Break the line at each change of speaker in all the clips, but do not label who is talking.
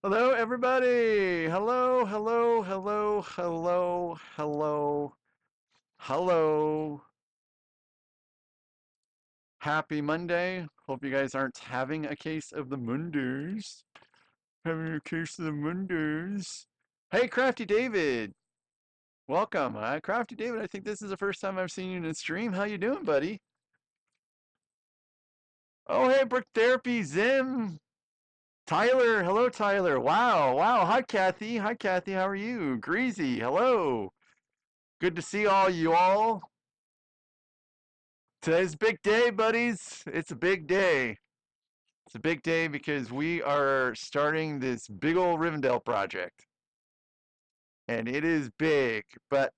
Hello, everybody. Hello, hello, hello, hello, hello, hello. Happy Monday. Hope you guys aren't having a case of the Mondays. Having a case of the Mondays. Hey, Crafty David. Welcome. Crafty David, I think this is the first time I've seen you in a stream. How you doing, buddy? Oh, hey, Brick Therapy, Zim. Tyler. Hello, Tyler. Wow, wow. Hi, Kathy. Hi, Kathy. How are you? Greasy. Hello. Good to see all you all. Today's a big day, buddies. It's a big day. It's a big day because we are starting this big old Rivendell project. And it is big, but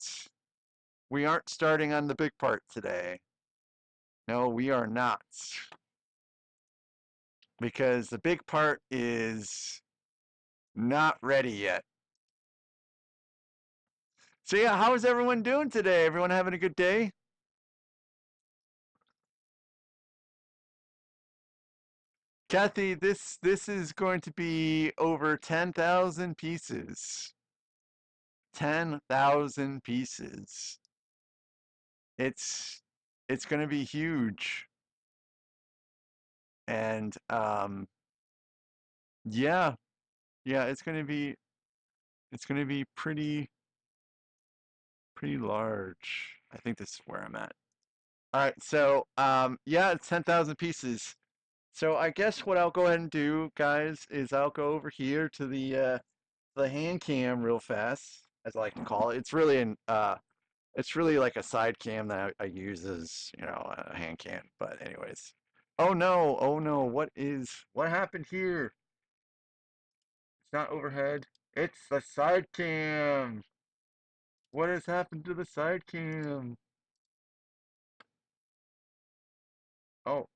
we aren't starting on the big part today. No, we are not. Because the big part is not ready yet. So yeah, how is everyone doing today? Everyone having a good day? Kathy, this is going to be over 10,000 pieces. 10,000 pieces. It's it's going to be huge. And yeah, yeah, it's going to be pretty large. I think this is where I'm at. All right, so yeah, it's 10,000 pieces. So I guess what I'll go ahead and do, guys, is I'll go over here to the hand cam real fast, as I like to call it. It's really like a side cam that I use as, a hand cam. But anyways. Oh no, what happened here? It's not overhead. It's the side cam. What has happened to the side cam? Oh,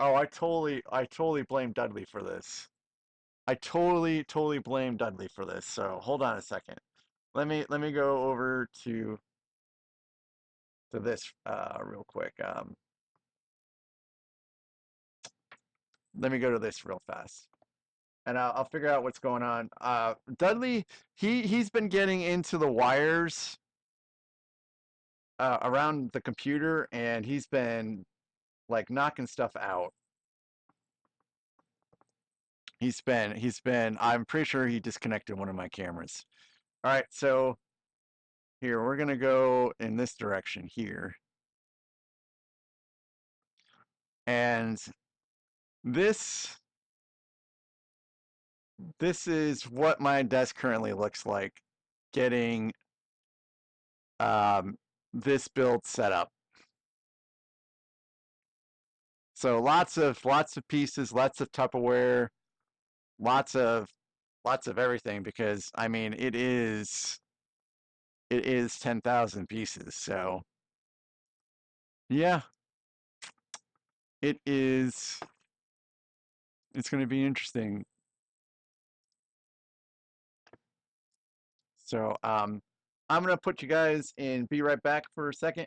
oh, I totally blame Dudley for this. I totally blame Dudley for this. So hold on a second. Let me go over to this real quick. Let me go to this real fast, and I'll figure out what's going on. Dudley, he's been getting into the wires around the computer, and he's been like knocking stuff out. He's been. I'm pretty sure he disconnected one of my cameras. All right, so here we're gonna go in this direction here, and this this is what my desk currently looks like. Getting um, this build set up. So lots of pieces, lots of Tupperware, lots of lots of everything because I mean it is 10,000 pieces. So yeah, it is it's going to be interesting. So I'm going to put you guys in be right back for a second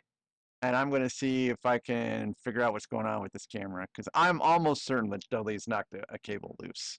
and I'm going to see if I can figure out what's going on with this camera cuz I'm almost certain that Dudley's knocked a cable loose.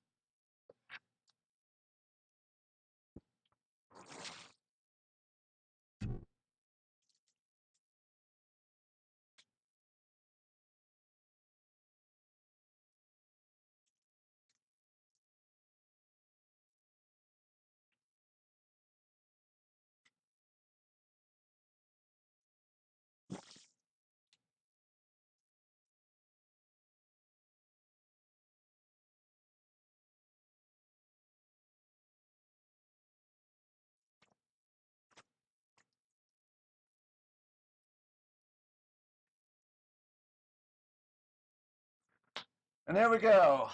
And there we go.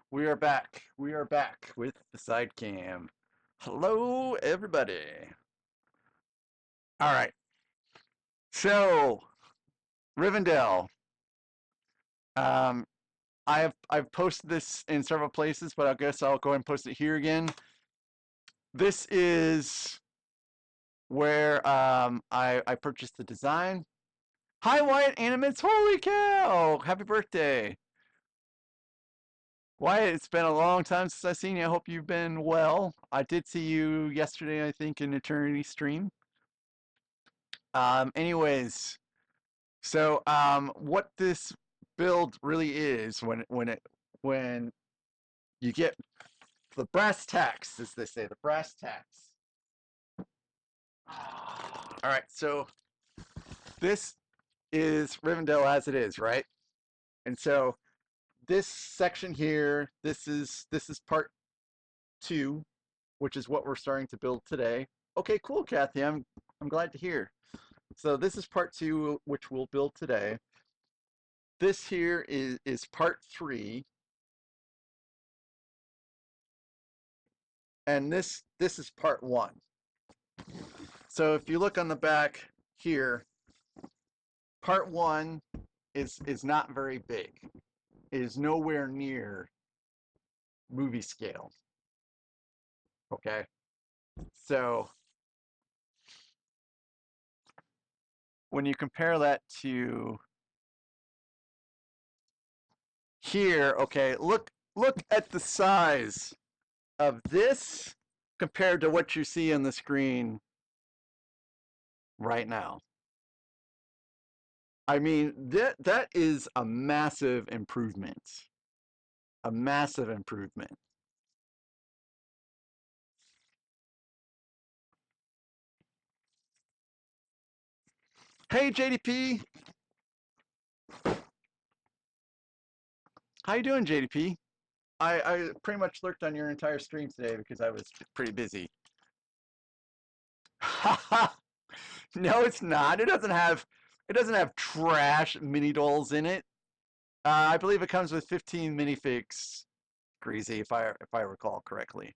We are back. We are back with the side cam. Hello, everybody. All right. So, Rivendell. Um, I've posted this in several places, but I guess I'll go ahead and post it here again. This is where I purchased the design. Hi, Wyatt Animates. Holy cow! Happy birthday. Wyatt, it's been a long time since I've seen you. I hope you've been well. I did see you yesterday, I think, in Eternity Stream. Anyways, so what this build really is when you get the brass tacks, as they say, the brass tacks. All right, so this is Rivendell as it is, right? And so this section here, this is part two, which is what we're starting to build today. Okay, cool, Kathy. I'm glad to hear. So this is part two, which we'll build today. This here is part three, and this is part one. So if you look on the back here, part one is not very big. It is nowhere near movie scale. Okay, so when you compare that to here, okay, look at the size of this compared to what you see on the screen right now. I mean, that is a massive improvement. A massive improvement. Hey JDP, how you doing, JDP? I pretty much lurked on your entire stream today because I was pretty busy. No, it's not. It doesn't have trash mini dolls in it. I believe it comes with 15 minifigs, Greasy, if I recall correctly.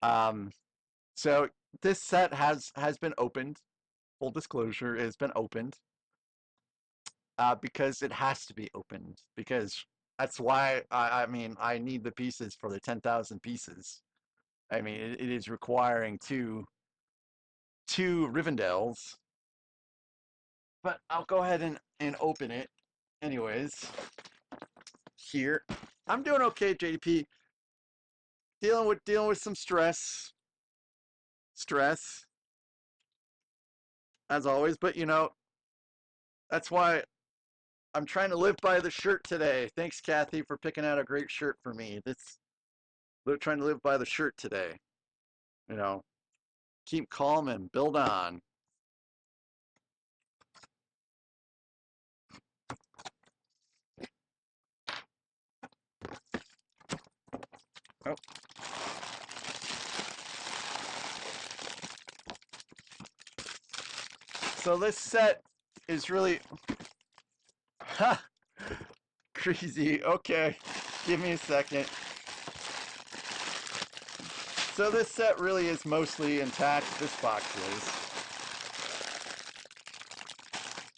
Um, so this set has been opened. Full disclosure, it has been opened because it has to be opened because that's why I mean I need the pieces for the 10,000 pieces. I mean it is requiring two Rivendells, but I'll go ahead and open it anyways. Here, I'm doing okay, JDP. Dealing with some stress as always, but that's why I'm trying to live by the shirt today. Thanks, Kathy, for picking out a great shirt for me. They're trying to live by the shirt today. You know, keep calm and build on. Oh. So this set is really crazy. Okay, give me a second. So this set really is mostly intact. This box is.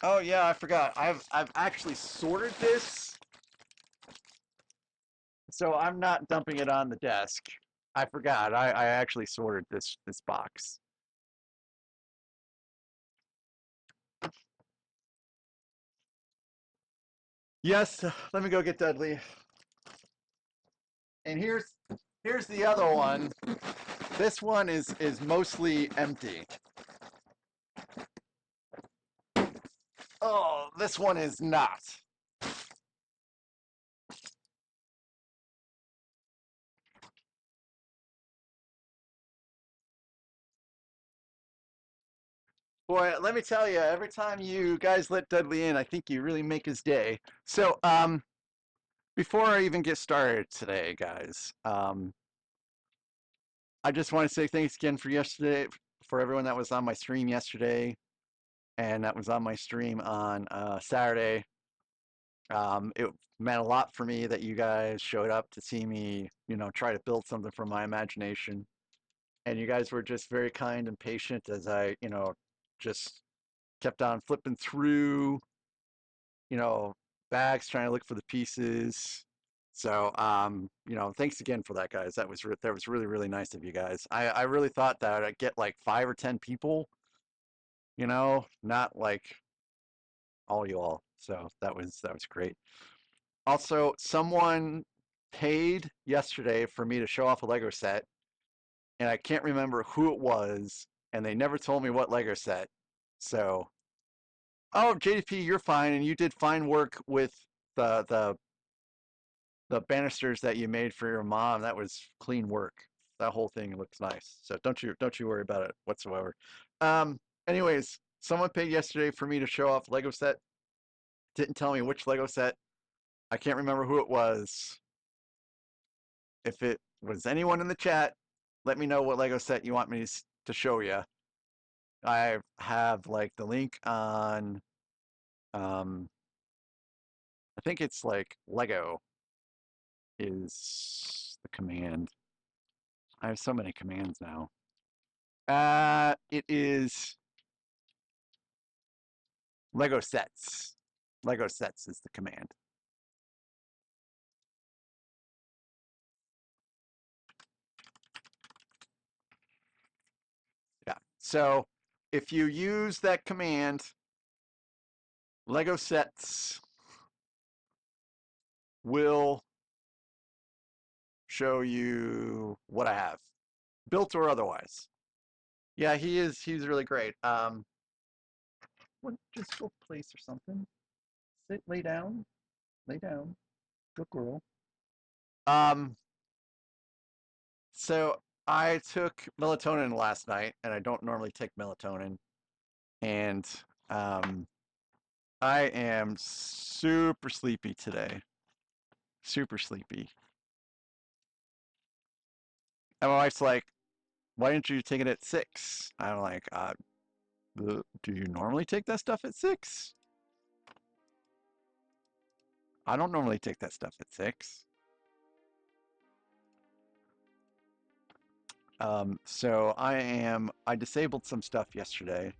Oh yeah, I forgot. I've actually sorted this, so I'm not dumping it on the desk. I forgot. I actually sorted this box. Yes, let me go get Dudley. And here's the other one. This one is mostly empty. Oh, this one is not. Boy, let me tell you, every time you guys let Dudley in, I think you really make his day. So, before I even get started today, guys, I just want to say thanks again for yesterday, for everyone that was on my stream yesterday, and that was on my stream on Saturday. It meant a lot for me that you guys showed up to see me, try to build something from my imagination. And you guys were just very kind and patient as I, just kept on flipping through, you know, bags trying to look for the pieces. So, thanks again for that, guys. That was really really nice of you guys. I really thought that I'd get like 5 or 10 people, not like all you all. So that was great. Also, someone paid yesterday for me to show off a Lego set, and I can't remember who it was, and they never told me what Lego set. So, oh, JDP, you're fine, and you did fine work with the the the banisters that you made for your mom. That was clean work. That whole thing looks nice. So don't you worry about it whatsoever. Um, anyways, someone paid yesterday for me to show off Lego set. Didn't tell me which Lego set. I can't remember who it was. If it was anyone in the chat, let me know what Lego set you want me to show you. I have like the link on, I think it's like Lego is the command. I have so many commands now. It is Lego sets. Lego sets is the command. Yeah. So if you use that command, Lego sets will show you what I have, built or otherwise. Yeah, he's really great. What, just go place or something. Sit, lay down, good girl. Um, so I took melatonin last night, and I don't normally take melatonin, and I am super sleepy today. Super sleepy. And my wife's like, "Why didn't you take it at 6?" I'm like, Do you normally take that stuff at 6? I don't normally take that stuff at 6." So I disabled some stuff yesterday.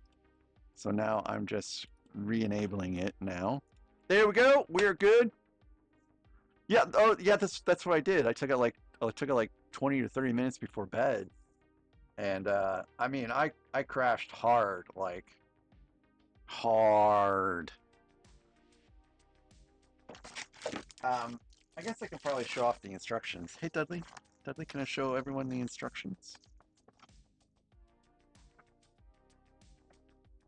So now I'm just re-enabling it now. There we go. We're good. Yeah. Oh, yeah. That's what I did. I took it like 20 to 30 minutes before bed, and I mean I crashed hard, like hard. I guess I can probably show off the instructions. Hey Dudley, can I show everyone the instructions?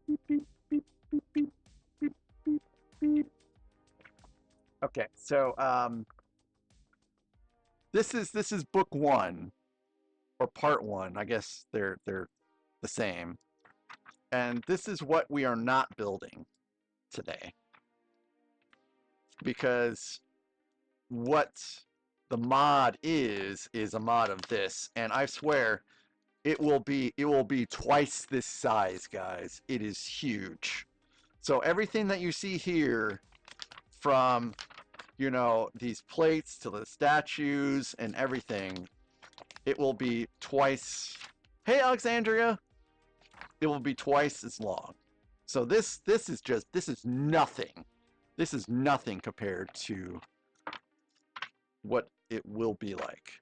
Beep, beep, beep, beep, beep, beep, beep, beep. Okay, so this is book 1 or part 1. I guess they're the same. And this is what we are not building today. Because what the mod is a mod of this, and I swear it will be twice this size, guys. It is huge. So everything that you see here, from these plates to the statues and everything, it will be twice. Hey Alexandria, it will be twice as long. So this is nothing. This is nothing compared to what it will be like.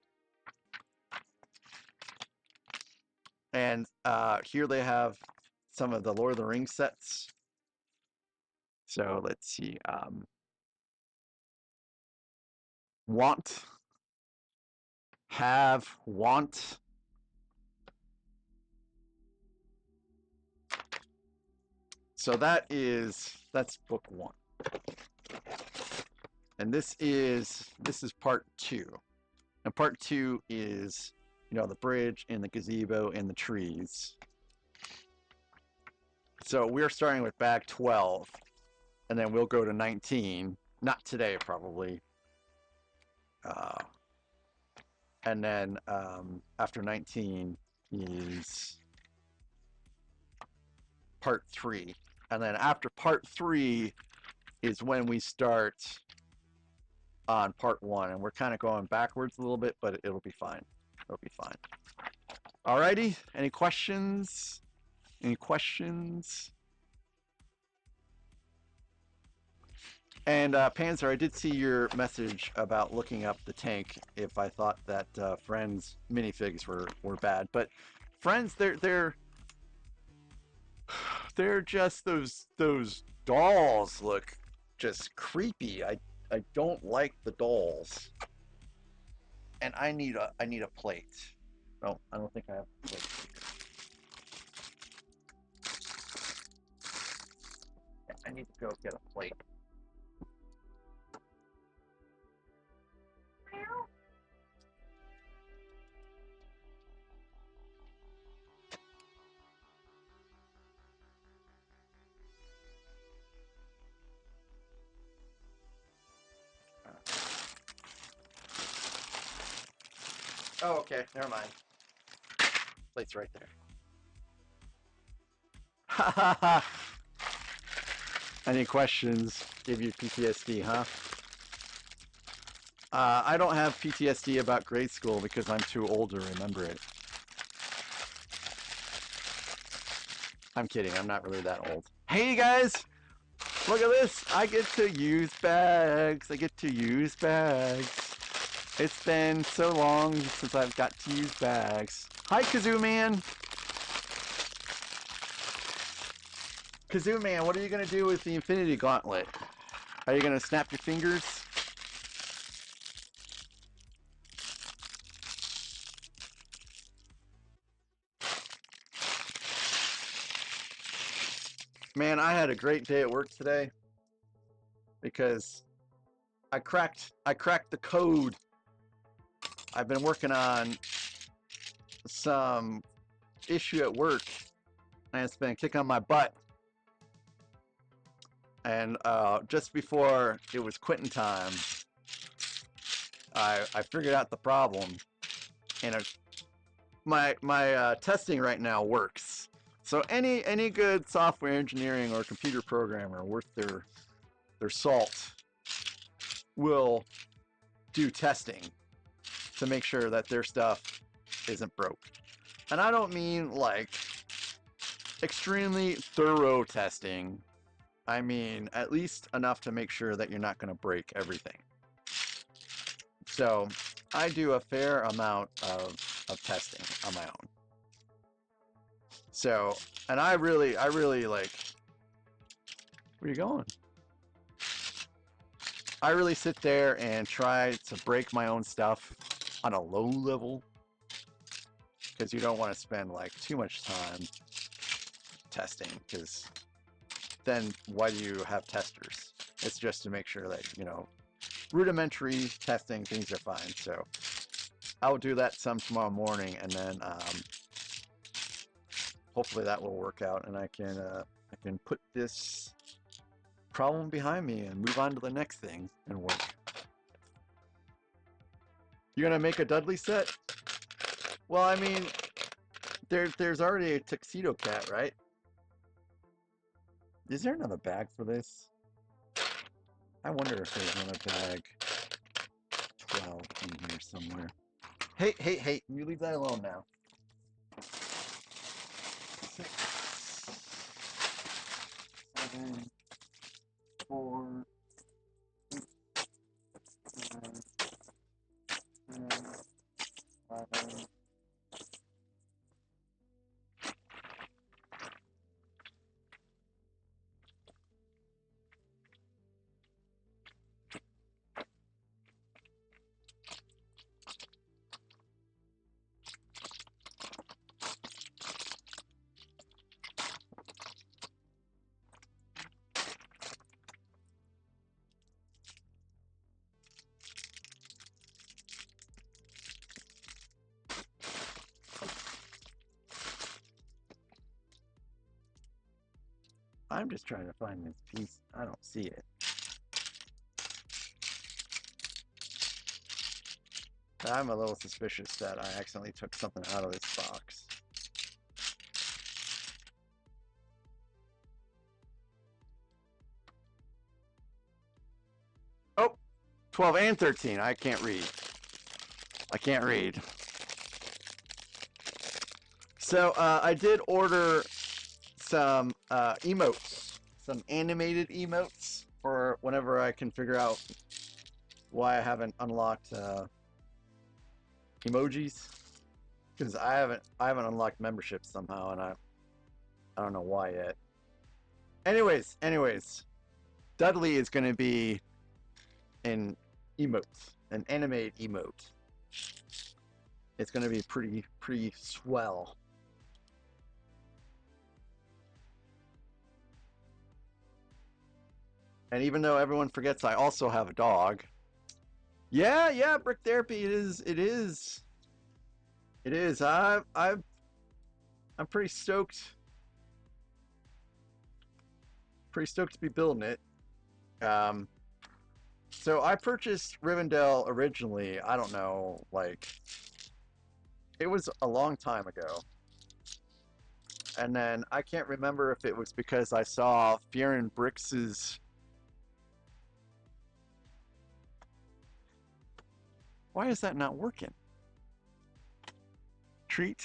And here they have some of the Lord of the Rings sets. So let's see. Want, have, want. So that's book 1. And this is part 2. And part 2 is, the bridge and the gazebo and the trees. So we're starting with bag 12, and then we'll go to 19. Not today, probably. And then after 19 is part 3. And then after part 3 is when we start on part 1. And we're kind of going backwards a little bit, but it'll be fine. It'll be fine. Alrighty. Any questions? Any questions? And Panzer, I did see your message about looking up the tank if I thought that Friends minifigs were bad. But Friends, they're just those dolls look just creepy. I don't like the dolls. And I need a plate. No, I don't think I have a plate. I need to go get a plate. Oh, okay. Never mind. Plate's right there. Ha ha ha! Any questions? Give you PTSD, huh? I don't have PTSD about grade school because I'm too old to remember it. I'm kidding. I'm not really that old. Hey, you guys! Look at this! I get to use bags. I get to use bags. It's been so long since I've got to use bags. Hi, Kazoo Man! Kazoo Man, what are you going to do with the Infinity Gauntlet? Are you going to snap your fingers? Man, I had a great day at work today because I cracked the code. I've been working on some issue at work and it's been kicking my butt. And just before it was quitting time, I figured out the problem, and my testing right now works. So any good software engineering or computer programmer worth their salt will do testing to make sure that their stuff isn't broke. And I don't mean like extremely thorough testing. I mean at least enough to make sure that you're not going to break everything. So I do a fair amount of testing on my own. So, and I really like, where are you going? I really sit there and try to break my own stuff on a low level because you don't want to spend like too much time testing, because then why do you have testers? It's just to make sure that, you know, rudimentary testing, things are fine. So I'll do that some tomorrow morning, and then hopefully that will work out, and I can put this problem behind me and move on to the next thing and work. You're gonna make a Dudley set? Well, I mean, there's already a tuxedo cat, right? Is there another bag for this? I wonder if there's another bag 12 in here somewhere. Hey, you leave that alone now. 6, 7, 4, 5, 11. I'm just trying to find this piece. I don't see it. I'm a little suspicious that I accidentally took something out of this box. Oh, 12 and 13. I can't read. I can't read. So I did order some emotes, some animated emotes for whenever I can figure out why I haven't unlocked emojis, because I haven't unlocked memberships somehow, and I don't know why yet. Anyways, Dudley is going to be an emote, an animated emote. It's gonna be pretty swell. And even though everyone forgets I also have a dog. Yeah, brick therapy. It is. I'm pretty stoked. Pretty stoked to be building it. So I purchased Rivendell originally. I don't know, like it was a long time ago. And then I can't remember if it was because I saw Fear and Brix's. Why is that not working? Treat.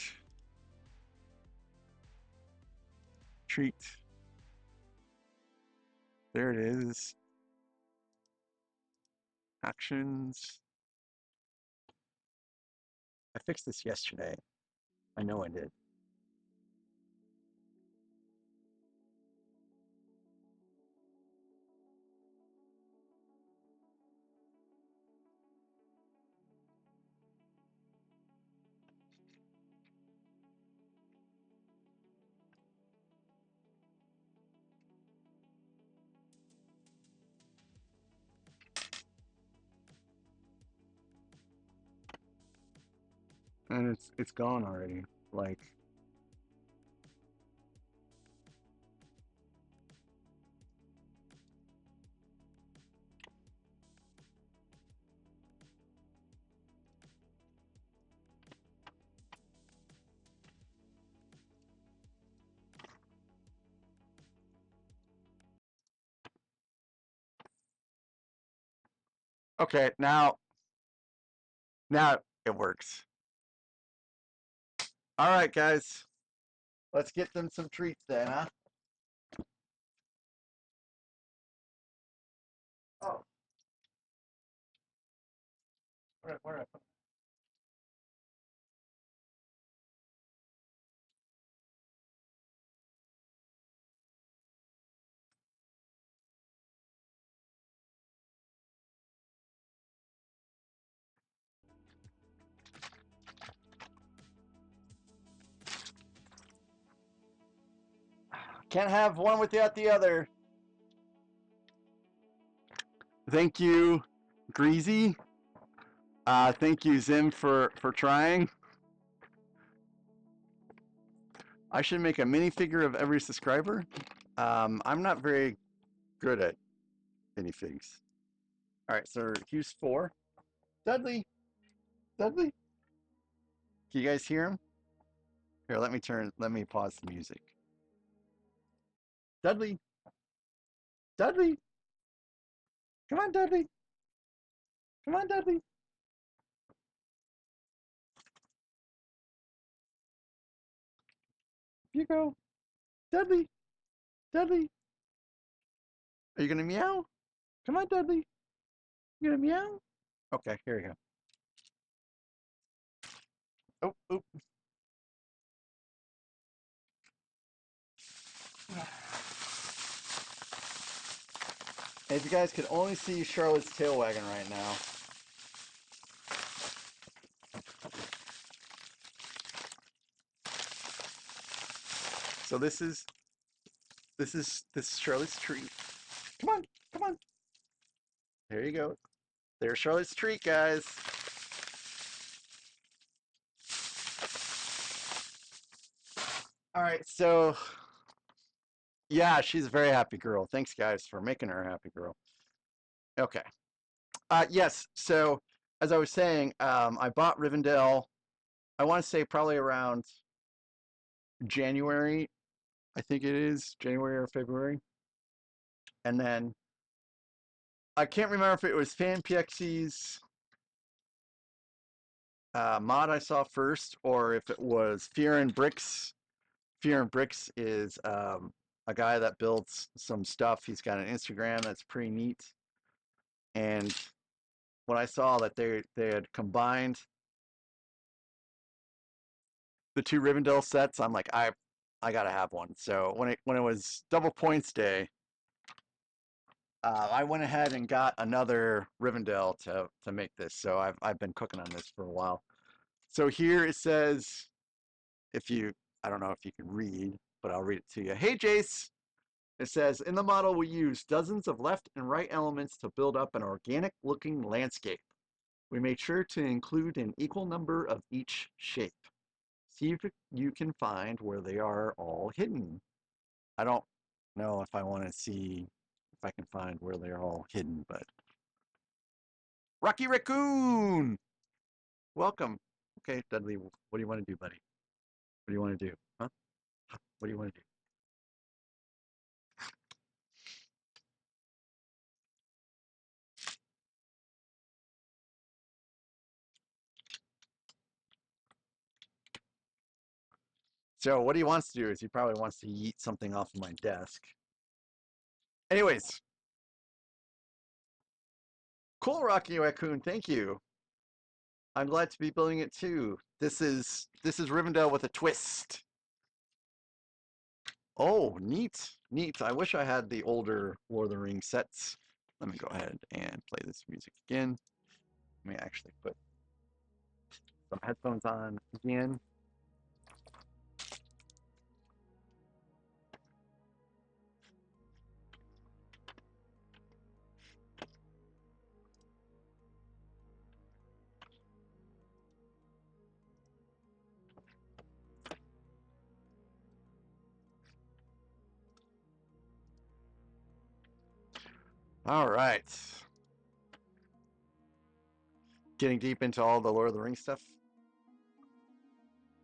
There it is. Actions. I fixed this yesterday. I know I did. And it's gone already. Like okay, now it works. All right, guys. Let's get them some treats then, huh? Oh, where Can't have one without the other. Thank you, Greasy. Thank you, Zim, for trying. I should make a minifigure of every subscriber. I'm not very good at minifigs. All right, so here's 4. Dudley. Can you guys hear him? Here, let me pause the music. Dudley. Come on, Dudley. Here you go. Dudley. Are you gonna meow? Come on, Dudley. You gonna meow? Okay, here we go. Oh. If you guys could only see Charlotte's tail wagging right now. So this is Charlotte's treat. Come on. There you go. There's Charlotte's treat, guys. All right, so yeah, she's a very happy girl. Thanks, guys, for making her a happy girl. Okay. Yes. So as I was saying, I bought Rivendell. I want to say probably around January. I think it is January or February. And then I can't remember if it was FanPXC's mod I saw first, or if it was Fear and Bricks. Fear and Bricks is a guy that builds some stuff. He's got an Instagram that's pretty neat. And when I saw that they had combined the 2 Rivendell sets, I'm like, I gotta have one. So when it was double points day, I went ahead and got another Rivendell to make this, so I've been cooking on this for a while. So here it says, if you, I don't know if you can read, but I'll read it to you. Hey, Jace. It says, in the model, we use dozens of left and right elements to build up an organic looking landscape. We made sure to include an equal number of each shape. See if you can find where they are all hidden. I don't know if I want to see if I can find where they're all hidden, but Rocky Raccoon, welcome. Okay, Dudley, what do you want to do, buddy? What do you want to do? Huh? What do you want to do? So what he wants to do is he probably wants to yeet something off of my desk. Anyways, cool, Rocky Raccoon. Thank you. I'm glad to be building it too. This is Rivendell with a twist. Oh, neat, neat. I wish I had the older Lord of the Rings sets. Let me go ahead and play this music again. Let me actually put some headphones on again. All right. Getting deep into all the Lord of the Rings stuff.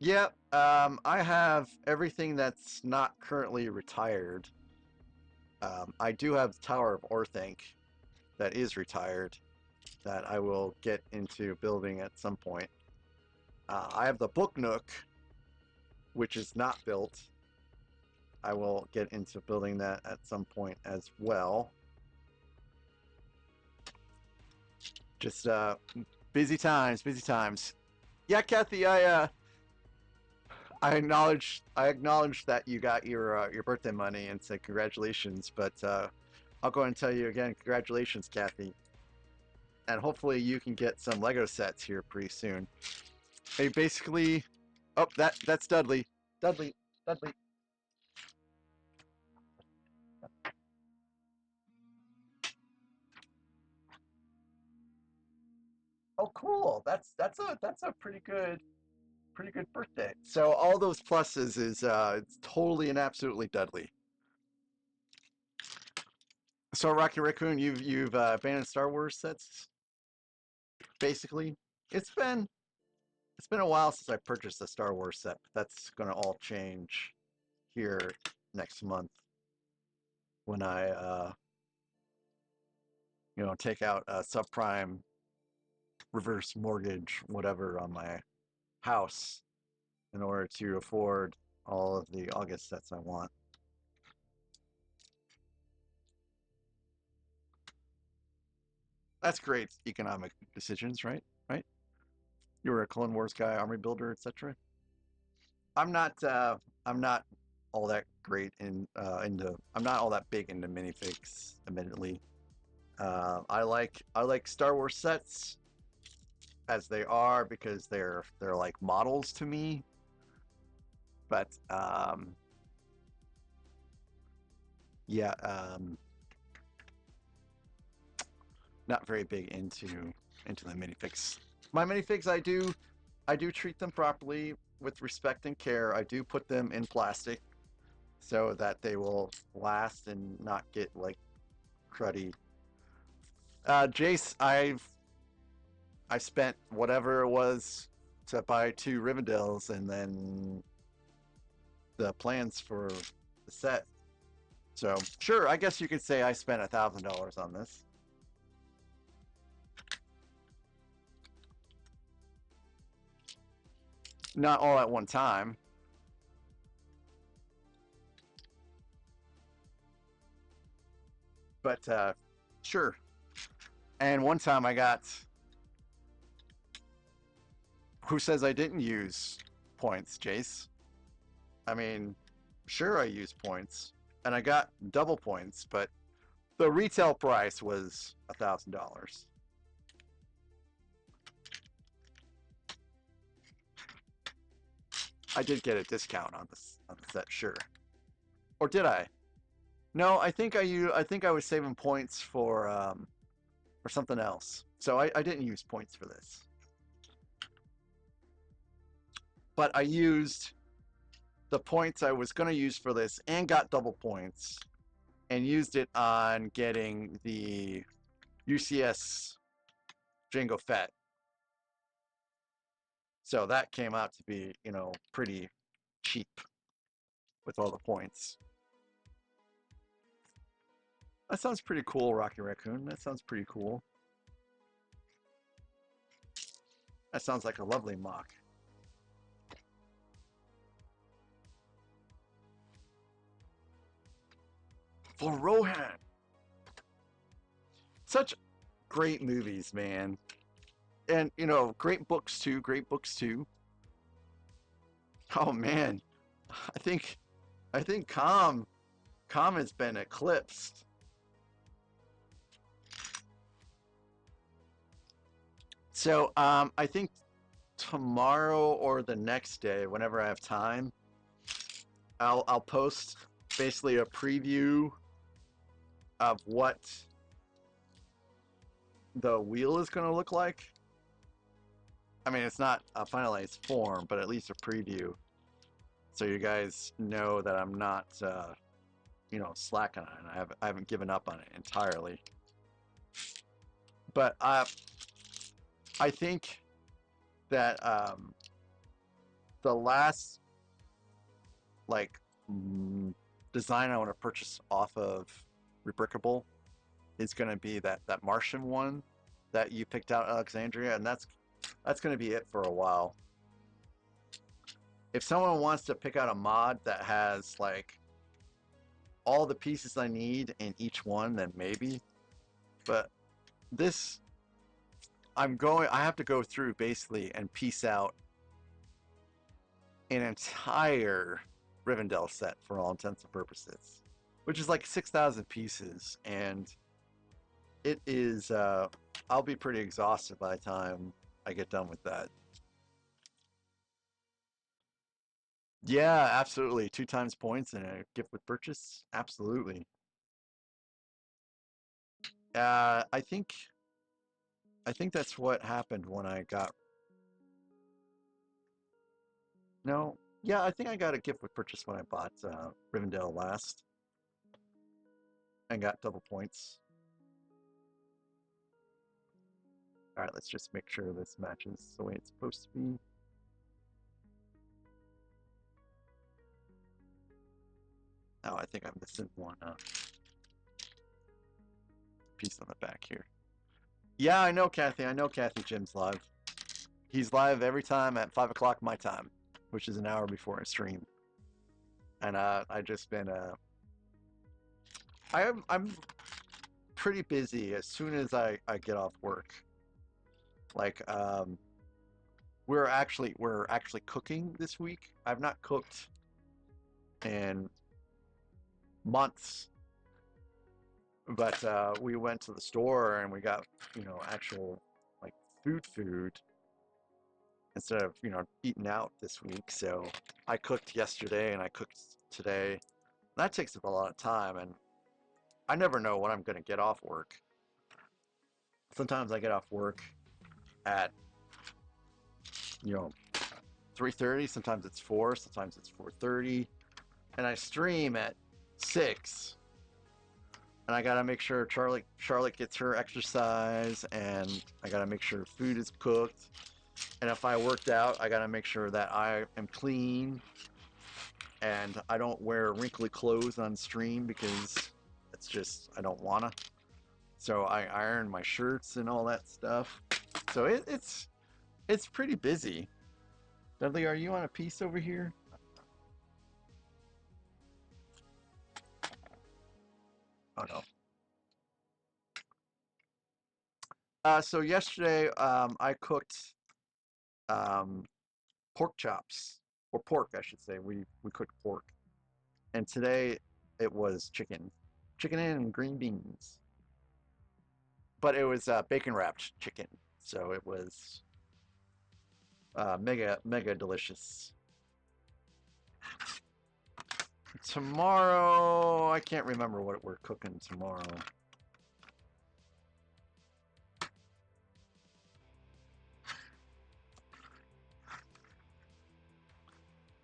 Yep. I have everything that's not currently retired. I do have Tower of Orthanc that is retired that I will get into building at some point. I have the Book Nook, which is not built. I will get into building that at some point as well. Just busy times, busy times. Yeah, Kathy, I acknowledge that you got your birthday money and said congratulations, but I'll go ahead and tell you again, congratulations, Kathy. And hopefully you can get some Lego sets here pretty soon. They basically, oh, that's Dudley. Dudley, Dudley. Oh, cool. That's a pretty good birthday. So all those pluses is it's totally and absolutely Dudley. So Rocky Raccoon, you've abandoned Star Wars sets basically. It's been it's been a while since I purchased a Star Wars set, but that's gonna all change here next month when I take out a subprime reverse mortgage whatever on my house in order to afford all of the August sets I want. That's great economic decisions, right? Right? You were a Clone Wars guy, army builder, etc. I'm not. I'm not all that great into. I'm not all that big into minifigs, admittedly. I like Star Wars sets as they are because they're like models to me. But yeah, not very big into the minifigs. My minifigs, I do treat them properly with respect and care. I do put them in plastic so that they will last and not get like cruddy. Jace, I spent whatever it was to buy 2 Rivendells and then the plans for the set. So sure, I guess you could say I spent $1,000 on this. Not all at one time, but sure. And one time I got. Who says I didn't use points, Jace? I mean, sure I used points, and I got double points, but The retail price was $1,000. I did get a discount on the set, sure. Or did I? No, I think I was saving points for something else. So I didn't use points for this. But I used the points I was going to use for this and got double points and used it on getting the UCS Jango Fett. So that came out to be, you know, pretty cheap with all the points. That sounds pretty cool, Rocky Raccoon. That sounds pretty cool. That sounds like a lovely mock. For Rohan. Such great movies, man. And, you know, great books too. Great books too. Oh man. I think Calm has been eclipsed. So, I think tomorrow or the next day, whenever I have time, I'll post basically a preview of what the wheel is going to look like. I mean, it's not a finalized form, but at least a preview, so you guys know that I'm not, you know, slacking on it. I haven't given up on it entirely. But I think that the last like design I want to purchase off of Rebrickable is going to be that Martian one that you picked out, Alexandria, and that's going to be it for a while. If someone wants to pick out a mod that has like all the pieces I need in each one, then maybe. But this, I have to go through basically and piece out an entire Rivendell set for all intents and purposes, which is like 6,000 pieces, and it is. I'll be pretty exhausted by the time I get done with that. Yeah, absolutely. 2 times points and a gift with purchase. Absolutely. I think that's what happened when I got. No, yeah, I think I got a gift with purchase when I bought Rivendell last and got double points. All right, let's just make sure this matches the way it's supposed to be. Oh, I think I'm missing one piece on the back here. Yeah, I know Kathy. I know Kathy Jim's live. He's live every time at 5 o'clock my time, which is an hour before I stream. And I just been I'm pretty busy as soon as I get off work. Like we're actually cooking this week. I've not cooked in months, but we went to the store and we got, you know, actual like food instead of, you know, eating out this week. So I cooked yesterday and I cooked today. That takes up a lot of time, and I never know when I'm going to get off work. Sometimes I get off work at, you know, 3:30. Sometimes it's 4. Sometimes it's 4:30, and I stream at 6. And I gotta make sure Charlotte gets her exercise, and I gotta make sure food is cooked. And if I worked out, I gotta make sure that I am clean, and I don't wear wrinkly clothes on stream because it's just I don't wanna. So I iron my shirts and all that stuff. So it's pretty busy. Dudley, are you on a piece over here? Oh no. So yesterday I cooked um, pork chops, or pork I should say. We cooked pork, and today it was chicken. chicken and green beans. But it was bacon wrapped chicken, so it was mega delicious. Tomorrow, I can't remember what we're cooking tomorrow.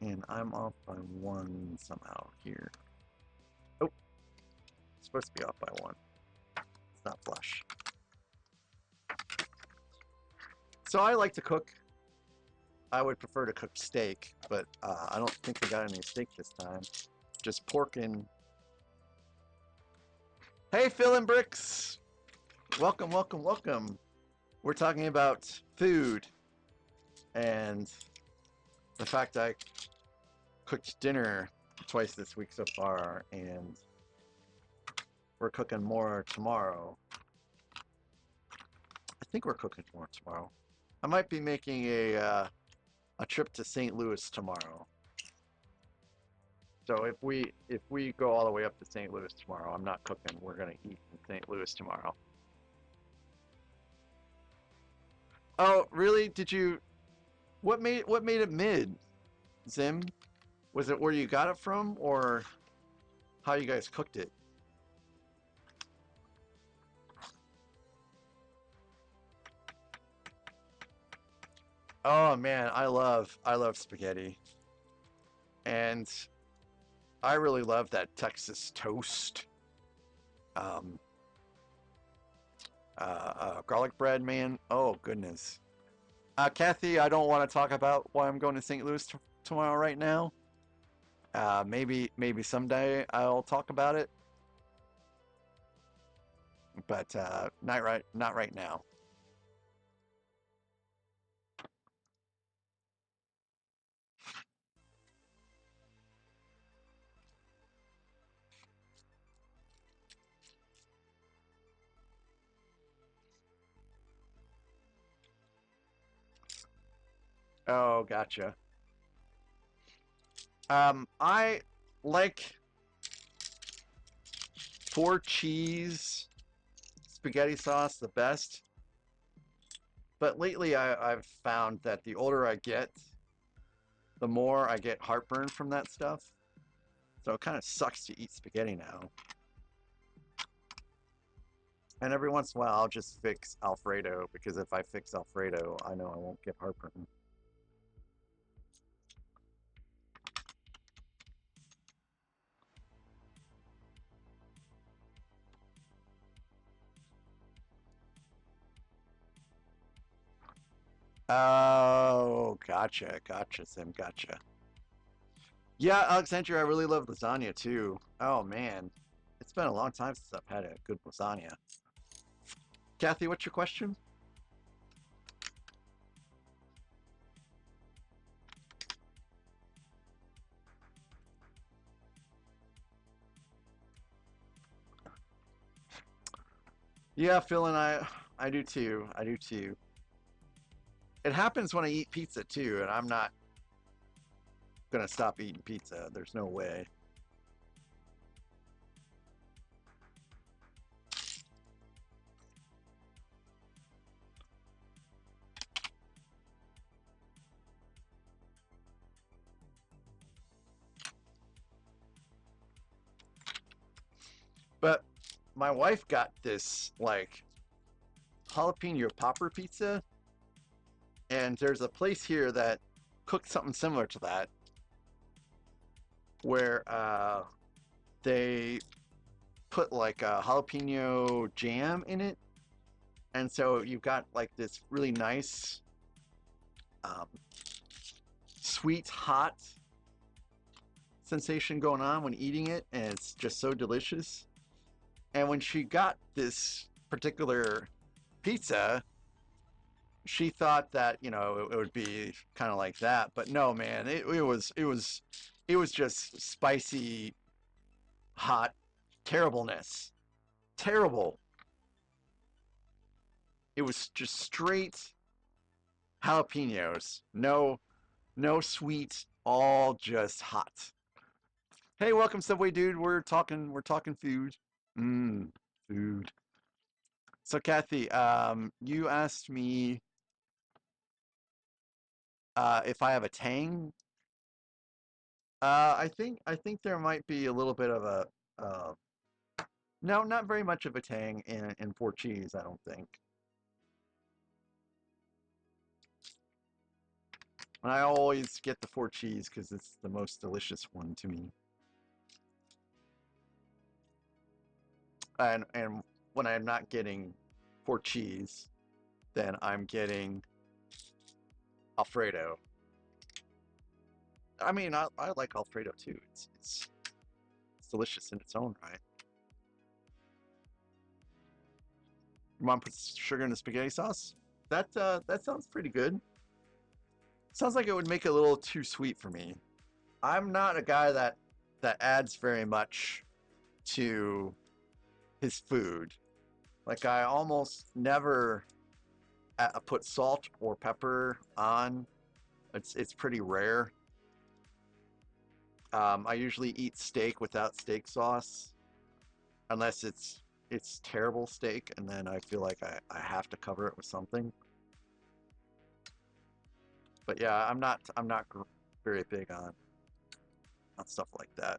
And I'm off by one somehow here. Oh, it's supposed to be off by one. It's not flush. So I like to cook. I would prefer to cook steak, but I don't think we got any steak this time. Just pork and... Hey, Phil and Bricks! Welcome, welcome, welcome. We're talking about food and the fact I cooked dinner twice this week so far, and we're cooking more tomorrow. I think we're cooking more tomorrow. I might be making a trip to St. Louis tomorrow. So if we go all the way up to St. Louis tomorrow, I'm not cooking. We're gonna eat in St. Louis tomorrow. Oh, really? Did you? What made it mid, Zim? Was it where you got it from, or how you guys cooked it? Oh man, I love spaghetti, and I really love that Texas toast. Um, Garlic bread, man. Oh goodness. Kathy, I don't want to talk about why I'm going to St. Louis tomorrow right now. Maybe someday I'll talk about it, but not right now. Oh, gotcha. I like 4 cheese spaghetti sauce the best, but lately I've found that the older I get, the more I get heartburn from that stuff. So it kind of sucks to eat spaghetti now. And every once in a while, I'll just fix Alfredo, because if I fix Alfredo, I know I won't get heartburn. Oh, gotcha, Sim, gotcha. Yeah, Alexandria, I really love lasagna too. Oh man, it's been a long time since I've had a good lasagna. Kathy, what's your question? Yeah, Phil and I do too. I do too. It happens when I eat pizza too, and I'm not gonna stop eating pizza. There's no way. But my wife got this like jalapeno popper pizza, and there's a place here that cooks something similar to that, where they put like a jalapeno jam in it, and so you've got like this really nice, um, sweet hot sensation going on when eating it, and it's just so delicious. And when she got this particular pizza, she thought that it would be kind of like that, but no, man, it was just spicy, hot terribleness, terrible. It was just straight jalapenos, no sweet, all just hot. Hey, welcome Subway dude. We're talking food. Mmm, food. So Kathy, you asked me if I have a tang. I think there might be a little bit of a no, not very much of a tang in four cheese, I don't think. And I always get the four cheese because it's the most delicious one to me. And when I'm not getting four cheese, then I'm getting Alfredo. I mean, I like Alfredo too. It's delicious in its own right. You want to put sugar in the spaghetti sauce? That sounds pretty good. Sounds like it would make it a little too sweet for me. I'm not a guy that adds very much to his food. Like I almost never put salt or pepper on. It's pretty rare. I usually eat steak without steak sauce, unless it's terrible steak, and then I feel like I have to cover it with something. But yeah, I'm not very big on stuff like that.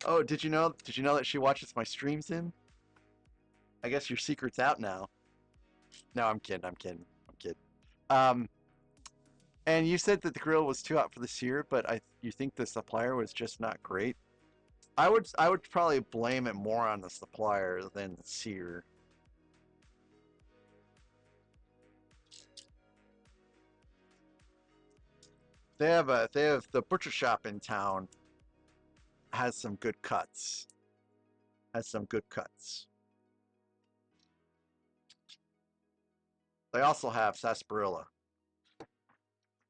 Oh, did you know that she watches my streams in? I guess your secret's out now. No, I'm kidding. I'm kidding. I'm kidding. Um, and you said that the grill was too hot for the sear, but you think the supplier was just not great. I would probably blame it more on the supplier than the sear. They have the butcher shop in town has some good cuts. Has some good cuts. They also have sarsaparilla.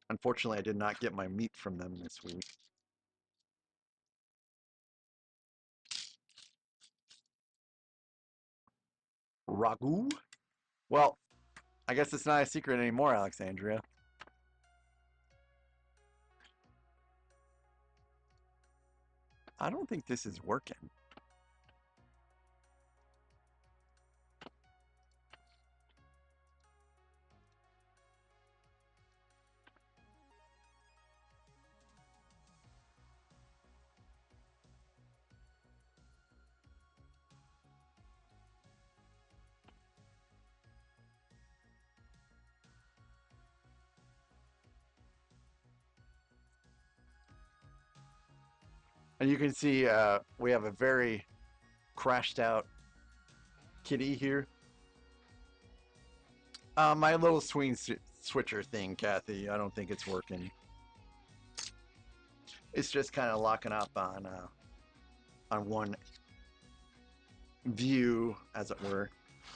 Unfortunately, I did not get my meat from them this week. Ragu? Well, I guess it's not a secret anymore, Alexandria. I don't think this is working. And you can see we have a very crashed out kitty here. My little swing switcher thing, Kathy, I don't think it's working. It's just kind of locking up on one view, as it were.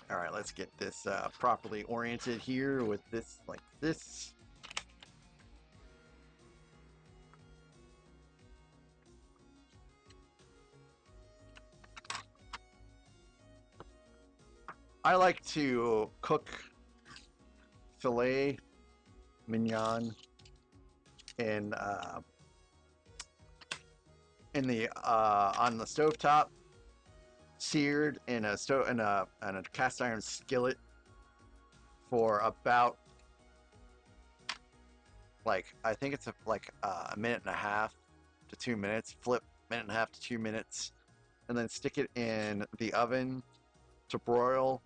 All right, let's get this properly oriented here with this like this. I like to cook filet mignon in the on the stovetop, seared in a cast iron skillet for about like I think it's a minute and a half to 2 minutes. Flip minute and a half to 2 minutes, and then stick it in the oven to broil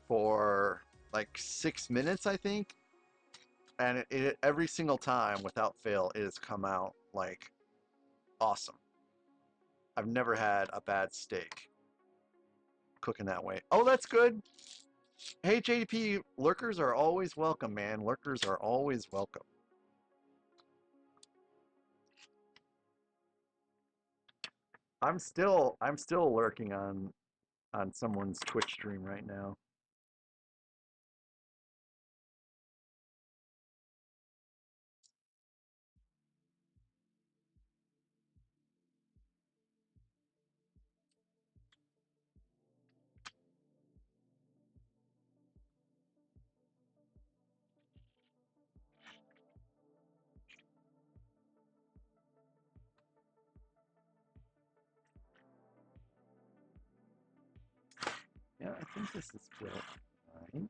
for like 6 minutes, I think. And it every single time, without fail, it has come out like awesome. I've never had a bad steak cooking that way. Oh, that's good. Hey, JDP, lurkers are always welcome, man. Lurkers are always welcome. I'm still lurking on someone's Twitch stream right now. I think this is built right.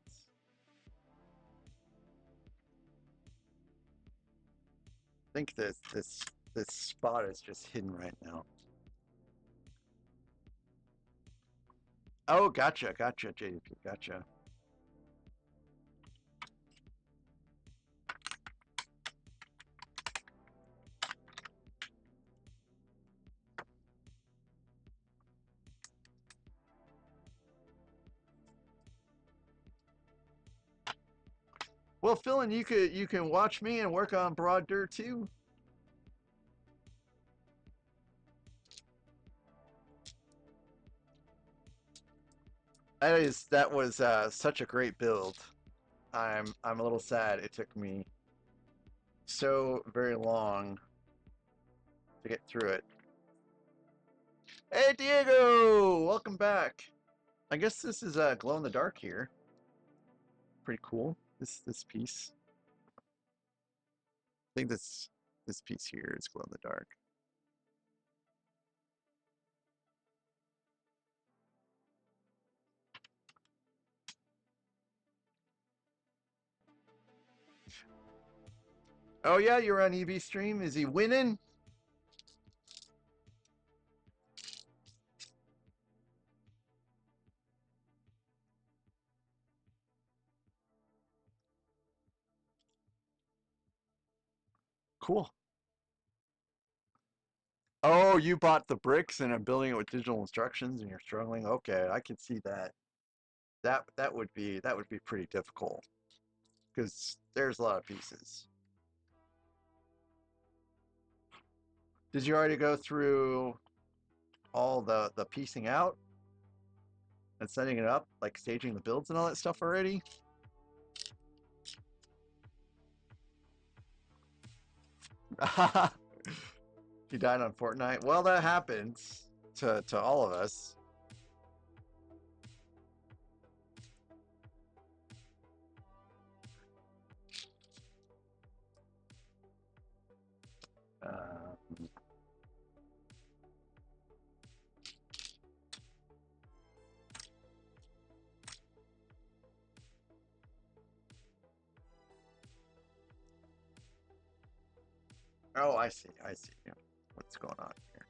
I think this spot is just hidden right now. Oh, gotcha, JDP, gotcha. Well, Philin, you can watch me and work on Broad Dirt too. That was such a great build. I'm a little sad it took me so very long to get through it. Hey Diego, welcome back. I guess this is glow in the dark here. Pretty cool. This piece. I think this piece here is glow in the dark. Oh yeah, you're on EV stream. Is he winning? Cool. Oh, you bought the bricks and are building it with digital instructions and you're struggling. Okay, I can see that. That would be pretty difficult because there's a lot of pieces. Did you already go through all the piecing out and setting it up, like staging the builds and all that stuff already? You died on Fortnite. Well, that happens to all of us. Oh, I see. I see. Yeah. What's going on here?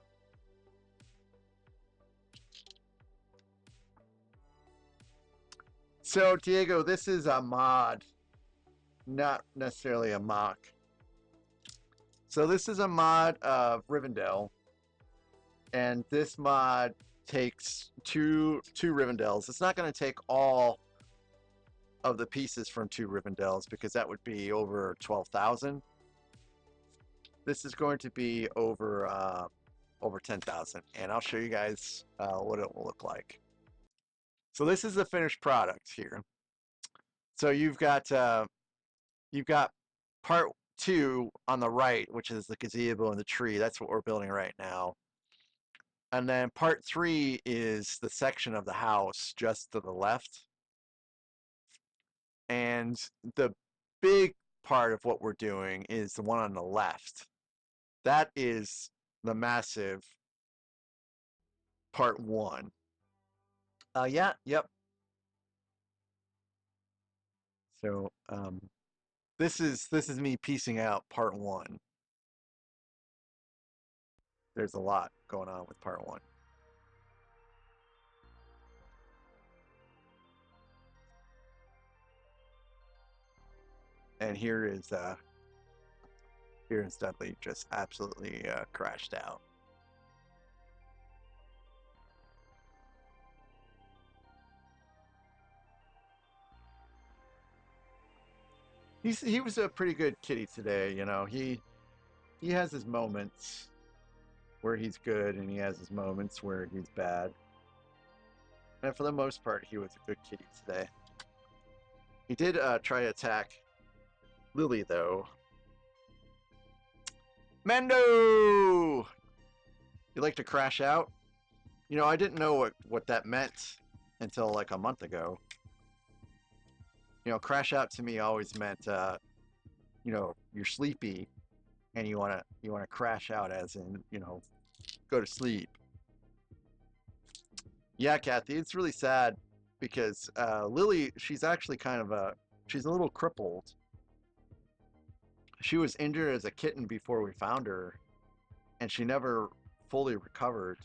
So, Diego, this is a mod, not necessarily a mock. So this is a mod of Rivendell, and this mod takes two Rivendells. It's not going to take all of the pieces from two Rivendells because that would be over 12,000. This is going to be over 10,000, and I'll show you guys what it will look like. So this is the finished product here. So you've got part 2 on the right, which is the gazebo and the tree. That's what we're building right now. And then part 3 is the section of the house just to the left. And the big part of what we're doing is the one on the left. That is the massive part 1. Yeah, yep. So this is me piecing out part 1. There's a lot going on with part 1. And here is Dudley just absolutely crashed out. He was a pretty good kitty today, you know. He has his moments where he's good and he has his moments where he's bad. And for the most part, he was a good kitty today. He did try to attack Lily, though. Mendo! You like to crash out? You know, I didn't know what that meant until like a month ago. You know, crash out to me always meant, you know, you're sleepy and you wanna crash out, as in, you know, go to sleep. Yeah, Kathy, it's really sad because Lily, she's actually kind of she's a little crippled. She was injured as a kitten before we found her, and she never fully recovered.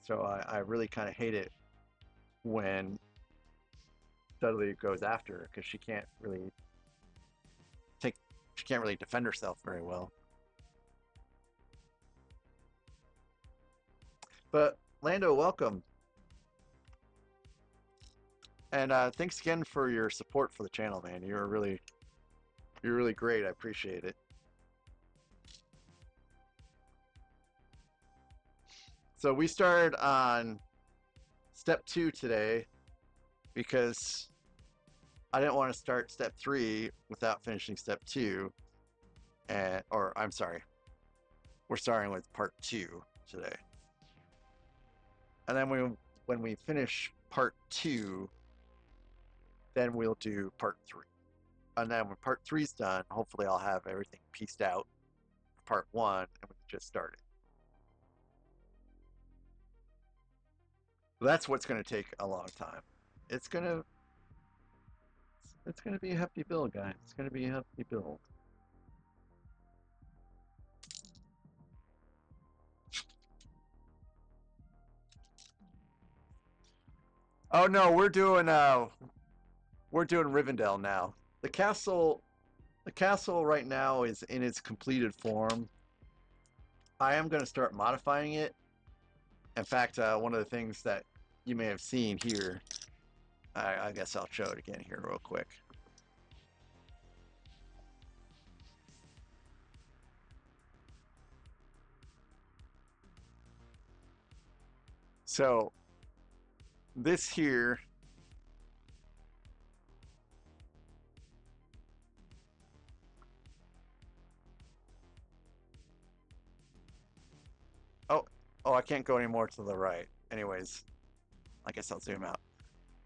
So I really kind of hate it when Dudley goes after her because she can't really defend herself very well. But Lando, welcome. And thanks again for your support for the channel, man. You're really great. I appreciate it. So we started on step 2 today because I didn't want to start step 3 without finishing step 2. Or I'm sorry, we're starting with part 2 today. And then when we finish part 2, then we'll do part 3. And then when part 3 is done, hopefully I'll have everything pieced out for part 1 and we can just start it. That's what's going to take a long time. It's going to be a hefty build, guys. It's going to be a hefty build. Oh no, we're doing Rivendell now. The castle right now is in its completed form. I am going to start modifying it. In fact, one of the things that you may have seen here, I guess I'll show it again here real quick. So this here oh, I can't go any more to the right. Anyways, I guess I'll zoom out.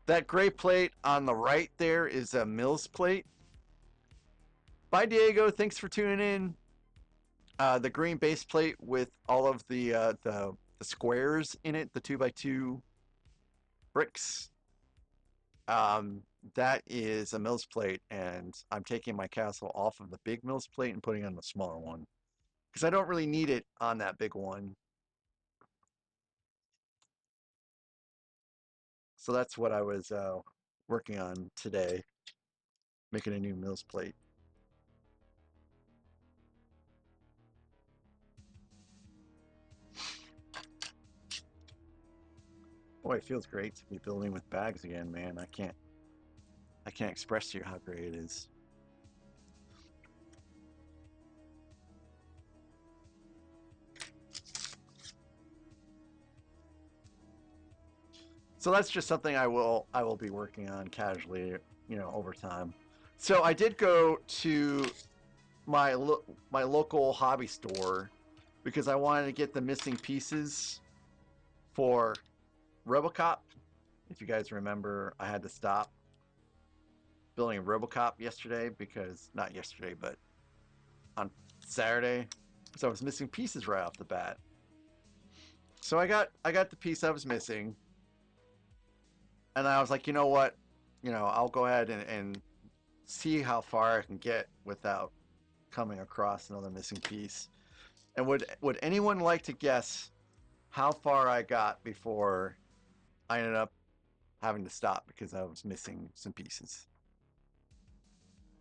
That gray plate on the right there is a Mills plate. Bye, Diego. Thanks for tuning in. The green base plate with all of the squares in it, the 2x2 bricks. That is a Mills plate, and I'm taking my castle off of the big Mills plate and putting on the smaller one because I don't really need it on that big one. So that's what I was working on today, making a new Mills plate. Boy, it feels great to be building with bags again, man. I can't express to you how great it is. So that's just something I will be working on casually, over time. So I did go to my local hobby store because I wanted to get the missing pieces for RoboCop. If you guys remember, I had to stop building RoboCop yesterday because not yesterday, but on Saturday, so I was missing pieces right off the bat. So I got the piece I was missing. And I was like, you know what? I'll go ahead and see how far I can get without coming across another missing piece. And would anyone like to guess how far I got before I ended up having to stop because I was missing some pieces?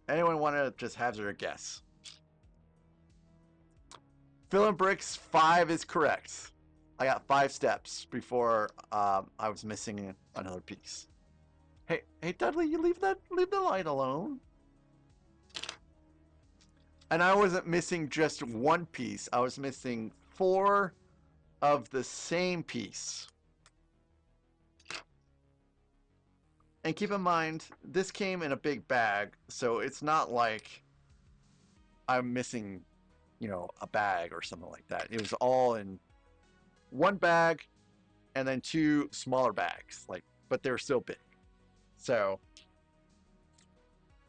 Anyone want to just hazard a guess? Filling bricks 5 is correct. I got 5 steps before I was missing another piece. Hey, Dudley, you leave the light alone. And I wasn't missing just one piece. I was missing 4 of the same piece. And keep in mind, this came in a big bag, so it's not like I'm missing, a bag or something like that. It was all in one bag and then 2 smaller bags, but they're still big. So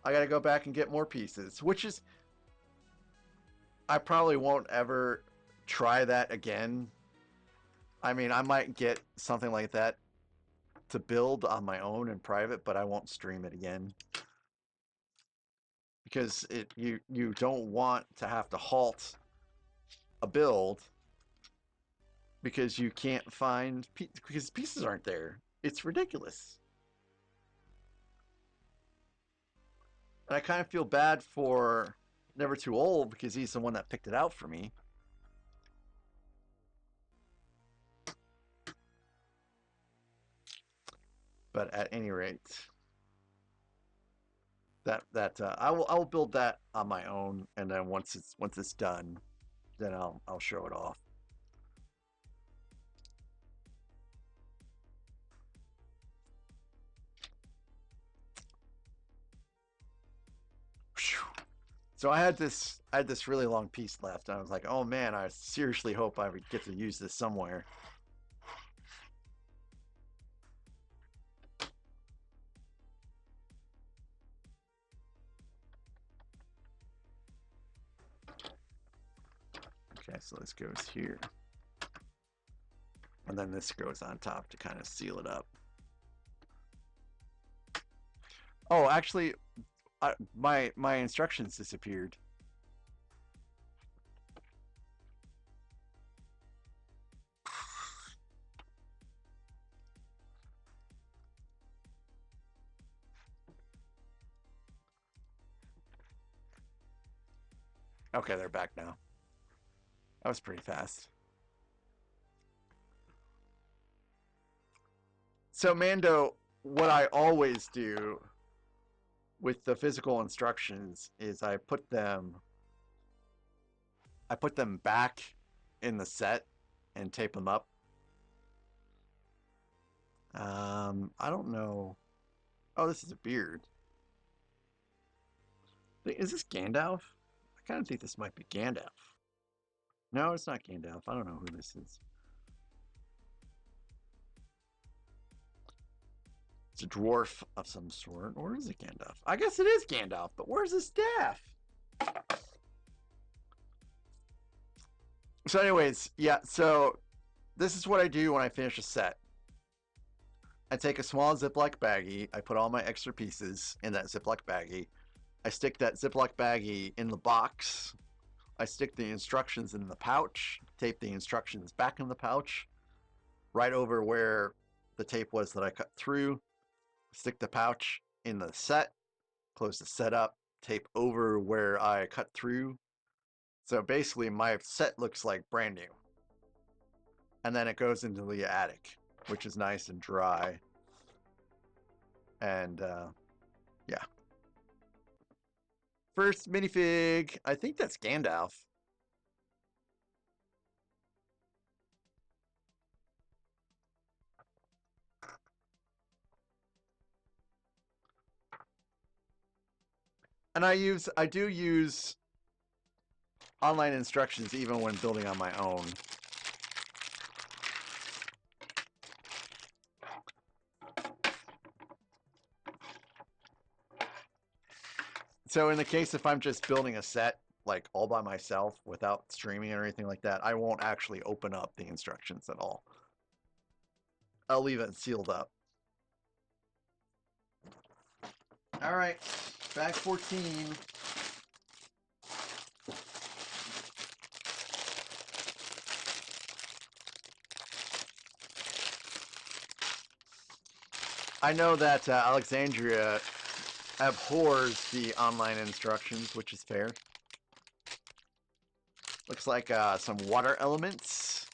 I got to go back and get more pieces, which is, I probably won't ever try that again. I mean, I might get something like that to build on my own in private, but I won't stream it again. Because you don't want to have to halt a build because you can't find because pieces aren't there. It's ridiculous. And I kind of feel bad for Never Too Old because he's the one that picked it out for me. But at any rate, I will build that on my own, and then once it's done, then I'll show it off. So I had this really long piece left, and I was like, oh man, I seriously hope I would get to use this somewhere. Okay, so this goes here. And then this goes on top to kind of seal it up. Oh, actually, my instructions disappeared. Okay, they're back now. That was pretty fast. So Mando, what I always do with the physical instructions is I put them back in the set and tape them up. I don't know. Oh, this is a beard. Is this Gandalf? I kind of think this might be Gandalf. No, it's not Gandalf. I don't know who this is. It's a dwarf of some sort. Or is it Gandalf? I guess it is Gandalf, but where's his staff? So anyways, yeah, so this is what I do when I finish a set. I take a small Ziploc baggie. I put all my extra pieces in that Ziploc baggie. I stick that Ziploc baggie in the box. I stick the instructions in the pouch, tape the instructions back in the pouch, right over where the tape was that I cut through. Stick the pouch in the set, close the set up, tape over where I cut through. So basically my set looks like brand new. And then it goes into the attic, which is nice and dry. And yeah. First minifig. I think that's Gandalf. And I do use online instructions even when building on my own. So in the case if I'm just building a set like all by myself without streaming or anything like that, I won't actually open up the instructions at all. I'll leave it sealed up. All right, bag 14. I know that Alexandria abhors the online instructions, which is fair. Looks like some water elements.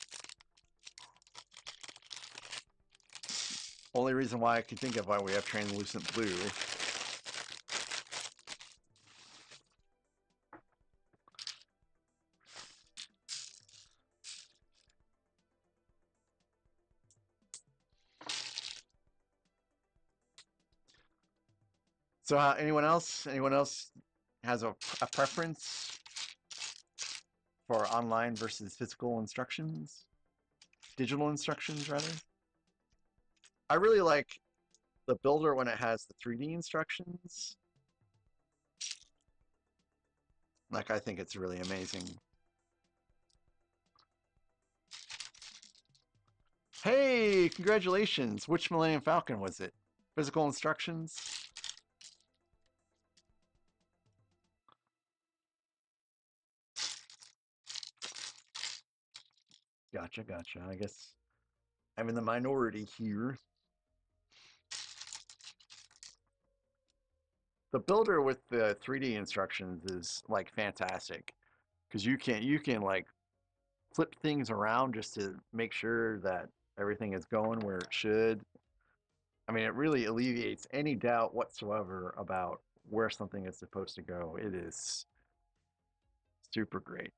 Only reason why I can think of why we have translucent blue. So anyone else? Anyone else has a preference for online versus physical instructions? Digital instructions, rather? I really like the builder when it has the 3D instructions. Like, I think it's really amazing. Hey, congratulations. Which Millennium Falcon was it? Physical instructions? Gotcha, gotcha. I guess I'm in the minority here. The builder with the 3D instructions is like fantastic because you can like flip things around just to make sure that everything is going where it should. I mean, it really alleviates any doubt whatsoever about where something is supposed to go. It is super great.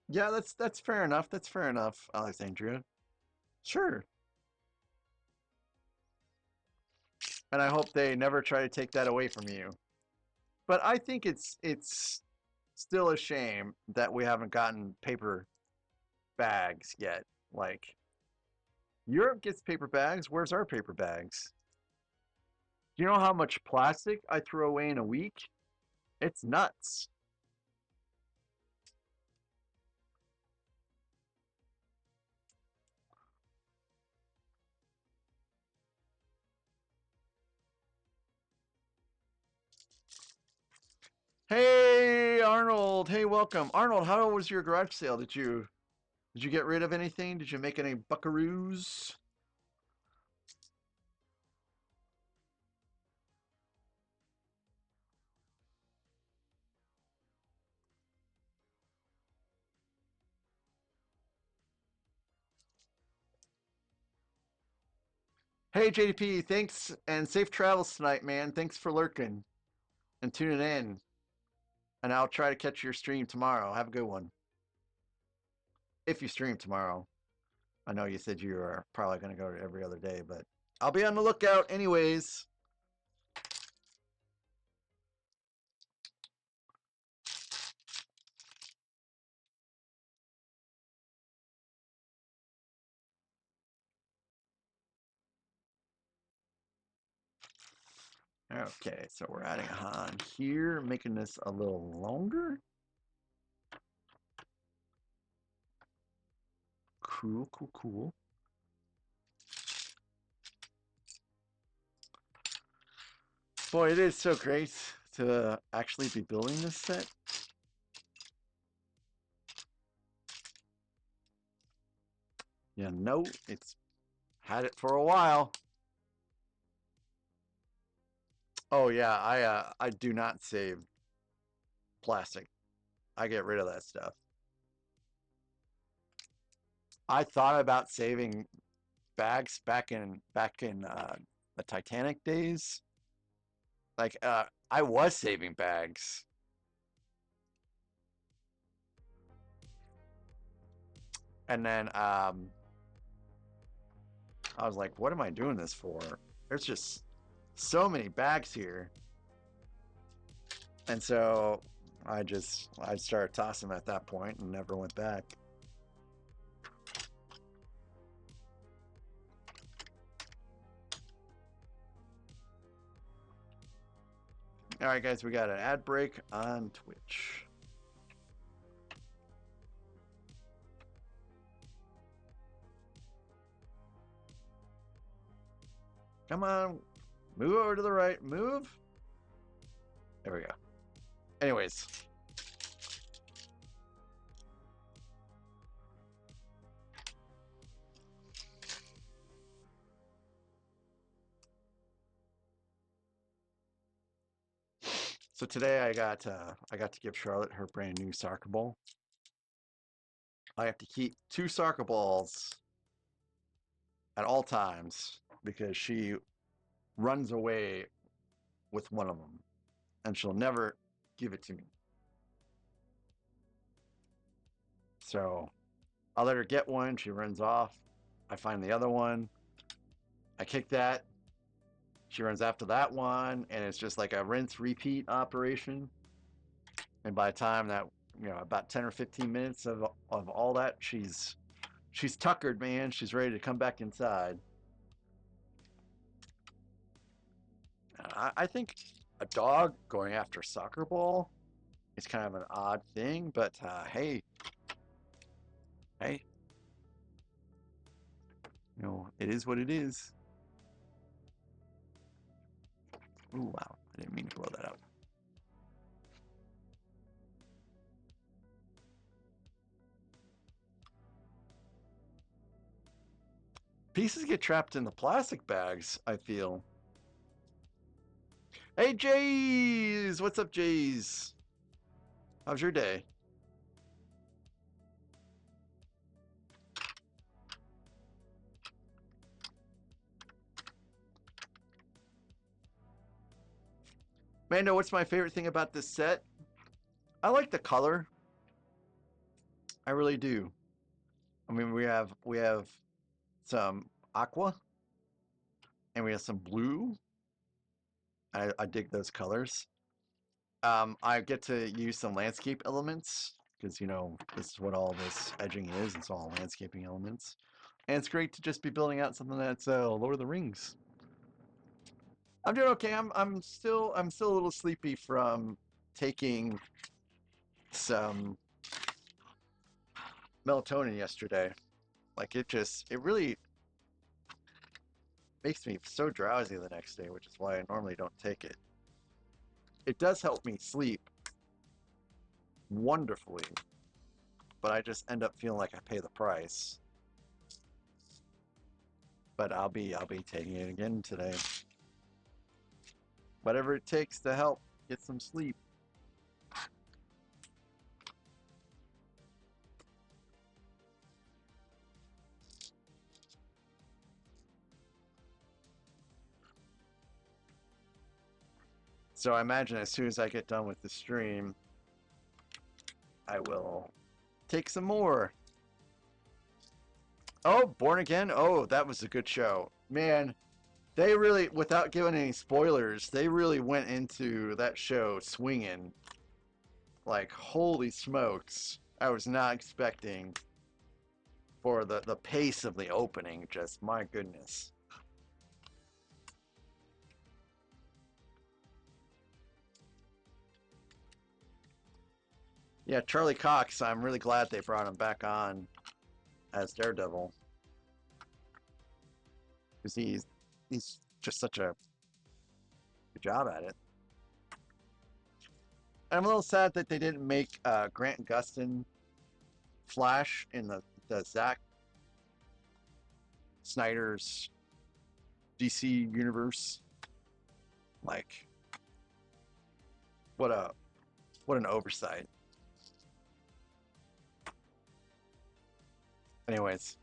Yeah, that's fair enough. That's fair enough, Alexandria. Sure. And I hope they never try to take that away from you. But I think it's still a shame that we haven't gotten paper bags yet. Like Europe gets paper bags. Where's our paper bags? Do you know how much plastic I throw away in a week? It's nuts. Hey Arnold, hey welcome. Arnold, how was your garage sale? Did you get rid of anything? Did you make any buckaroos? Hey JDP, thanks and safe travels tonight, man. Thanks for lurking and tuning in. And I'll try to catch your stream tomorrow. Have a good one. If you stream tomorrow. I know you said you are probably going to go to every other day, but I'll be on the lookout anyways. Okay, so we're adding a Han here, making this a little longer. Cool, cool, cool. Boy, it is so great to actually be building this set. You know, it's had it for a while. Oh yeah, I do not save plastic. I get rid of that stuff. I thought about saving bags back in the Titanic days. Like I was saving bags. And then I was like, what am I doing this for? There's just so many bags here. And so I started tossing them at that point and never went back. All right, guys, we got an ad break on Twitch. Come on, move over to the right, move. There we go. Anyways. So today I got to give Charlotte her brand new soccer ball. I have to keep 2 soccer balls at all times because she runs away with one of them and she'll never give it to me. So I'll let her get one. She runs off. I find the other one. I kick that. She runs after that one. And it's just like a rinse repeat operation. And by the time that, about 10 or 15 minutes of all that, she's tuckered, man. She's ready to come back inside. I think a dog going after a soccer ball is kind of an odd thing, but hey, hey, it is what it is. Ooh, wow, I didn't mean to blow that up. Pieces get trapped in the plastic bags, I feel. Hey, Jays! What's up, Jays? How's your day? Mando, what's my favorite thing about this set? I like the color. I really do. I mean, we have some aqua and we have some blue. I dig those colors. I get to use some landscape elements because this is what all this edging is. It's all landscaping elements, and it's great to just be building out something that's Lord of the Rings. I'm doing okay. I'm still a little sleepy from taking some melatonin yesterday. Like it really makes me so drowsy the next day, which is why I normally don't take it. It does help me sleep wonderfully, but I just end up feeling like I pay the price. But I'll be taking it again today. Whatever it takes to help get some sleep. So I imagine as soon as I get done with the stream, I will take some more. Oh, Born Again? Oh, that was a good show. Man, they really, without giving any spoilers, they really went into that show swinging. Like, holy smokes. I was not expecting for the pace of the opening. Just, my goodness. Yeah, Charlie Cox, I'm really glad they brought him back on as Daredevil. Because he's just such a good job at it. And I'm a little sad that they didn't make Grant Gustin Flash in the Zack Snyder's DC universe. Like, what an oversight. Anyways,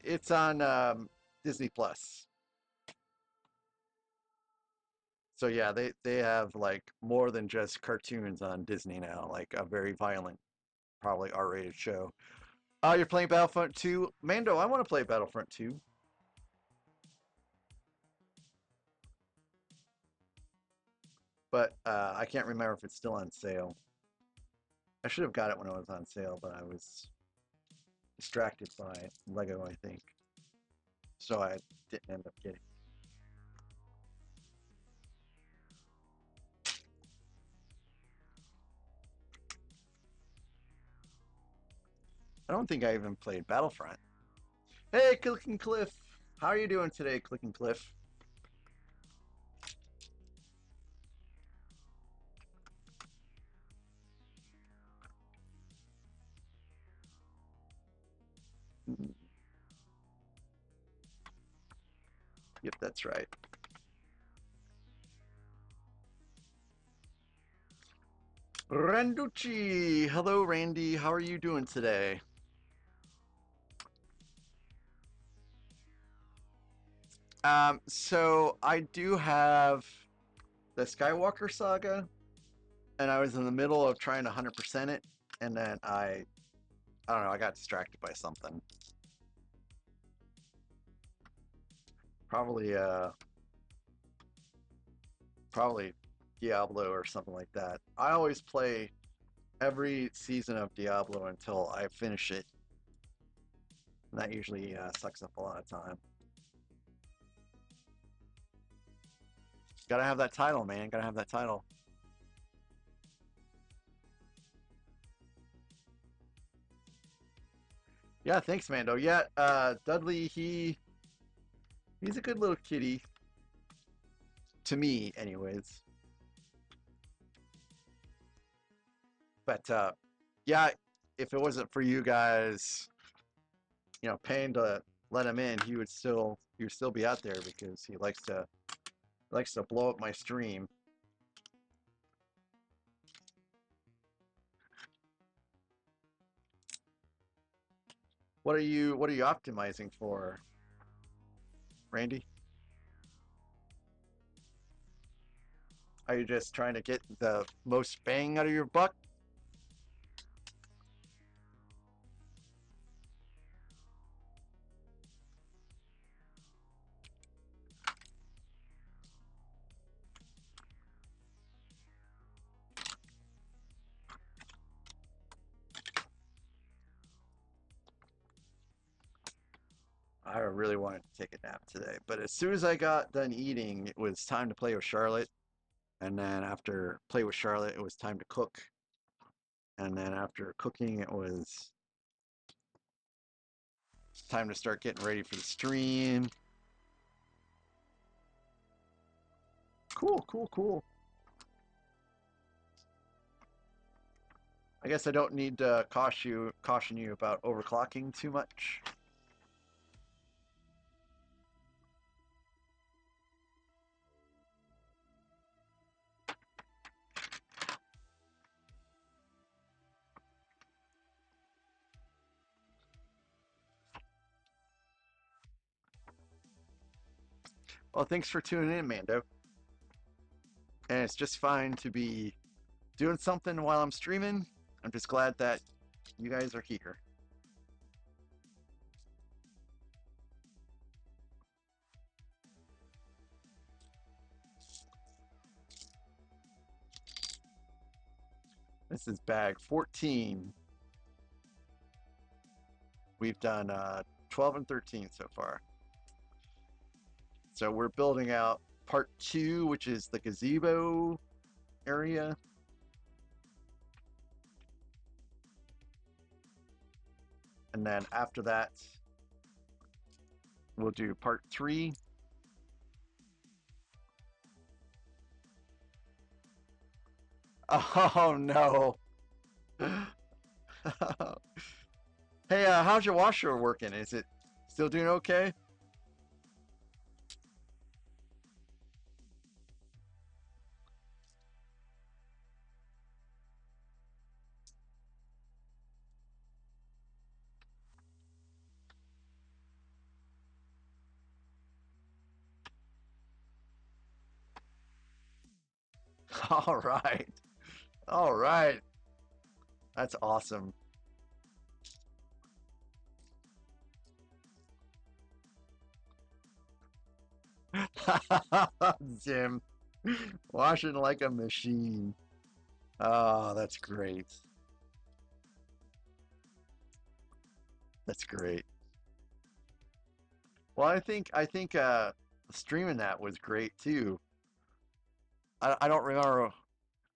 it's on Disney Plus. So yeah, they have like more than just cartoons on Disney now, like a very violent, probably R-rated show. Oh, you're playing Battlefront 2? Mando, I want to play Battlefront 2. But I can't remember if it's still on sale. I should have got it when it was on sale, but I was distracted by Lego, I think. So I didn't end up getting it. I don't think I even played Battlefront. Hey, Click and Cliff. How are you doing today, Click and Cliff? Yep, that's right. Randucci. Hello, Randy. How are you doing today? So I do have the Skywalker Saga, and I was in the middle of trying to 100% it, and then I don't know, I got distracted by something. Probably probably Diablo or something like that. I always play every season of Diablo until I finish it. And that usually sucks up a lot of time. Gotta have that title, man. Gotta have that title. Yeah, thanks, Mando. Yeah, Dudley, he's a good little kitty. To me, anyways. But yeah, if it wasn't for you guys, paying to let him in, he would still be out there because he likes to blow up my stream. What are you optimizing for, Randy? Are you just trying to get the most bang out of your buck? I really wanted to take a nap today, but as soon as I got done eating, it was time to play with Charlotte. And then after play with Charlotte, it was time to cook. And then after cooking, it was time to start getting ready for the stream. Cool, cool, cool. I guess I don't need to caution you about overclocking too much. Well, thanks for tuning in, Mando. And it's just fine to be doing something while I'm streaming. I'm just glad that you guys are here. This is bag 14. We've done 12 and 13 so far. So we're building out part 2, which is the gazebo area. And then after that, we'll do part 3. Oh no. Hey, how's your washer working? Is it still doing okay? All right. All right. That's awesome. Zim. Washing like a machine. Oh, that's great. That's great. Well, I think streaming that was great too. I don't remember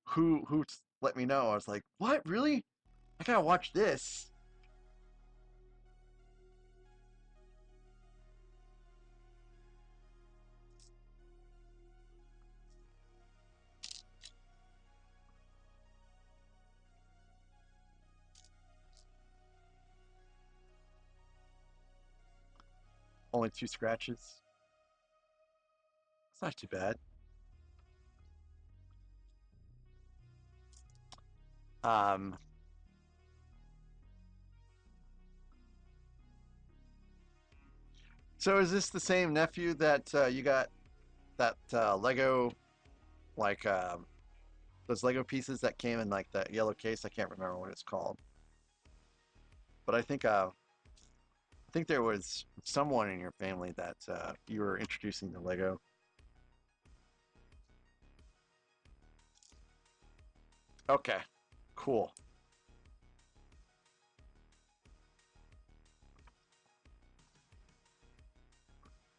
who let me know. I was like, "What? Really? I gotta watch this." Only 2 scratches. It's not too bad. Um, so is this the same nephew that you got that Lego like those Lego pieces that came in like that yellow case? I can't remember what it's called, but I think there was someone in your family that you were introducing to Lego. Okay, cool.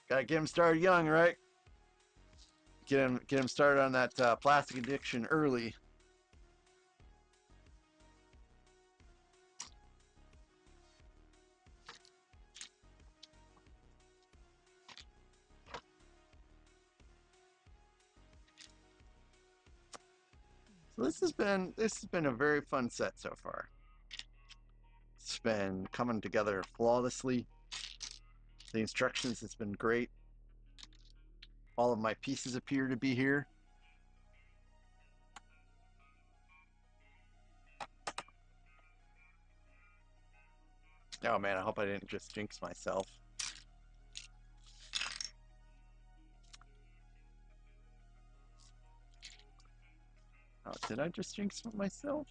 Gotta get him started young, right? Get him started on that plastic addiction early. So this has been a very fun set so far. It's been coming together flawlessly. The instructions has been great. All of my pieces appear to be here. Oh man, I hope I didn't just jinx myself. Oh, did I just jinx myself?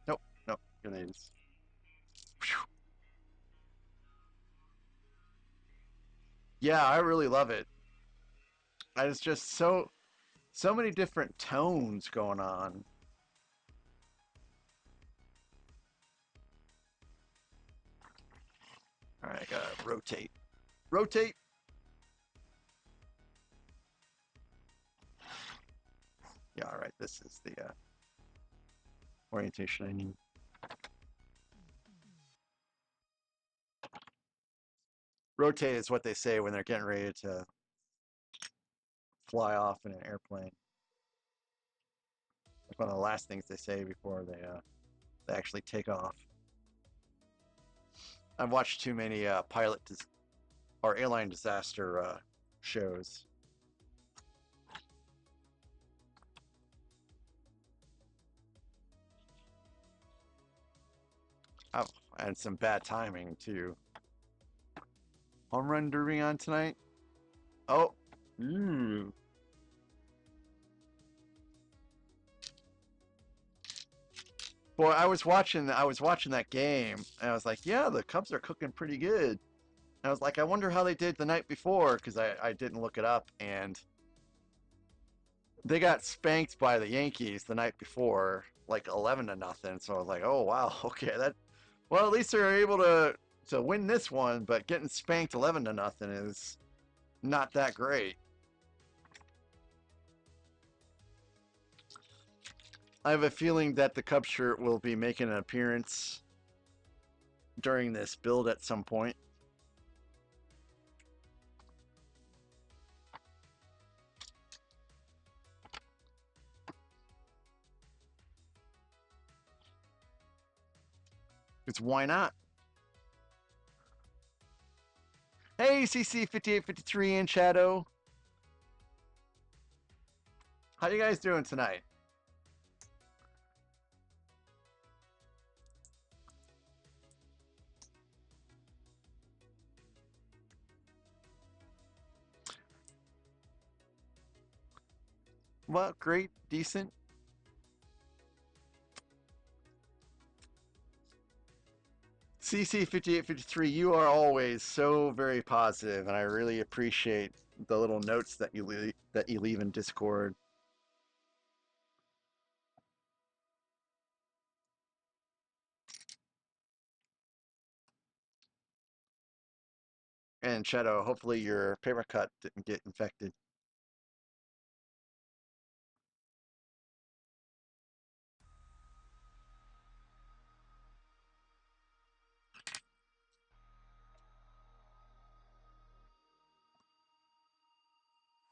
Nope, nope, grenades. Whew. Yeah, I really love it. It's just so many different tones going on. All right, I gotta rotate. Rotate. Yeah, all right. This is the orientation I need. Rotate is what they say when they're getting ready to fly off in an airplane. It's one of the last things they say before they actually take off. I've watched too many or airline disaster shows. I've had some bad timing too. Home run derby on tonight. Oh, ooh. Boy, I was watching that game, and I was like, yeah, the Cubs are cooking pretty good. And I was like, I wonder how they did the night before, because I didn't look it up, and they got spanked by the Yankees the night before, like 11-0. So I was like, oh wow, okay, well, at least they're able to win this one, but getting spanked 11-0 is not that great. I have a feeling that the Cubs shirt will be making an appearance during this build at some point. Because why not? Hey, CC5853 in Shadow. How you guys doing tonight? Well, great, decent. CC5853, you are always so very positive, and I really appreciate the little notes that you leave in Discord. And Shadow, hopefully your paper cut didn't get infected.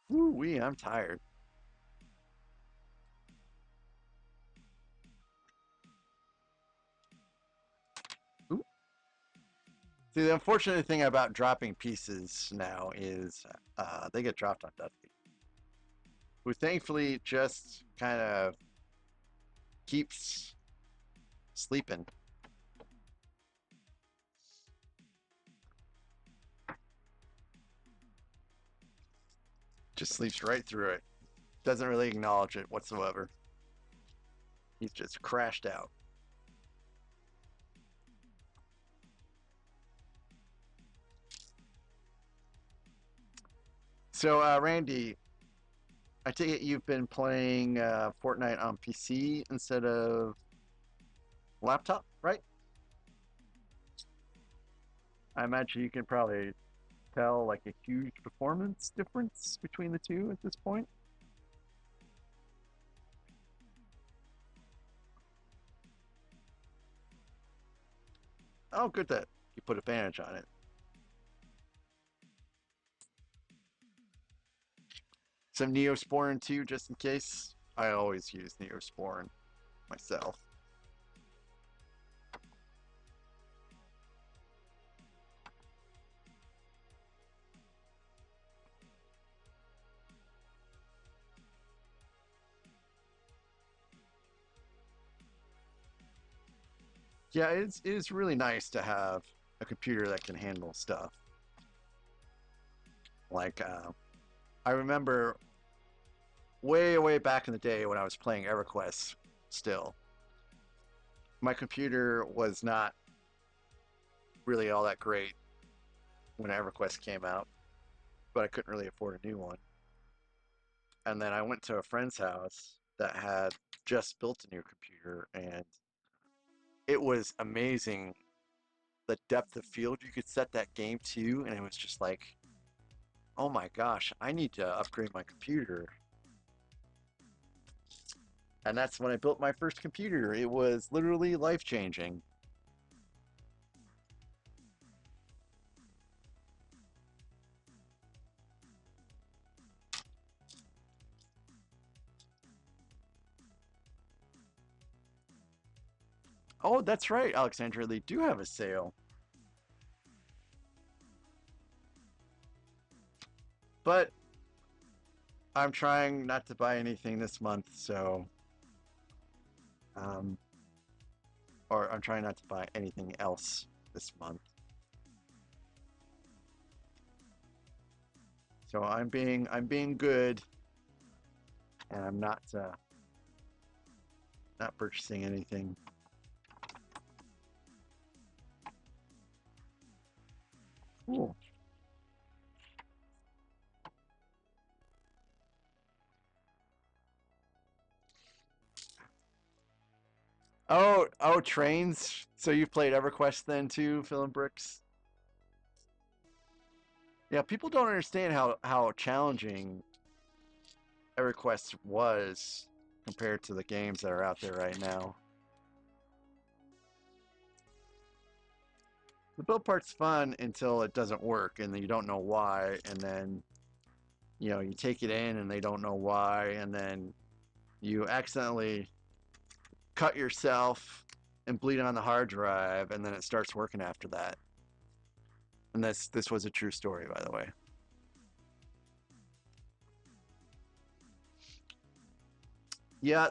Woo wee, I'm tired. Ooh. See, the unfortunate thing about dropping pieces now is they get dropped on Dudley, who thankfully just kind of keeps sleeping. Just sleeps right through it. Doesn't really acknowledge it whatsoever. He's just crashed out. So, Randy, I take it you've been playing Fortnite on PC instead of laptop, right? I imagine you can probably tell like a huge performance difference between the two at this point. Oh, good that you put Advantage on it. Some Neosporin too, just in case. I always use Neosporin myself. Yeah, it is really nice to have a computer that can handle stuff. Like, I remember way, way back in the day when I was playing EverQuest still, my computer was not really all that great when EverQuest came out, but I couldn't really afford a new one. And then I went to a friend's house that had just built a new computer, and it was amazing the depth of field you could set that game to, and it was just like, oh my gosh, I need to upgrade my computer. And that's when I built my first computer. It was literally life-changing. Oh, that's right, Alexandra, they do have a sale. But I'm trying not to buy anything this month, so um, or I'm trying not to buy anything else this month. So I'm being good, and I'm not purchasing anything. Cool. Oh, trains. So you've played EverQuest then too, filling bricks? Yeah, people don't understand how challenging EverQuest was compared to the games that are out there right now. The build part's fun until it doesn't work, and then you don't know why, and then you take it in and they don't know why, and then you accidentally cut yourself and bleed on the hard drive, and then it starts working after that. And this was a true story, by the way. Yeah,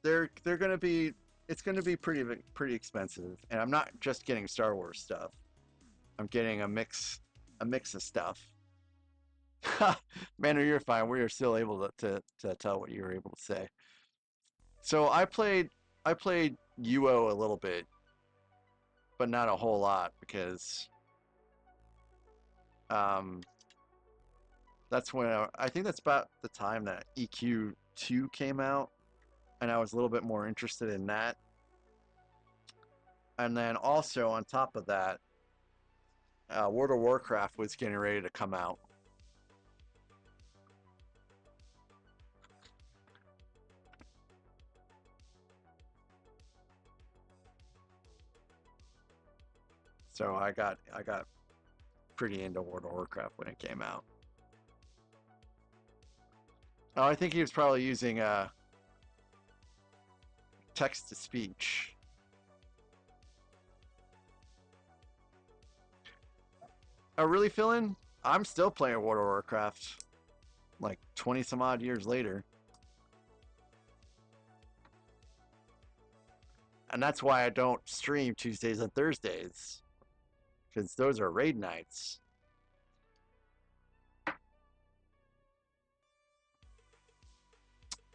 they're gonna be it's gonna be pretty expensive, and I'm not just getting Star Wars stuff. I'm getting a mix of stuff. Man, you're fine. We are still able to tell what you were able to say. So I played UO a little bit, but not a whole lot because um, that's when I think that's about the time that EQ2 came out, and I was a little bit more interested in that. And then also on top of that, World of Warcraft was getting ready to come out. So I got pretty into World of Warcraft when it came out. Oh, I think he was probably using text to speech. Oh, really, Philin? I'm still playing World of Warcraft, like 20 some odd years later. And that's why I don't stream Tuesdays and Thursdays, because those are raid nights.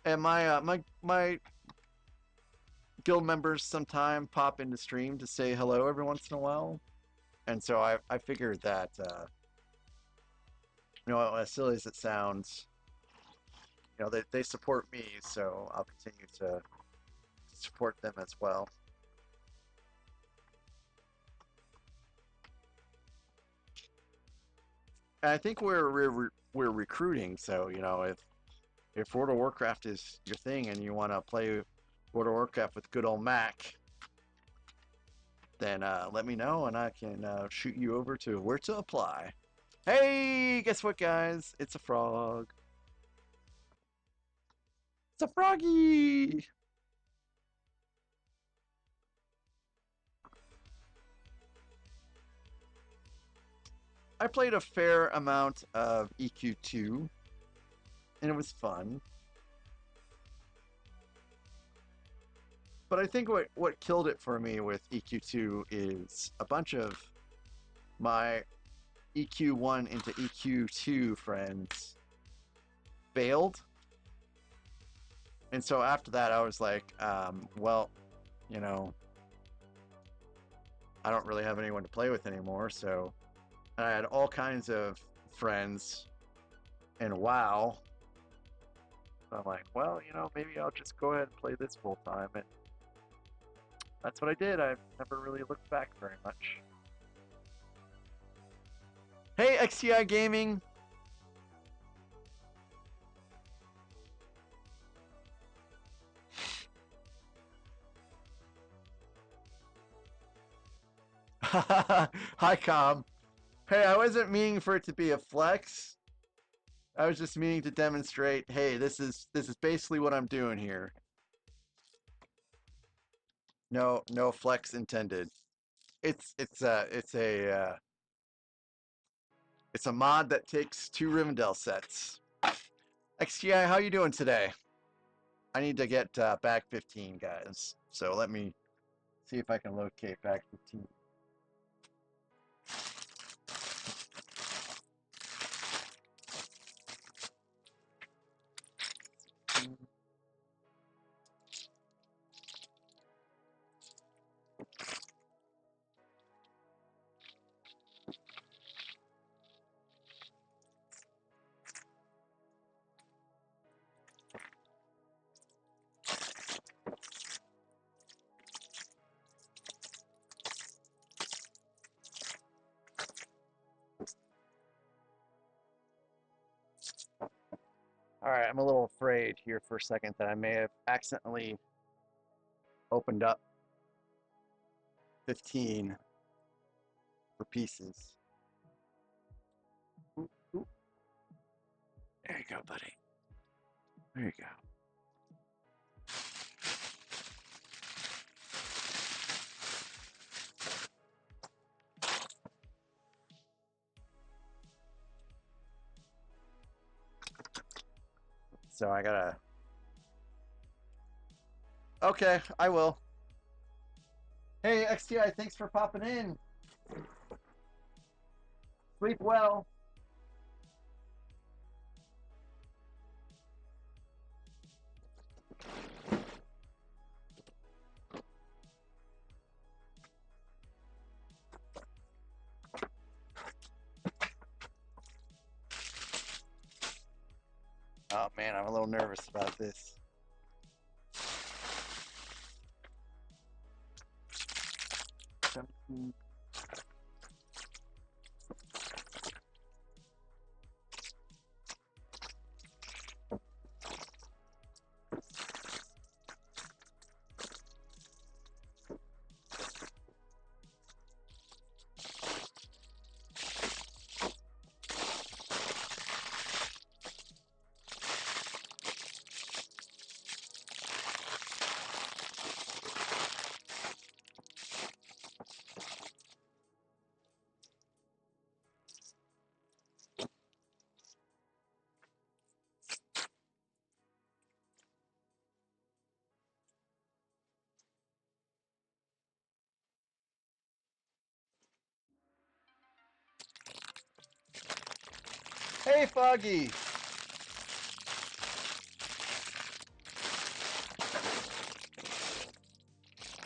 And my guild members sometime pop into stream to say hello every once in a while, and so I figured that as silly as it sounds, you know, they support me, so I'll continue to support them as well. And I think we're recruiting, so you know, if World of Warcraft is your thing and you want to play World of Warcraft with good old Mac, then let me know and I can shoot you over to where to apply. Hey, guess what, guys? It's a frog. It's a froggy. I played a fair amount of EQ2, and it was fun. But I think what killed it for me with EQ2 is a bunch of my EQ1 into EQ2 friends failed. And so after that, I was like, well, you know, I don't really have anyone to play with anymore. So I had all kinds of friends and WoW. So I'm like, well, you know, maybe I'll just go ahead and play this full time. And that's what I did. I've never really looked back very much. Hey, XTI Gaming. Hi, Com. Hey, I wasn't meaning for it to be a flex. I was just meaning to demonstrate, hey, this is basically what I'm doing here. No flex intended. It's a mod that takes 2 Rivendell sets. XTI, how you doing today? I need to get bag 15, guys. So let me see if I can locate bag 15. All right, I'm a little afraid here for a second that I may have accidentally opened up 15 for pieces. Ooh, ooh. There you go, buddy. There you go. So I gotta. Okay, I will. Hey, XTI, thanks for popping in. Sleep well. Oh man, I'm a little nervous about this. Hey, Foggy.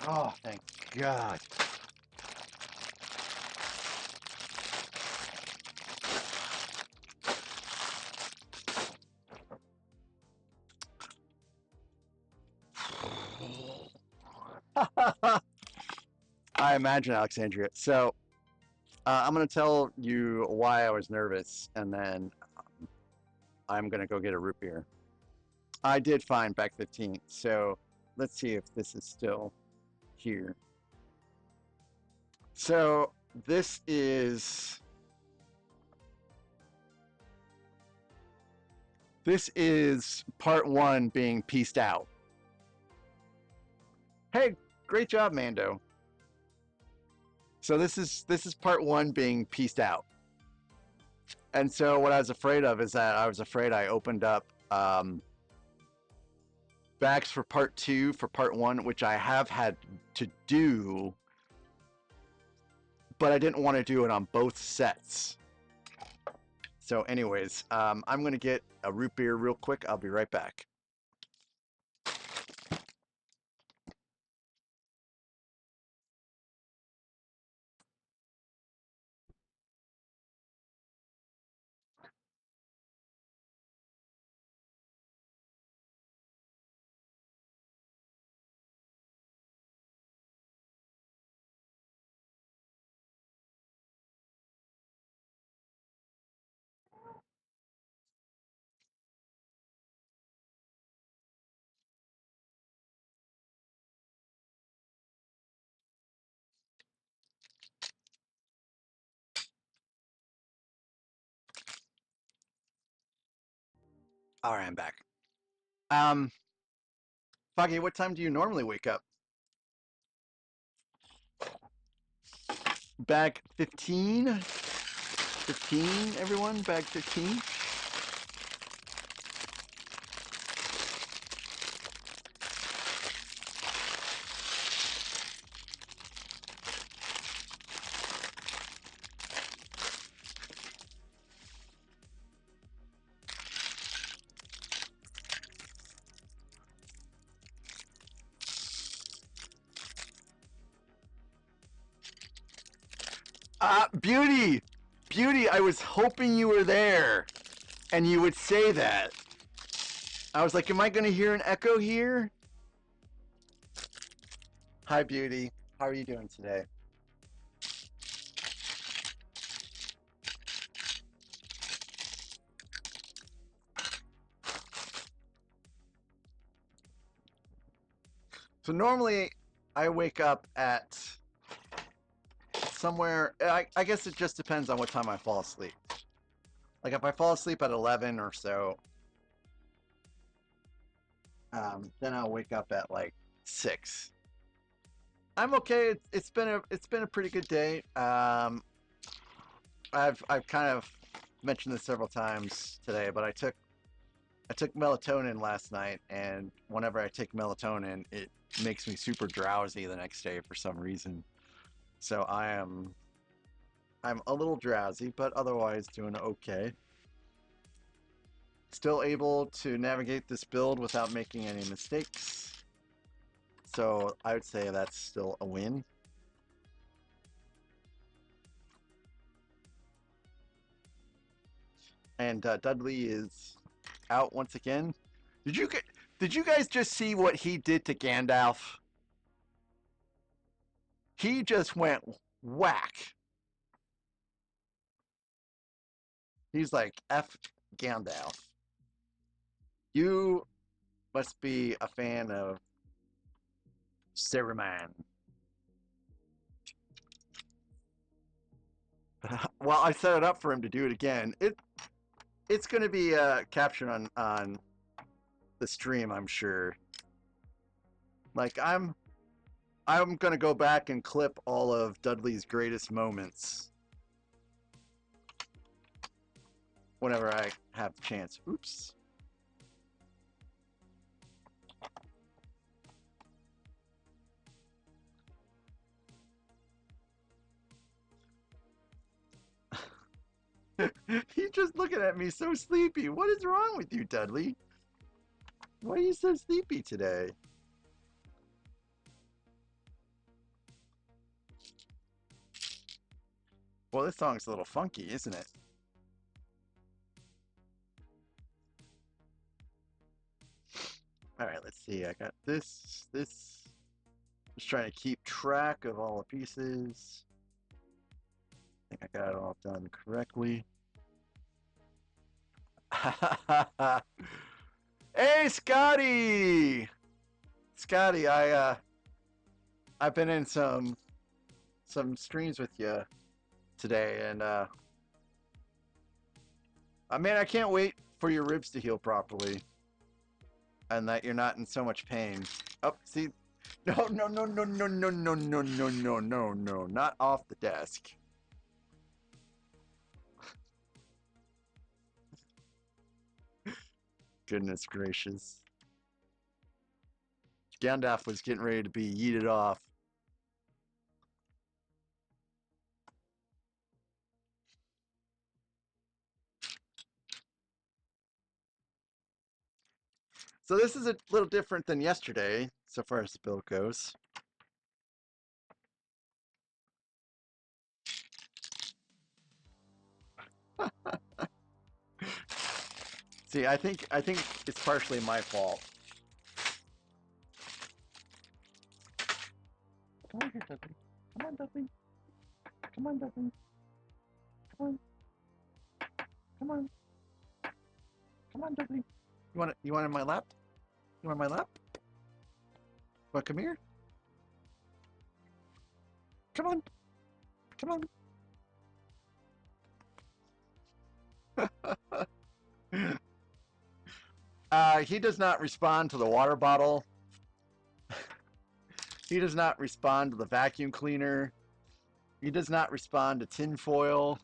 Oh, thank God. I imagine, Alexandria. So I'm going to tell you why I was nervous, and then I'm going to go get a root beer. I did find back 15, so let's see if this is still here. So this is part one being pieced out. Hey, great job, Mando. So this is part one being pieced out. And so what I was afraid of is that I was afraid I opened up backs for part two for part one, which I have had to do, but I didn't want to do it on both sets. So anyways, I'm going to get a root beer real quick. I'll be right back. All right, I'm back. Foggy, what time do you normally wake up? Bag 15? 15, everyone? Bag 15? Beauty! Beauty, I was hoping you were there and you would say that. I was like, am I going to hear an echo here? Hi, Beauty. How are you doing today? So normally I wake up at somewhere, I guess it just depends on what time I fall asleep. Like if I fall asleep at 11 or so, then I'll wake up at like 6. I'm okay. It's been a pretty good day. I've kind of mentioned this several times today, but I took melatonin last night, and whenever I take melatonin, it makes me super drowsy the next day for some reason. So I'm a little drowsy, but otherwise doing okay. Still able to navigate this build without making any mistakes. So I would say that's still a win. And Dudley is out once again. Did you guys just see what he did to Gandalf? He just went whack. He's like, F Gandalf. You must be a fan of Saruman. Well, I set it up for him to do it again. It's going to be captured on the stream, I'm sure. Like I'm going to go back and clip all of Dudley's greatest moments whenever I have the chance. Oops. He's just looking at me so sleepy. What is wrong with you, Dudley? Why are you so sleepy today? Well, this song's a little funky, isn't it? All right, let's see. I got this. Just trying to keep track of all the pieces. I think I got it all done correctly. Hey, Scotty! Scotty, I've been in some streams with you today, and I mean, I can't wait for your ribs to heal properly, and that you're not in so much pain. Oh, see, no, no, no, no, no, no, no, no, no, no, no, no, not off the desk. Goodness gracious. Gandalf was getting ready to be yeeted off. So this is a little different than yesterday, so far as the build goes. See, I think it's partially my fault. Come on here, Dudley. Come on, Dudley. Come on, Dudley. Come on. Come on. Come on, Dudley. You want in my lap? You want my lap? Want to come here? Come on. Come on. He does not respond to the water bottle. He does not respond to the vacuum cleaner. He does not respond to tinfoil.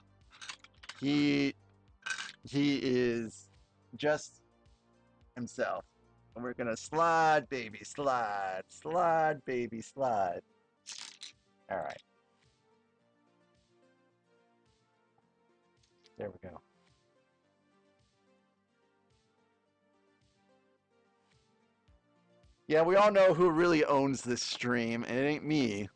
He is just himself. And we're gonna slide, baby, slide, slide, baby, slide. All right. There we go. Yeah, we all know who really owns this stream, and it ain't me.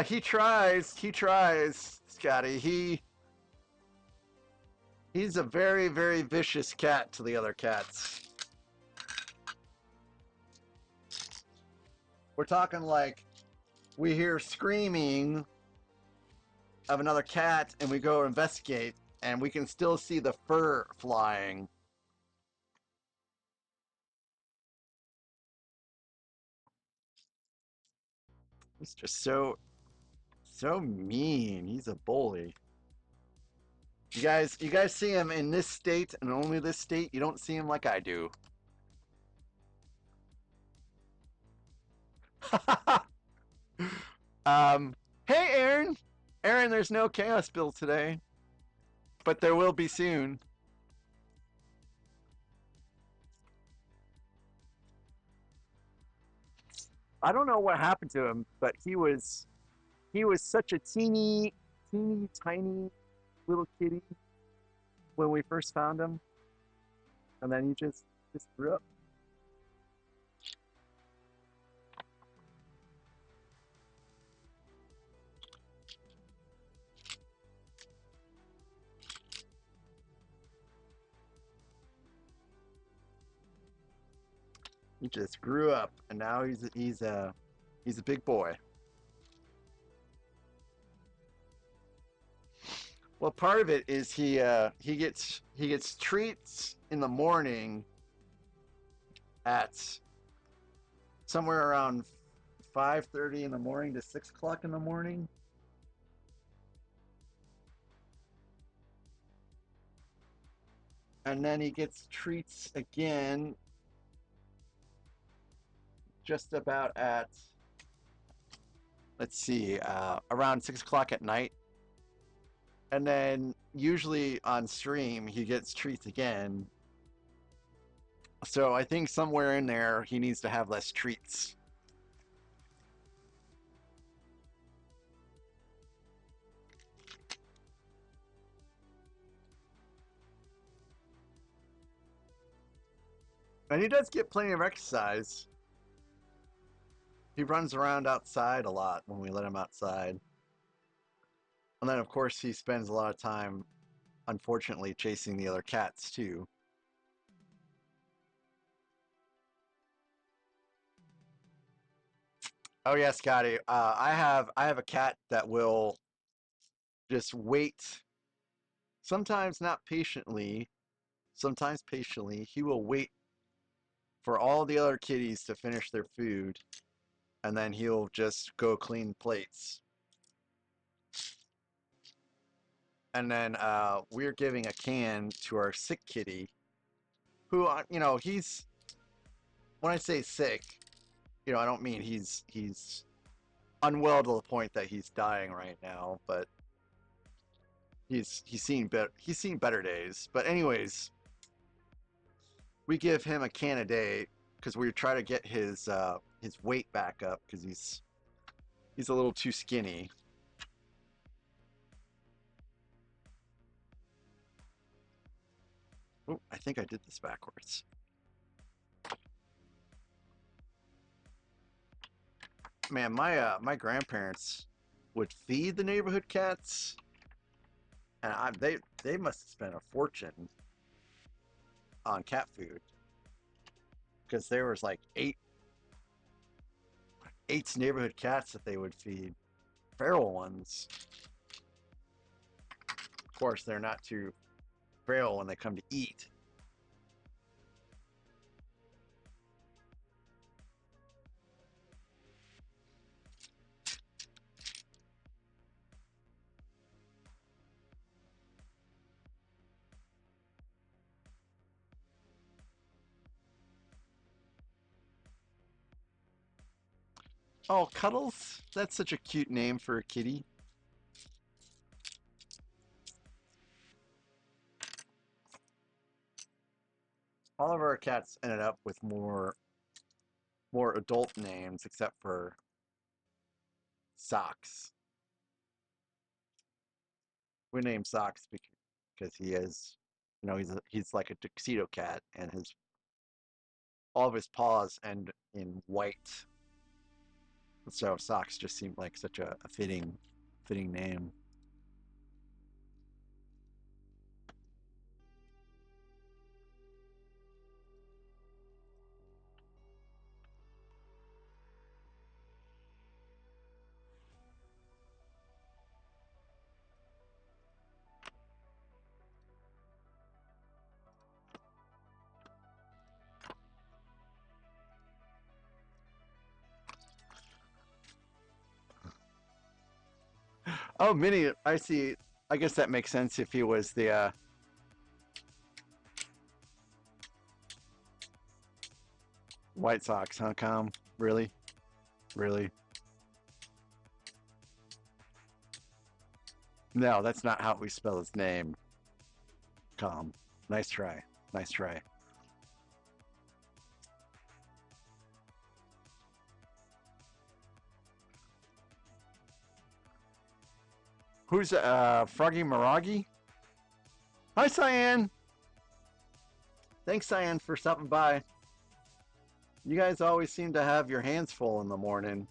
He tries, Scotty. He's a very, very vicious cat to the other cats. We're talking like we hear screaming of another cat and we go investigate and we can still see the fur flying. He's just so mean. He's a bully. You guys see him in this state and only this state. You don't see him like I do. Hey Aaron. Aaron, there's no chaos build today, but there will be soon. I don't know what happened to him, but he was such a teeny tiny little kitty when we first found him, and then he just grew up. He just grew up, and now he's a big boy. Well, part of it is he gets treats in the morning at somewhere around 5:30 in the morning to 6 o'clock in the morning. And then he gets treats again just about at, let's see, around 6 o'clock at night. And then usually on stream, he gets treats again. So I think somewhere in there, he needs to have less treats. And he does get plenty of exercise. He runs around outside a lot when we let him outside. And then, of course, he spends a lot of time, unfortunately, chasing the other cats, too. Oh, yeah, Scotty. I have a cat that will just wait, sometimes not patiently, sometimes patiently. He will wait for all the other kitties to finish their food, and then he'll just go clean plates. And then we're giving a can to our sick kitty, who he's, when I say sick, I don't mean he's unwell to the point that he's dying right now, but he's seen better days. But anyways, we give him a can a day because we try to get his weight back up because he's a little too skinny. Oh, I think I did this backwards. Man, my grandparents would feed the neighborhood cats, and they must have spent a fortune on cat food because there was like eight neighborhood cats that they would feed, feral ones. Of course, they're not too feral when they come to eat. Oh, Cuddles? That's such a cute name for a kitty. All of our cats ended up with more adult names except for Socks. We named Socks because he is, he's like a tuxedo cat, and his all of his paws end in white. So Socks just seemed like such a fitting name. Oh, Minnie, I see. I guess that makes sense if he was the White Sox, huh, Com? Really? Really? No, that's not how we spell his name, Com. Nice try. Nice try. Who's Froggy Maragi? Hi, Cyan. Thanks, Cyan, for stopping by. You guys always seem to have your hands full in the morning.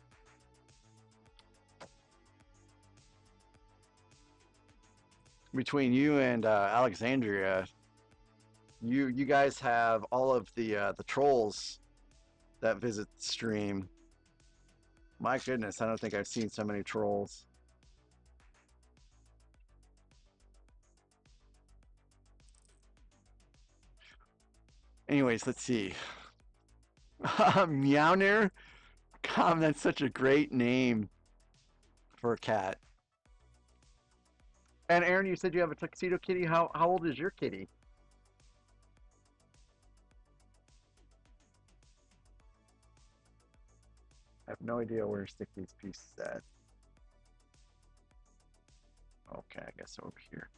Between you and Alexandria, you guys have all of the trolls that visit the stream. My goodness, I don't think I've seen so many trolls. Anyways, let's see. Meowner? Com, that's such a great name for a cat. And Aaron, you said you have a tuxedo kitty. How old is your kitty? I have no idea where to stick these pieces at. Okay, I guess over here.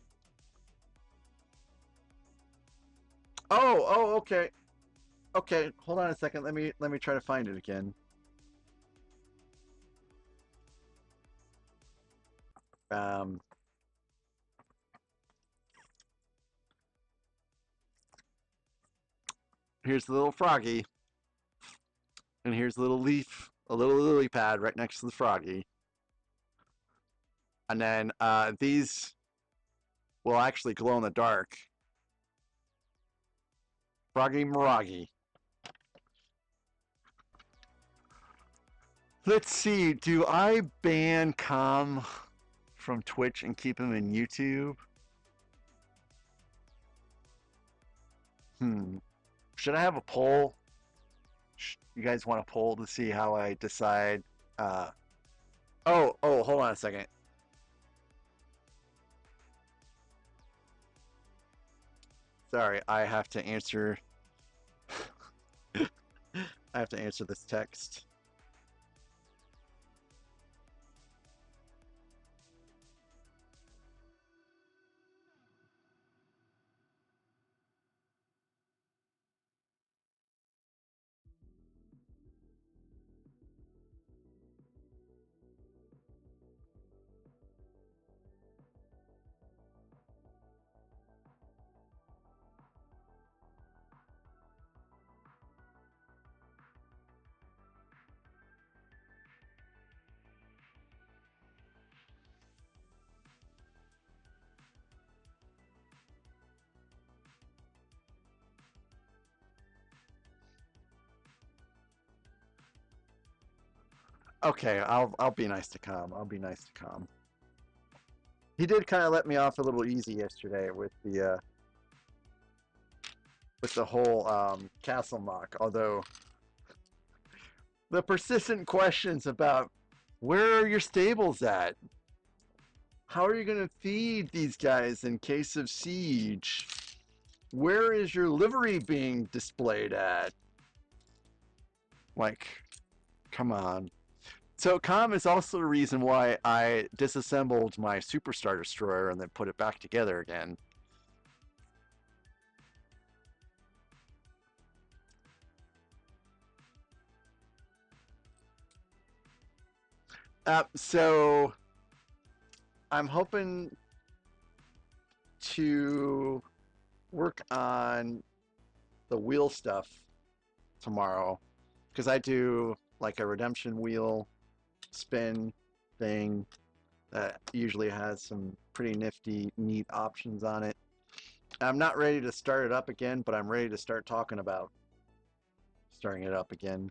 Oh, okay. Okay, hold on a second. Let me try to find it again. Um, Here's the little froggy, and here's the little leaf. a little lily pad right next to the froggy. And then these will actually glow in the dark. Froggy Miragi. Let's see. Do I ban Com from Twitch and keep him in YouTube? Should I have a poll? You guys want a poll to see how I decide? Hold on a second. Sorry, I have to answer. I have to answer this text. Okay, I'll be nice to Com. I'll be nice to Com. He did kind of let me off a little easy yesterday with the whole castle mock. Although the persistent questions about where are your stables at? How are you going to feed these guys in case of siege? Where is your livery being displayed at? Like, come on. So Com is also the reason why I disassembled my Superstar Destroyer and then put it back together again. So I'm hoping to work on the wheel stuff tomorrow because I do like a redemption wheel spin thing that usually has some pretty nifty, neat options on it. I'm not ready to start it up again, but I'm ready to start talking about starting it up again.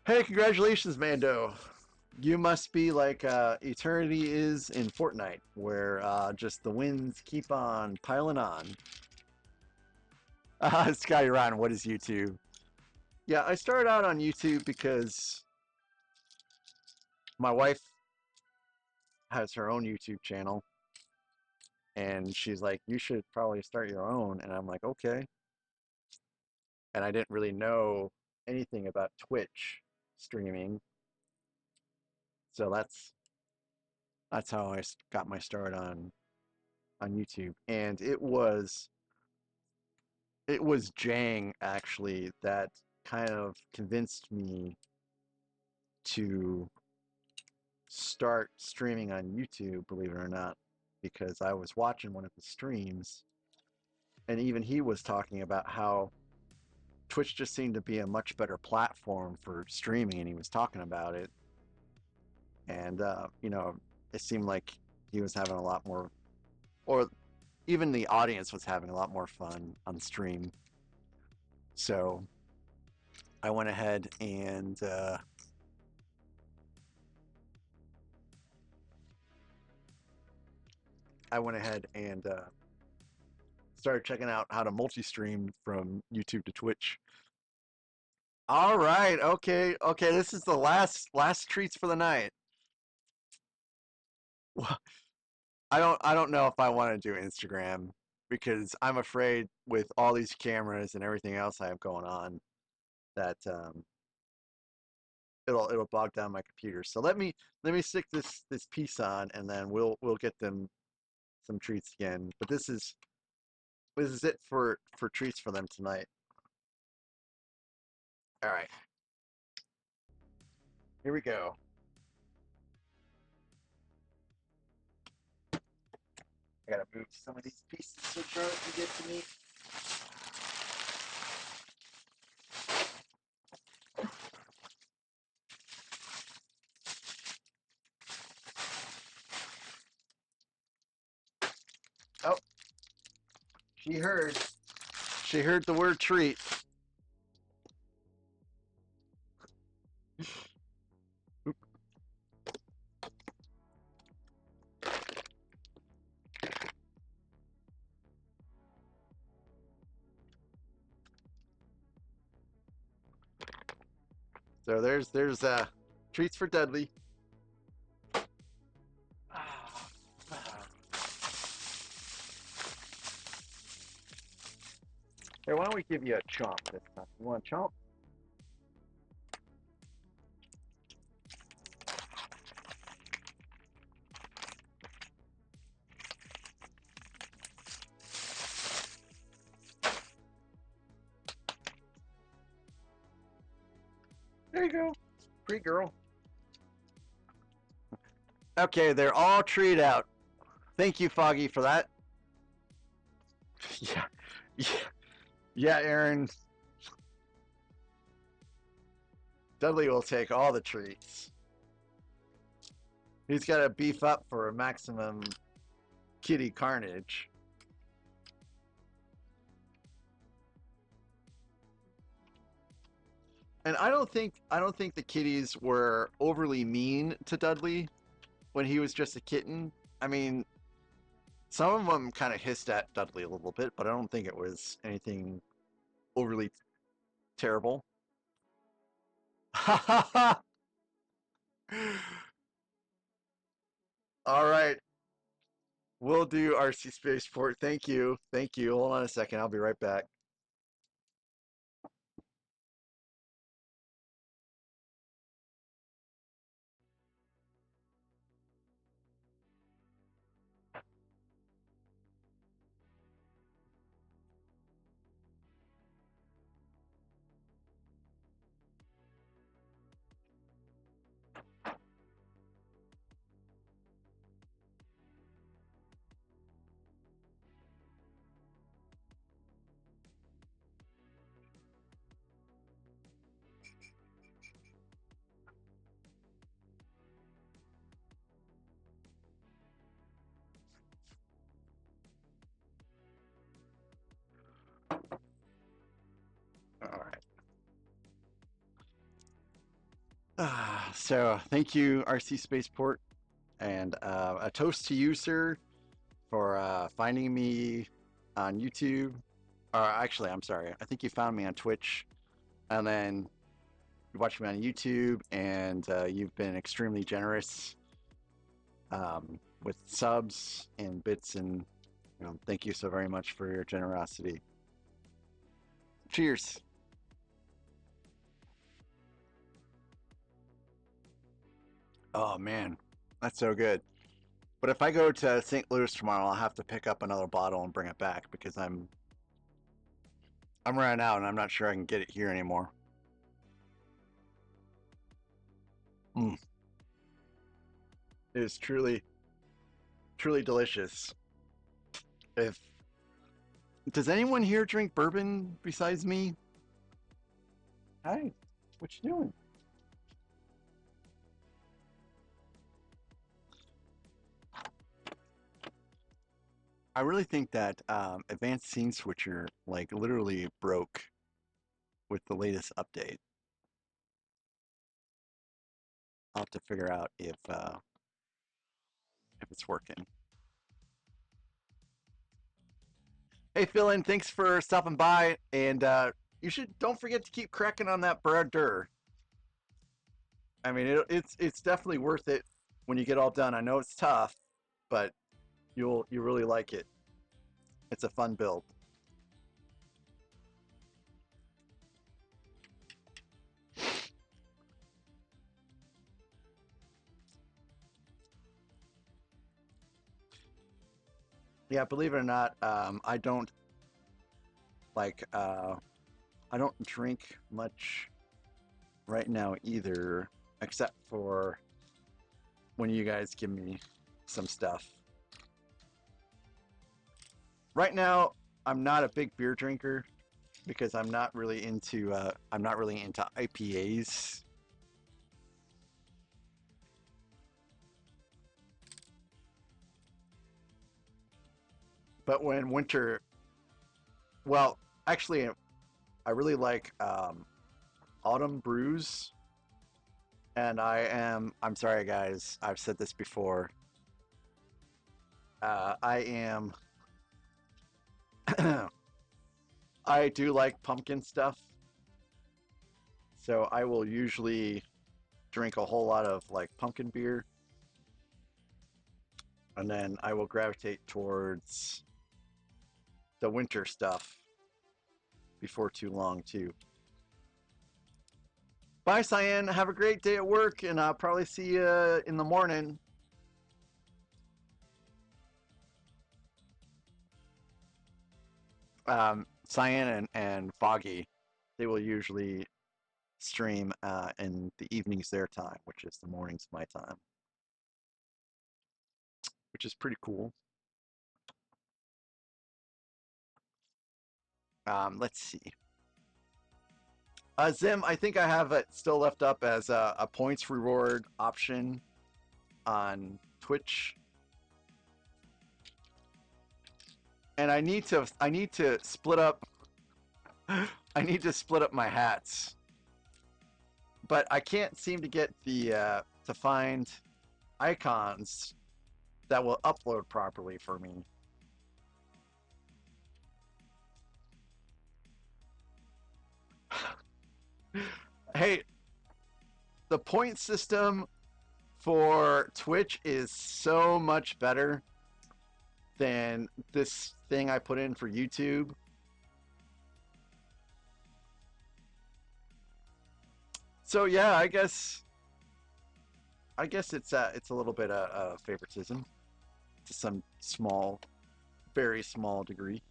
Hey, congratulations, Mando. You must be like Eternity is in Fortnite, where just the wins keep on piling on. Scotty Ron, what is YouTube? Yeah, I started out on YouTube because my wife has her own YouTube channel, and she's like, you should probably start your own. And I'm like, okay. And I didn't really know anything about Twitch streaming. So that's how I got my start on YouTube. And it was Jang actually that kind of convinced me to start streaming on YouTube, believe it or not, because I was watching one of the streams and even he was talking about how Twitch just seemed to be a much better platform for streaming, and he was talking about it. And, it seemed like he was having a lot more, or even the audience was having a lot more fun on stream. So I went ahead and started checking out how to multi-stream from YouTube to Twitch. All right, okay. This is the last treats for the night. Well, I don't know if I want to do Instagram because I'm afraid with all these cameras and everything else I have going on that it'll bog down my computer. So let me stick this piece on and then we'll get them some treats again. But this is it for treats for them tonight. All right. Here we go. I gotta move some of these pieces so Charlotte can get to me. Oh, she heard. She heard the word treat. So there's treats for Dudley. Here, why don't we give you a chomp this time? You want a chomp? There you go. Free girl. Okay, they're all treed out. Thank you, Foggy, for that. Yeah. Yeah, yeah, Aaron. Dudley will take all the treats. He's got to beef up for maximum kitty carnage. And I don't think the kitties were overly mean to Dudley when he was just a kitten. I mean, some of them kind of hissed at Dudley a little bit, but I don't think it was anything overly terrible. All right. We'll do RC Spaceport. Thank you. Thank you. Hold on a second. I'll be right back. All right. So thank you, RC Spaceport, and a toast to you, sir, for finding me on YouTube. Or actually, I'm sorry. I think you found me on Twitch, and then you watched me on YouTube, and you've been extremely generous with subs and bits, and thank you so very much for your generosity. Cheers. Oh man, that's so good. But if I go to St. Louis tomorrow, I'll have to pick up another bottle and bring it back because I'm running out and I'm not sure I can get it here anymore. Mm. It is truly, truly delicious. If does anyone here drink bourbon besides me? Hi, what you doing? I really think that Advanced Scene Switcher like literally broke with the latest update. I'll have to figure out if it's working. Hey, Philin, thanks for stopping by, and you should don't forget to keep cracking on that brother. I mean, it's definitely worth it when you get all done. I know it's tough, but you really like it. It's a fun build. Yeah, believe it or not, I don't like I don't drink much right now either, except for when you guys give me some stuff. right now, I'm not a big beer drinker because I'm not really into IPAs. But when winter, well, actually, I really like autumn brews, and I'm sorry, guys, I've said this before. I am, I do like pumpkin stuff, so I will usually drink a whole lot of like pumpkin beer, and then I will gravitate towards the winter stuff before too long too. Bye, Cyan. Have a great day at work, and I'll probably see you in the morning. Cyan and Foggy, they will usually stream in the evenings their time, which is the mornings my time, which is pretty cool. Let's see. Zim, I think I have it still left up as a points reward option on Twitch, and I need to split up. I need to split up my hats, but I can't seem to get the to find icons that will upload properly for me. Hey, the point system for Twitch is so much better than this thing I put in for YouTube. So yeah, I guess it's a little bit of favoritism to some small, very small degree.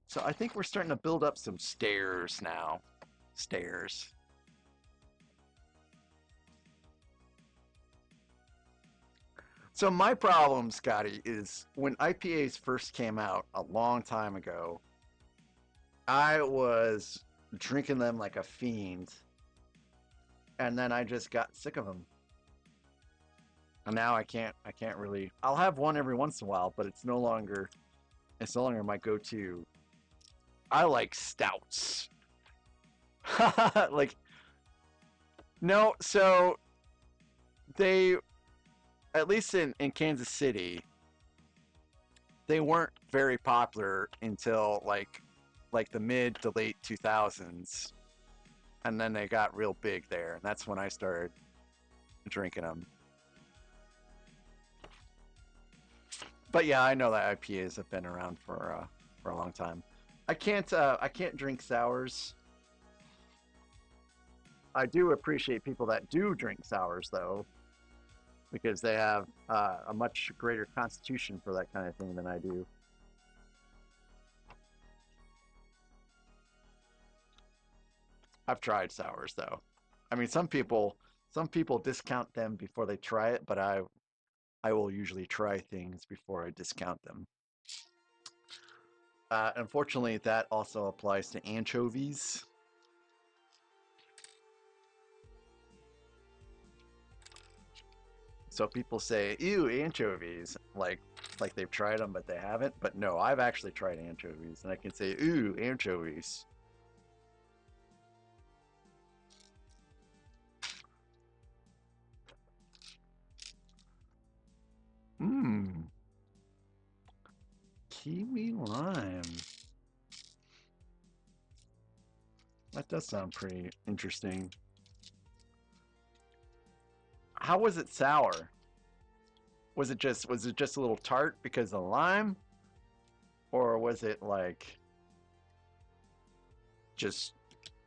So I think we're starting to build up some stairs now. Stairs. So my problem, Scotty, is when IPAs first came out a long time ago, I was drinking them like a fiend, and then I just got sick of them. And now I can't really. I'll have one every once in a while, but it's no longer my go-to. I like stouts. Like no, so they at least in Kansas City, they weren't very popular until like the mid to late 2000s, and then they got real big there, and that's when I started drinking them. But yeah, I know that IPAs have been around for a long time. I can't drink sours. I do appreciate people that do drink sours though, because they have a much greater constitution for that kind of thing than I do. I've tried sours though. I mean, some people discount them before they try it, but I will usually try things before I discount them. Unfortunately, that also applies to anchovies. So people say, "Ew, anchovies!" like they've tried them, but they haven't. But no, I've actually tried anchovies, and I can say, "Ooh, anchovies." Mmm, kiwi lime. That does sound pretty interesting. How was it sour? Was it just a little tart because of the lime, or was it like just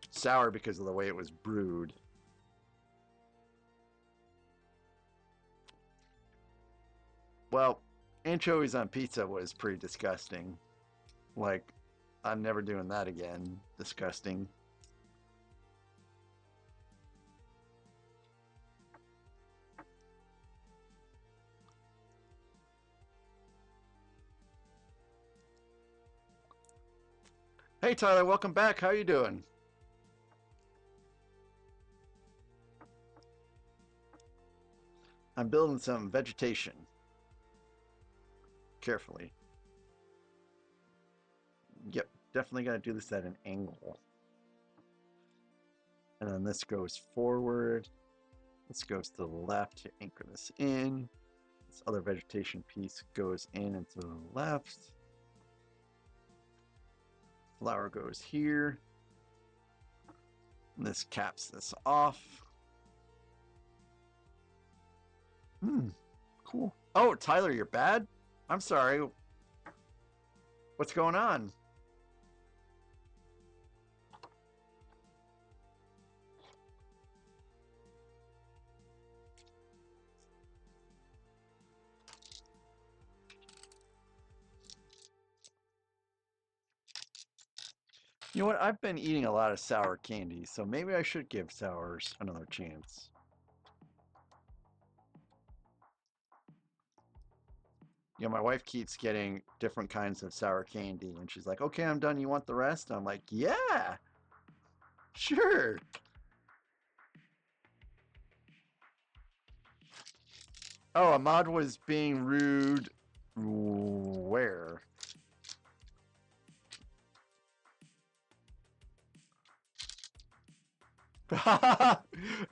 sour because of the way it was brewed? Well, anchovies on pizza was pretty disgusting. Like, I'm never doing that again. Disgusting. Hey Tyler, welcome back. How you doing? I'm building some vegetation. Carefully. Yep, definitely got to do this at an angle. And then this goes forward. This goes to the left to anchor this in. This other vegetation piece goes in and to the left. Flower goes here. And this caps this off. Cool. Oh, Tyler, you're bad? I'm sorry. What's going on? You know what? I've been eating a lot of sour candy, so maybe I should give sours another chance. You know, my wife keeps getting different kinds of sour candy, and she's like, "Okay, I'm done. You want the rest?" I'm like, "Yeah, sure." Oh, Ahmad was being rude. Where?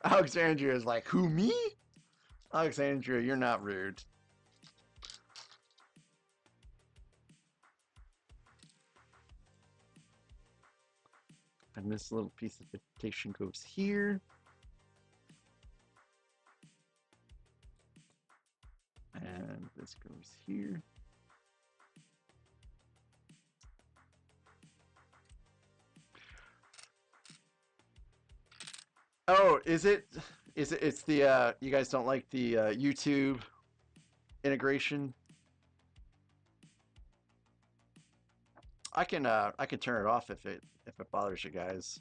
Alexandria is like, "Who, me?" Alexandria, you're not rude. And this little piece of vegetation goes here. And this goes here. Oh, is it? Is it? It's the you guys don't like the YouTube integration? I can turn it off if it bothers you guys,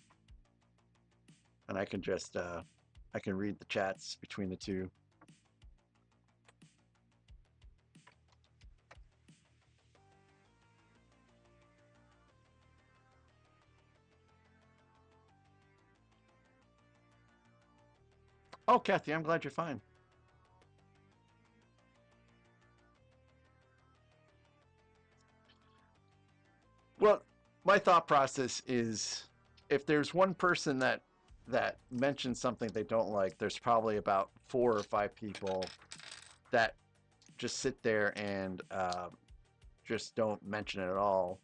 and I can just I can read the chats between the two. Oh, Kathy, I'm glad you're fine. Well, my thought process is if there's one person that mentions something they don't like, there's probably about 4 or 5 people that just sit there and just don't mention it at all.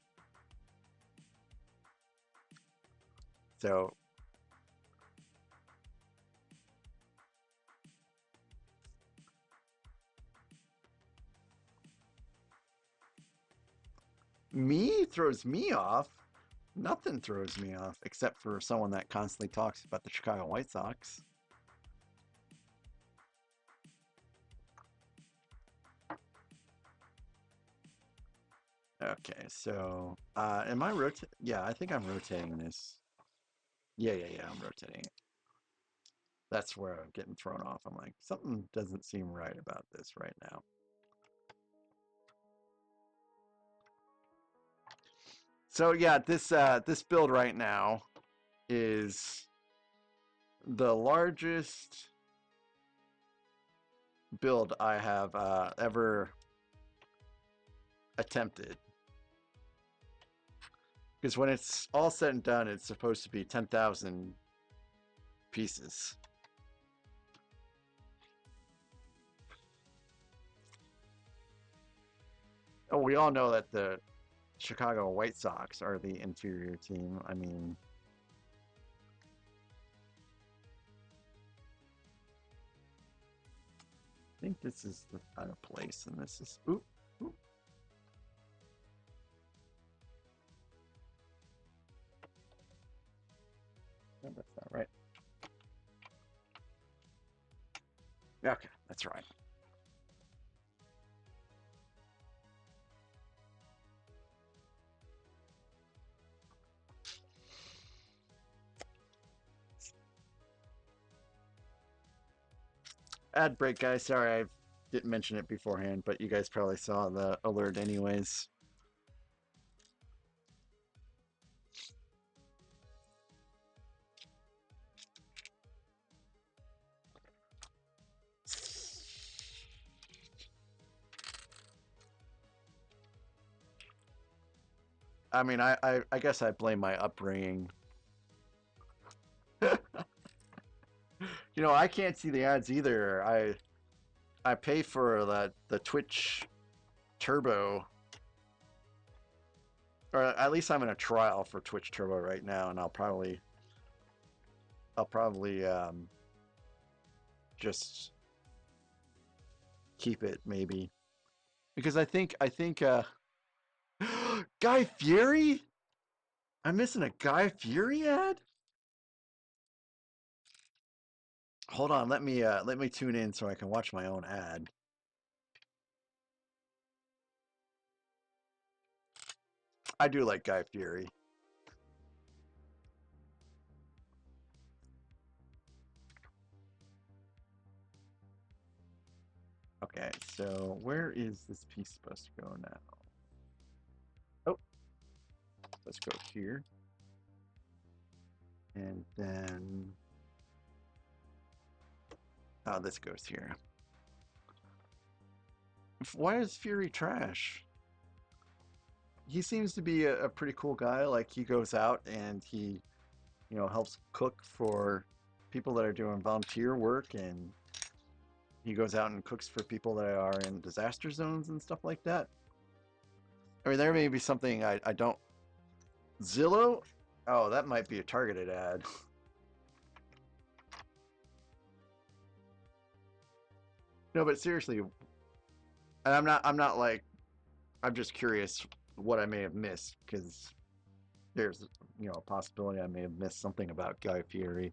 So me throws me off. Nothing throws me off except for someone that constantly talks about the Chicago White Sox. Okay, so am I rotating? Yeah, I think I'm rotating this. Yeah, I'm rotating it. That's where I'm getting thrown off. I'm like, something doesn't seem right about this right now. So yeah, this build right now is the largest build I have ever attempted. Because when it's all said and done, it's supposed to be 10,000 pieces. Oh, we all know that the Chicago White Sox are the inferior team. I mean, I think this is the final place, and this is oop, oop. No, that's not right. Okay, that's right. Ad break, guys. Sorry, I didn't mention it beforehand, but you guys probably saw the alert anyways. I mean, I guess I blame my upbringing. You know, I can't see the ads either. I pay for the Twitch Turbo, or at least I'm in a trial for Twitch Turbo right now, and I'll probably just keep it maybe because I think Guy Fieri. I'm missing a Guy Fieri ad. Hold on, let me tune in so I can watch my own ad. I do like Guy Fieri. Okay, so where is this piece supposed to go now? Oh, let's go here. And then, oh, this goes here. Why is Fury trash? He seems to be a pretty cool guy. Like he goes out and he, helps cook for people that are doing volunteer work, and he goes out and cooks for people that are in disaster zones and stuff like that. I mean, there may be something I don't. Zillow? Oh, that might be a targeted ad. No, but seriously, and I'm not like, I'm just curious what I may have missed because there's, a possibility I may have missed something about Guy Fieri.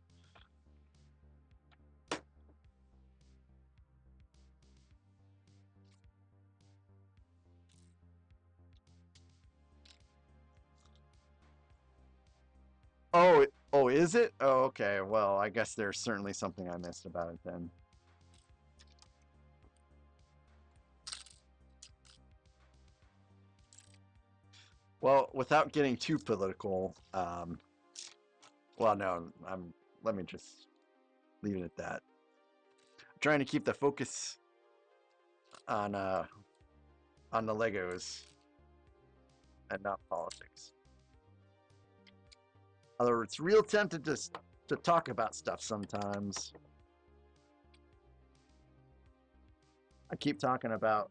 Oh, is it? Oh, okay. Well, I guess there's certainly something I missed about it then. Well, without getting too political, well, no, let me just leave it at that. I'm trying to keep the focus on uh on the Legos and not politics. Although it's real tempted to talk about stuff sometimes. I keep talking about,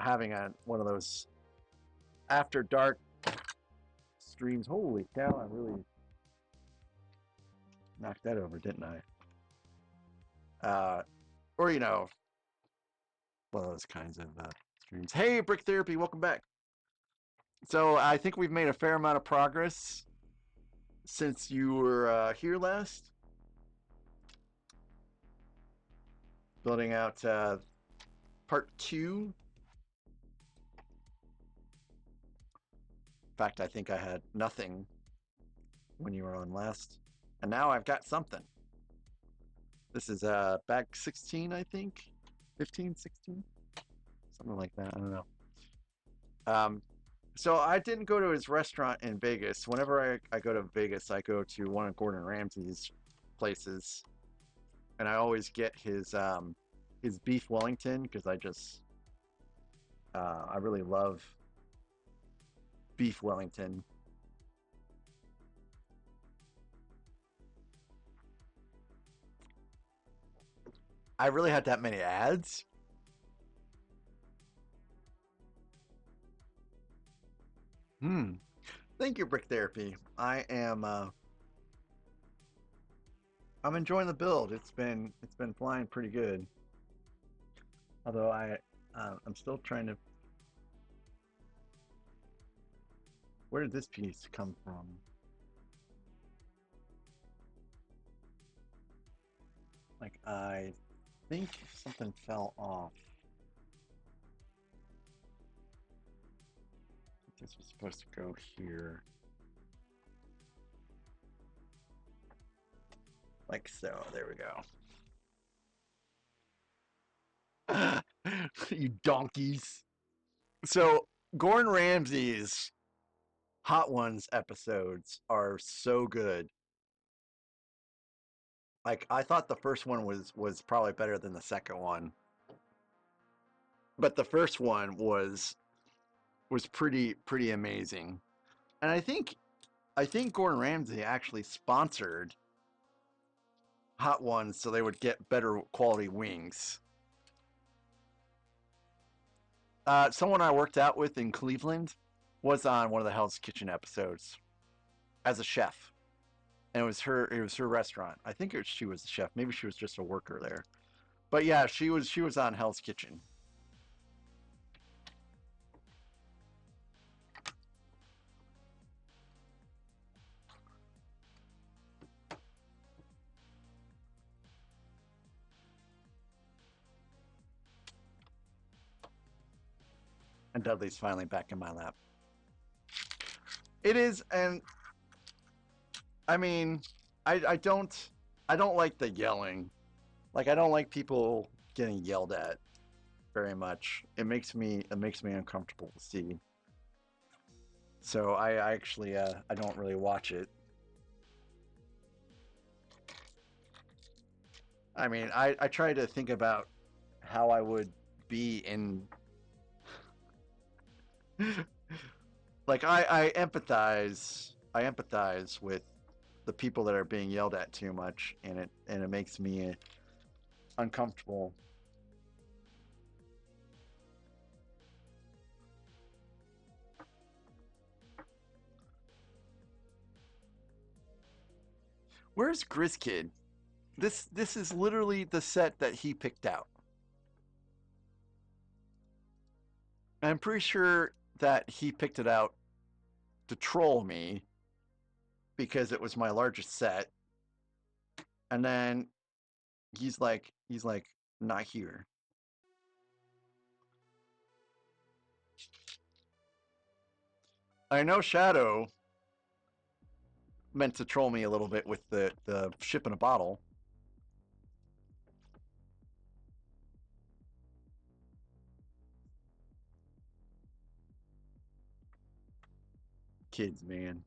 having one of those after dark streams. Holy cow, I really knocked that over, didn't I? Or, one of those kinds of streams. Hey, Brick Therapy, welcome back. So I think we've made a fair amount of progress since you were here last. Building out part 2. In fact, I think I had nothing when you were on last. And now I've got something. This is bag 16, I think. 15, 16? Something like that. I don't know. So I didn't go to his restaurant in Vegas. Whenever I go to Vegas, I go to one of Gordon Ramsay's places. And I always get his beef Wellington because I really love beef Wellington. I really had that many ads. Thank you, Brick Therapy. I'm enjoying the build. It's been flying pretty good. Although I'm still trying to. Where did this piece come from? Like I think something fell off. This was supposed to go here. Like so. There we go. You donkeys. So Gordon Ramsay's Hot Ones episodes are so good. Like I thought the first one was probably better than the second one. But the first one was was pretty amazing. And I think Gordon Ramsay actually sponsored Hot Ones so they would get better quality wings. Someone I worked out with in Cleveland was on one of the Hell's Kitchen episodes as a chef, and it was her restaurant. I think she was the chef. Maybe she was just a worker there. But yeah, she was on Hell's Kitchen. And Dudley's finally back in my lap. It is, and I mean, I don't like the yelling. Like I don't like people getting yelled at very much. It makes me uncomfortable to see. So I actually I don't really watch it. I mean, I try to think about how I would be in like I empathize with the people that are being yelled at too much, and it makes me uncomfortable. Where's Grizkid? This is literally the set that he picked out. I'm pretty sure that he picked it out to troll me because it was my largest set, and then he's like not here. I know Shadow meant to troll me a little bit with the ship in a bottle. Kids, man.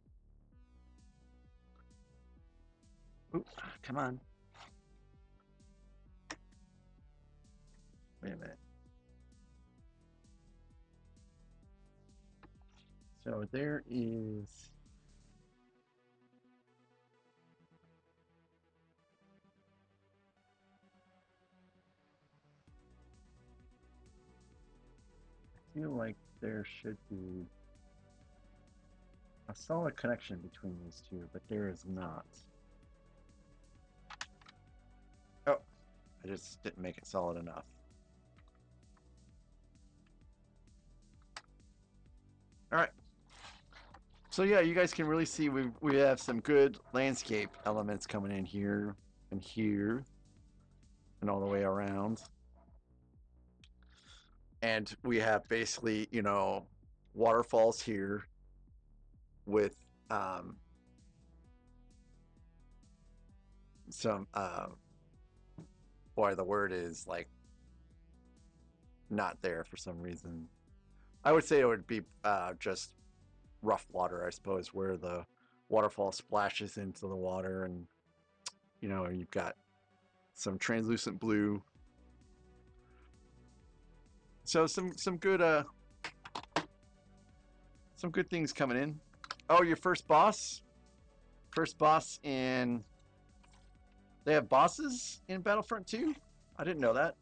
Ooh, come on. Wait a minute. So there is. I feel like there should be a solid connection between these two, but there is not. Oh, I just didn't make it solid enough. All right. So yeah, you guys can really see we have some good landscape elements coming in here and here and all the way around. And we have basically, waterfalls here with some boy, the word is like not there for some reason. I would say it would be just rough water, I suppose, where the waterfall splashes into the water, and you've got some translucent blue. So some good things coming in. Oh, your first boss? First boss in. They have bosses in Battlefront 2? I didn't know that.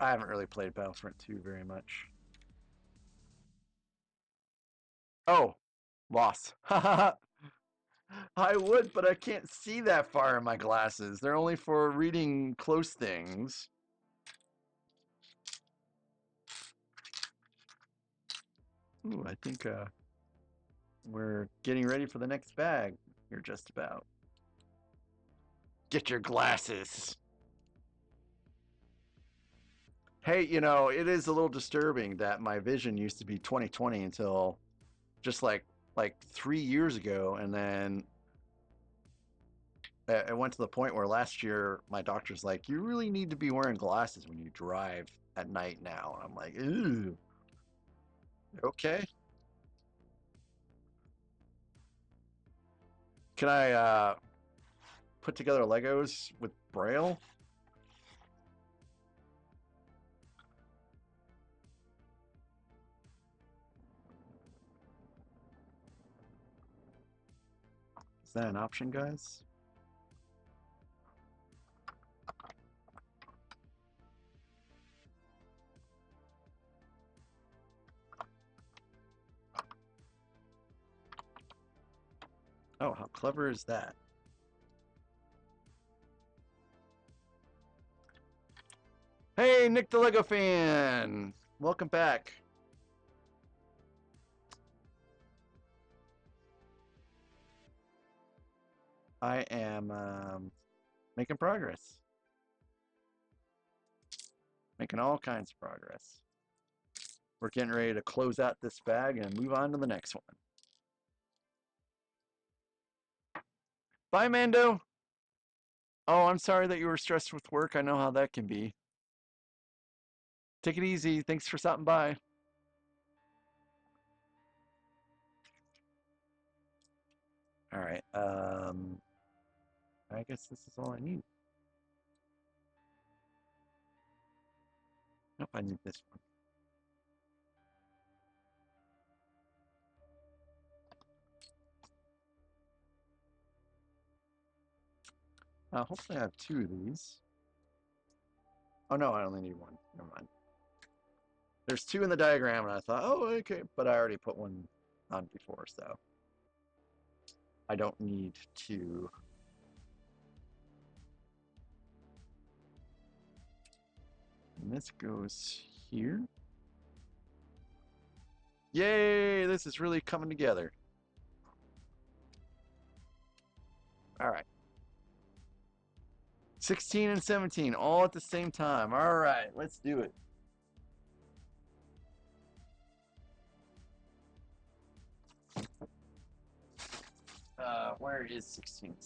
I haven't really played Battlefront 2 very much. Oh, lost. I would, but I can't see that far in my glasses. They're only for reading close things. Ooh, I think we're getting ready for the next bag. You're just about. Get your glasses. Hey, it is a little disturbing that my vision used to be 20/20 until just like 3 years ago, and then it went to the point where last year my doctor's like, you really need to be wearing glasses when you drive at night now. And I'm like, ooh, okay. Can I put together Legos with Braille? Is that an option, guys? Oh, how clever is that? Hey, Nick the Lego fan! Welcome back. I am making progress. Making all kinds of progress. We're getting ready to close out this bag and move on to the next one. Bye, Mando. Oh, I'm sorry that you were stressed with work. I know how that can be. Take it easy. Thanks for stopping by. All right. I guess this is all I need. Nope, I need this one. Hopefully I have 2 of these. Oh no, I only need 1. Never mind. There's 2 in the diagram, and I thought, oh, okay, but I already put 1 on before, so I don't need to. And this goes here. Yay! This is really coming together. All right. 16 and 17, all at the same time. All right, let's do it. Where is 16 and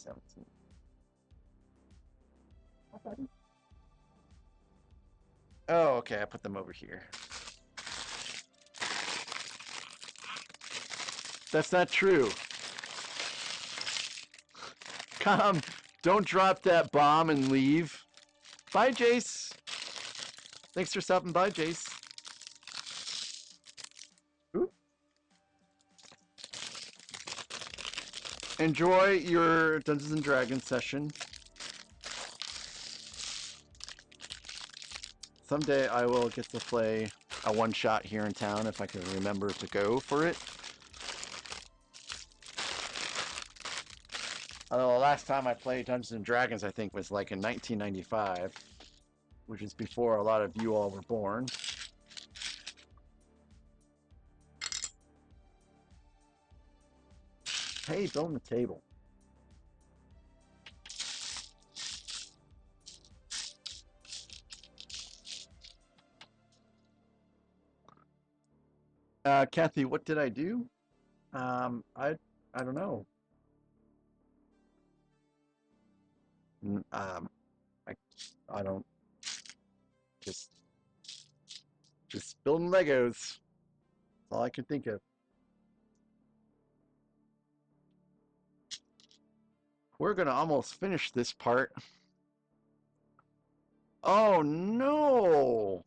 17? Oh, okay, I put them over here. That's not true. Come, don't drop that bomb and leave. Bye, Jace. Thanks for stopping by, Jace. Ooh. Enjoy your Dungeons and Dragons session. Someday I will get to play a one-shot here in town if I can remember to go for it. Although the last time I played Dungeons and Dragons, I think, was like in 1995, which is before a lot of you all were born. Hey, building the table. Kathy, what did I do? I don't know. I don't just building Legos. That's all I can think of. We're gonna almost finish this part. Oh no!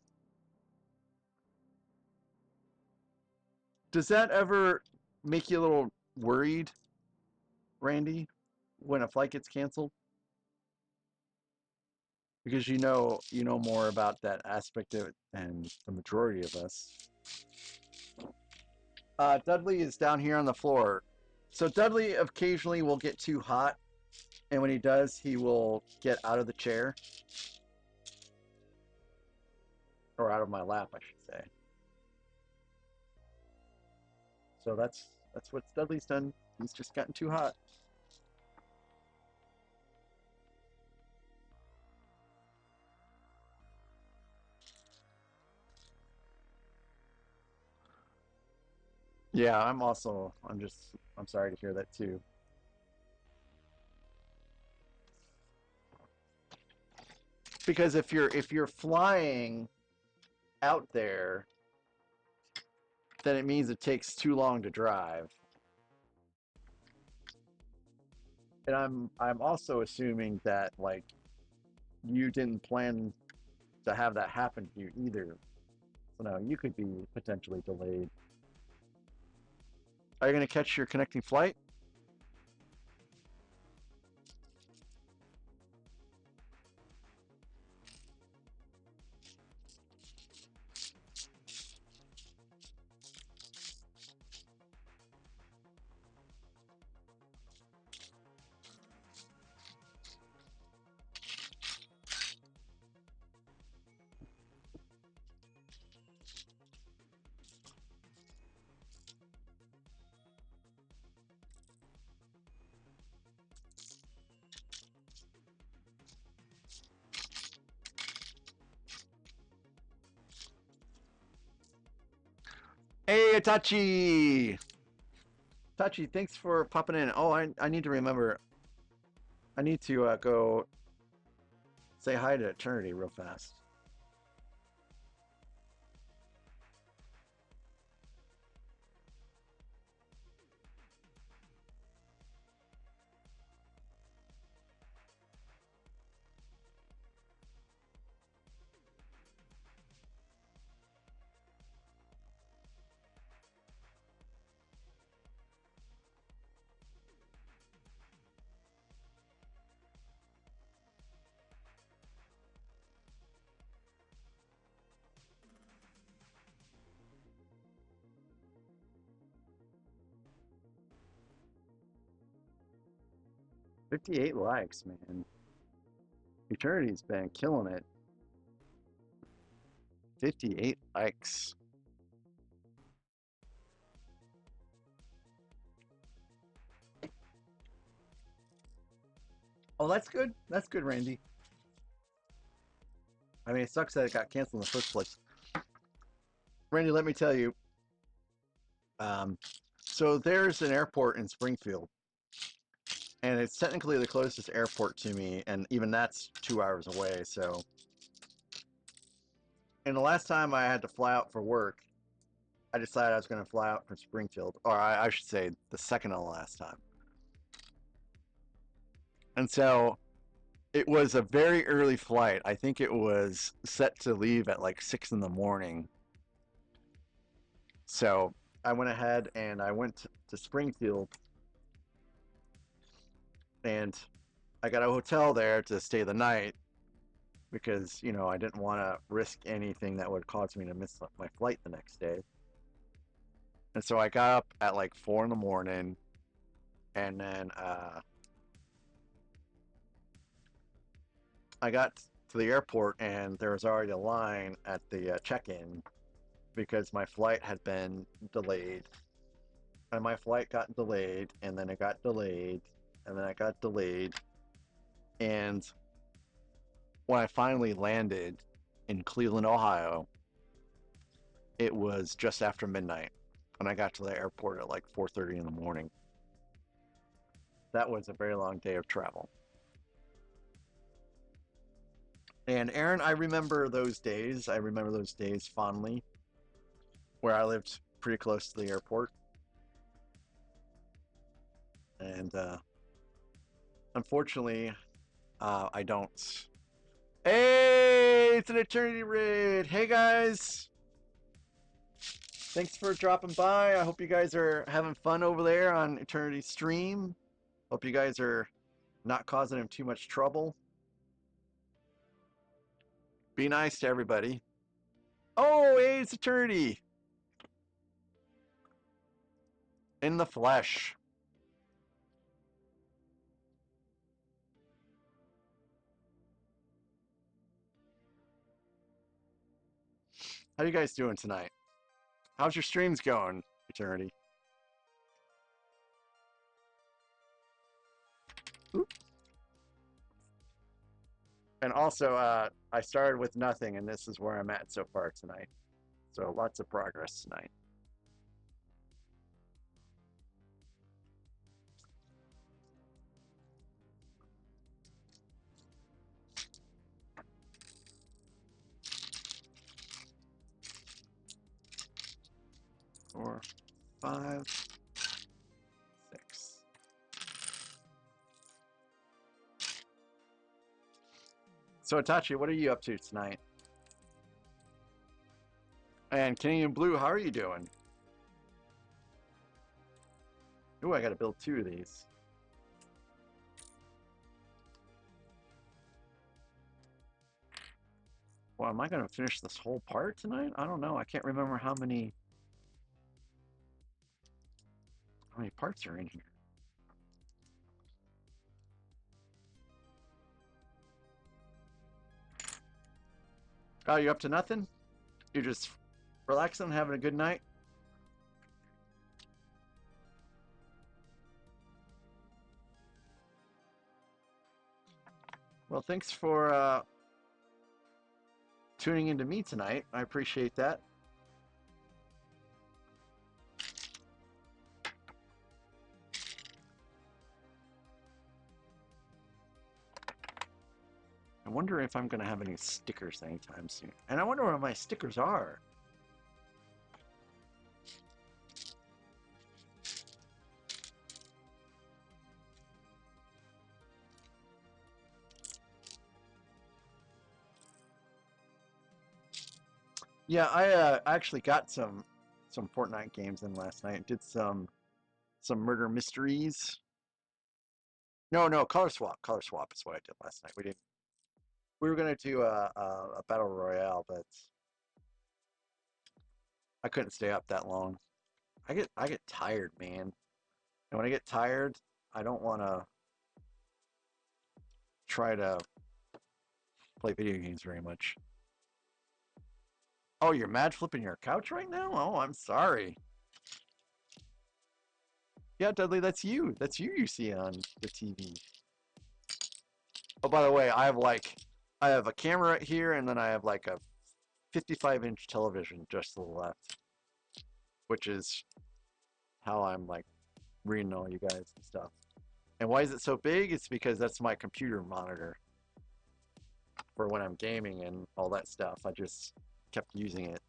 Does that ever make you a little worried, Randy, when a flight gets canceled? Because you know more about that aspect of it than the majority of us. Dudley is down here on the floor. So Dudley occasionally will get too hot, and when he does, he will get out of the chair. Or out of my lap, I should say. So that's what Dudley's done. He's just gotten too hot. Yeah, I'm sorry to hear that too. Because if you're flying out there, then it means it takes too long to drive. And I'm also assuming that like you didn't plan to have that happen to you either. So no, you could be potentially delayed. Are you going to catch your connecting flight? Hey, Itachi! Itachi, thanks for popping in. Oh, I need to remember. I need to go say hi to Eternity real fast. 58 likes, man. Eternity's been killing it. 58 likes. Oh, that's good. That's good, Randy. I mean, it sucks that it got canceled in the first place. Randy, let me tell you. Um, so there's an airport in Springfield, and it's technically the closest airport to me, and even that's 2 hours away. So, and the last time I had to fly out for work, I decided I was going to fly out from Springfield, or I should say the second to the last time. And so it was a very early flight. I think it was set to leave at like 6 in the morning. So I went ahead and I went to Springfield, and I got a hotel there to stay the night because, you know, I didn't want to risk anything that would cause me to miss my flight the next day. And so I got up at like 4 in the morning, and then I got to the airport, and there was already a line at the check-in because my flight had been delayed. And my flight got delayed, and then it got delayed, and then it got delayed. And when I finally landed in Cleveland, Ohio, it was just after midnight, and I got to the airport at like 4:30 in the morning. That was a very long day of travel. And Aaron, I remember those days. I remember those days fondly, where I lived pretty close to the airport. And unfortunately, I don't. Hey, it's an Eternity Raid. Hey, guys. Thanks for dropping by. I hope you guys are having fun over there on Eternity Stream. Hope you guys are not causing him too much trouble. Be nice to everybody. Oh, hey, it's Eternity. In the flesh. How you guys doing tonight? How's your streams going, Eternity? And also, I started with nothing, and this is where I'm at so far tonight. So lots of progress tonight. Four, 5, 6. So Itachi, what are you up to tonight? And Canadian Blue, how are you doing? Ooh, I gotta build 2 of these. Well, am I gonna finish this whole part tonight? I don't know. I can't remember how many parts are in here. Oh, you up to nothing? You're just relaxing, having a good night? Well, thanks for tuning into me tonight. I appreciate that. I wonder if I'm going to have any stickers anytime soon. And I wonder where my stickers are. Yeah, I actually got some Fortnite games in last night. Did some murder mysteries. No, color swap. Color swap is what I did last night. We were gonna do a battle royale, but I couldn't stay up that long. I get tired, man. And when I get tired, I don't want to try to play video games very much. Oh, you're mad flipping your couch right now? Oh, I'm sorry. Yeah, Dudley, that's you. That's you see on the TV. Oh, by the way, I have a camera right here, and then I have like a 55-inch television just to the left, which is how I'm like reading all you guys and stuff. And why is it so big? It's because that's my computer monitor for when I'm gaming and all that stuff. I just kept using it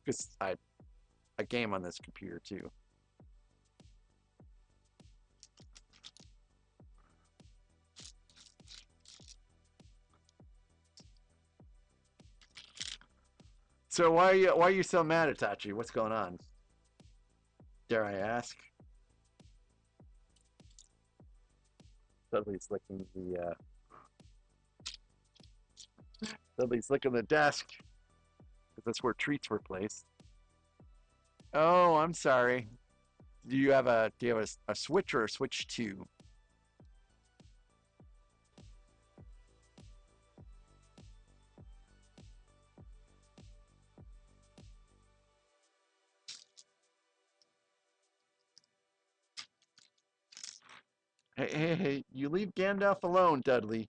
because I game on this computer too. So why are you so mad, Itachi? What's going on? Dare I ask? Dudley's licking the Dudley's licking the desk because that's where treats were placed. Oh, I'm sorry. Do you have a Switch or a Switch 2? Hey, you leave Gandalf alone, Dudley.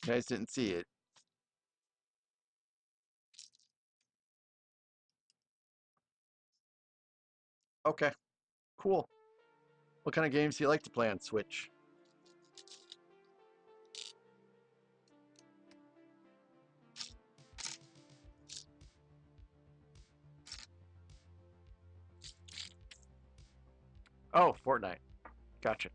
You guys didn't see it. Okay, cool. What kind of games do you like to play on Switch? Oh, Fortnite. Gotcha.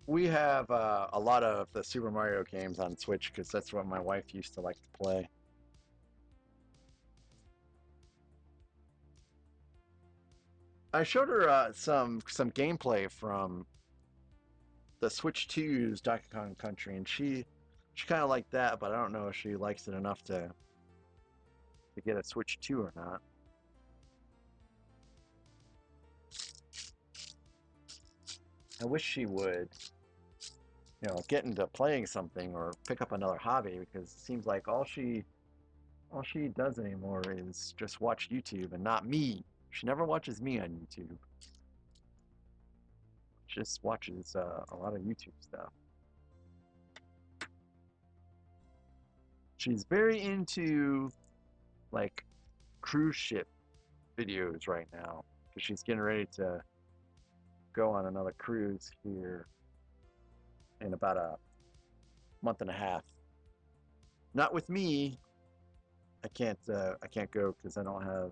We have a lot of the Super Mario games on Switch because that's what my wife used to like to play. I showed her some gameplay from the Switch 2's Donkey Kong Country, and she kind of liked that, but I don't know if she likes it enough to get a Switch 2 or not. I wish she would, get into playing something or pick up another hobby because it seems like all she does anymore is just watch YouTube and not me. She never watches me on YouTube. She just watches a lot of YouTube stuff. She's very into like cruise ship videos right now because she's getting ready to go on another cruise here in about a month and a half. Not with me, I can't go because I don't have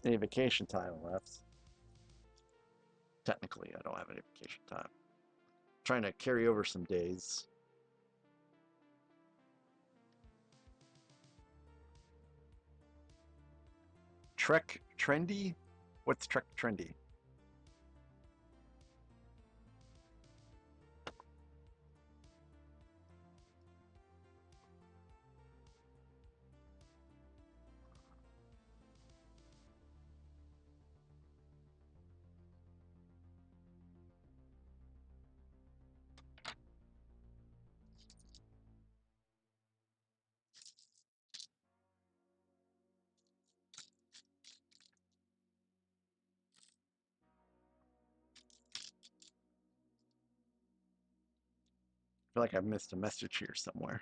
any vacation time left. Technically, I don't have any vacation time. I'm trying to carry over some days. Trek trendy? What's Trek trendy? I feel like I've missed a message here somewhere.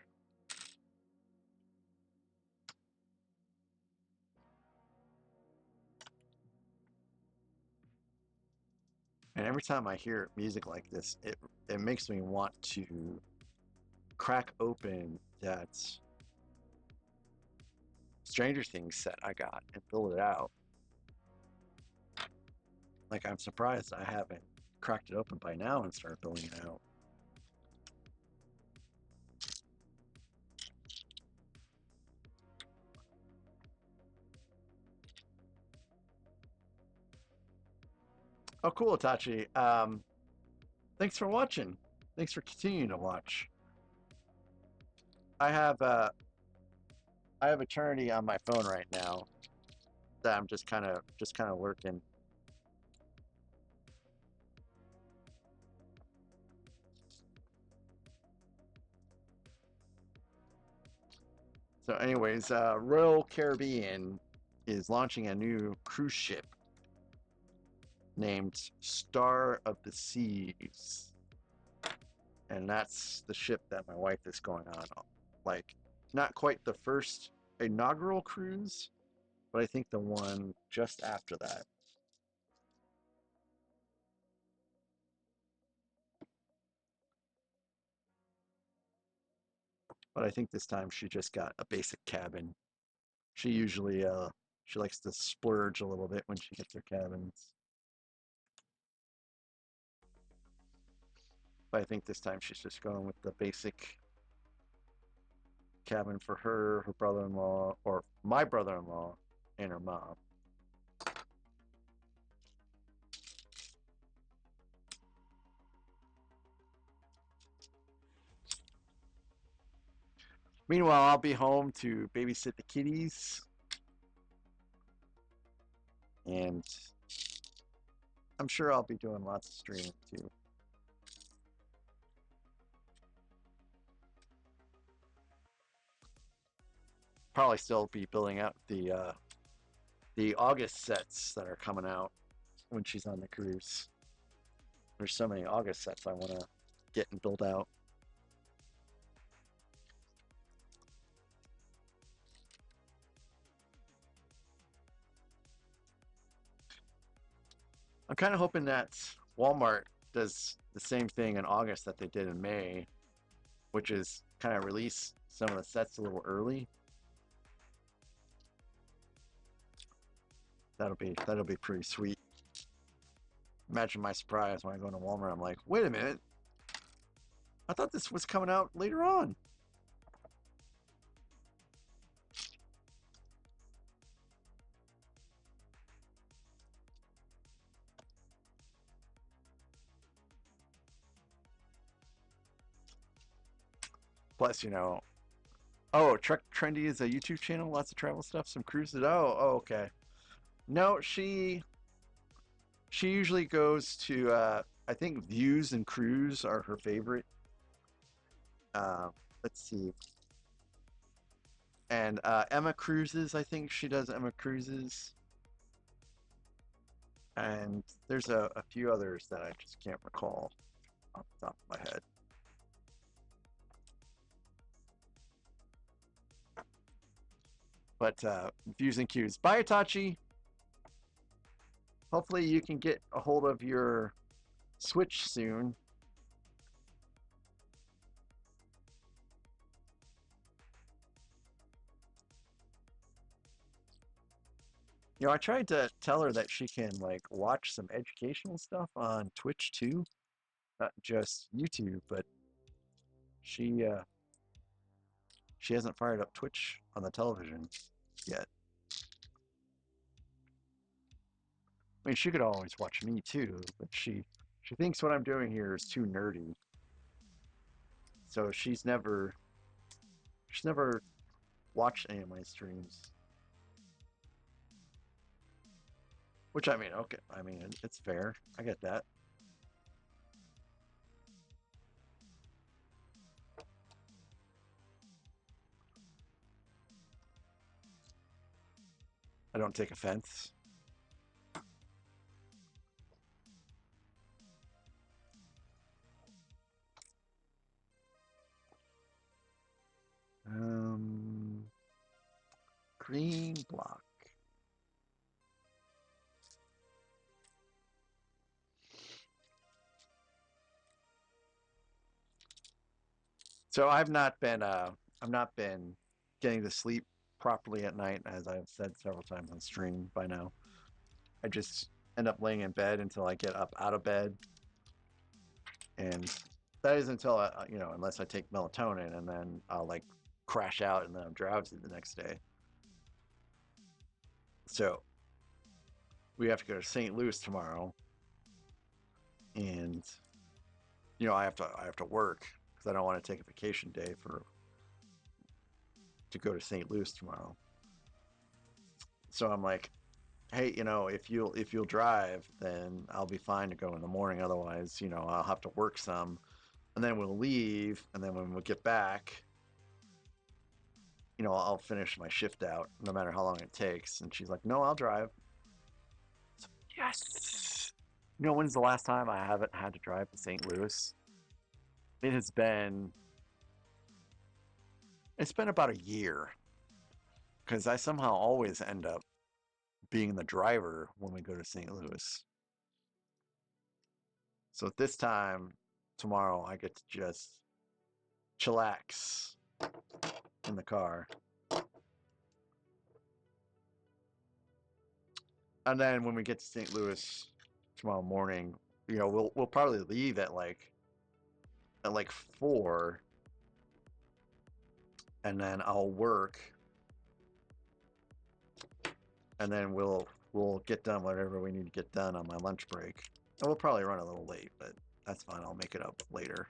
And every time I hear music like this, it makes me want to crack open that Stranger Things set I got and build it out. Like, I'm surprised I haven't cracked it open by now and started building it out. Oh, cool, Itachi. Thanks for watching. Thanks for continuing to watch. I have Eternity on my phone right now that I'm just kind of working. So, anyways, Royal Caribbean is launching a new cruise ship named Star of the Seas, and that's the ship that my wife is going on. Like, not quite the first inaugural cruise, but I think the one just after that. But I think this time she just got a basic cabin. She usually she likes to splurge a little bit when she gets her cabins. But I think this time she's just going with the basic cabin for her, her brother-in-law, or my brother-in-law, and her mom. Meanwhile, I'll be home to babysit the kitties. And I'm sure I'll be doing lots of streaming too. Probably still be building out the August sets that are coming out when she's on the cruise. There's so many August sets I want to get and build out. I'm kind of hoping that Walmart does the same thing in August that they did in May, which is kind of release some of the sets a little early. That'll be pretty sweet. Imagine my surprise when I go to Walmart. I'm like, wait a minute, I thought this was coming out later on. Plus, oh, Trek Trendy is a YouTube channel, lots of travel stuff, some cruises. Oh, okay. No, she usually goes to I think Views and Cruise are her favorite. Uh, let's see. And Emma Cruises, I think she does Emma Cruises. And there's a few others that I just can't recall off the top of my head. But Views and Cues. Bye, Itachi. Hopefully you can get a hold of your Switch soon. You know, I tried to tell her that she can like watch some educational stuff on Twitch too, not just YouTube, but she uh she hasn't fired up Twitch on the television yet. I mean, she could always watch me too, but she thinks what I'm doing here is too nerdy. So she's never watched any of my streams. Which I mean, okay, I mean it's fair. I get that. I don't take offense. Um, green block. So I've not been getting to sleep properly at night, as I've said several times on stream by now. I just end up laying in bed until I get up out of bed, and that is until you know, unless I take melatonin, and then I'll like crash out, and then I'm drowsy the next day. So we have to go to St. Louis tomorrow, and you know, I have to work because I don't want to take a vacation day for to go to St. Louis tomorrow. So I'm like, hey, you know, if you'll drive, then I'll be fine to go in the morning. Otherwise, you know, I'll have to work some, and then we'll leave, and then when we get back, you know, I'll finish my shift out, no matter how long it takes. And she's like, no, I'll drive. So, yes. You know, when's the last time I haven't had to drive to St. Louis? It has been. It's been about a year because I somehow always end up being the driver when we go to St. Louis. So this time, tomorrow, I get to just chillax in the car. And then when we get to St. Louis tomorrow morning, you know, we'll probably leave at like 4, and then I'll work, and then we'll get done whatever we need to get done on my lunch break. And we'll probably run a little late, but that's fine. I'll make it up later.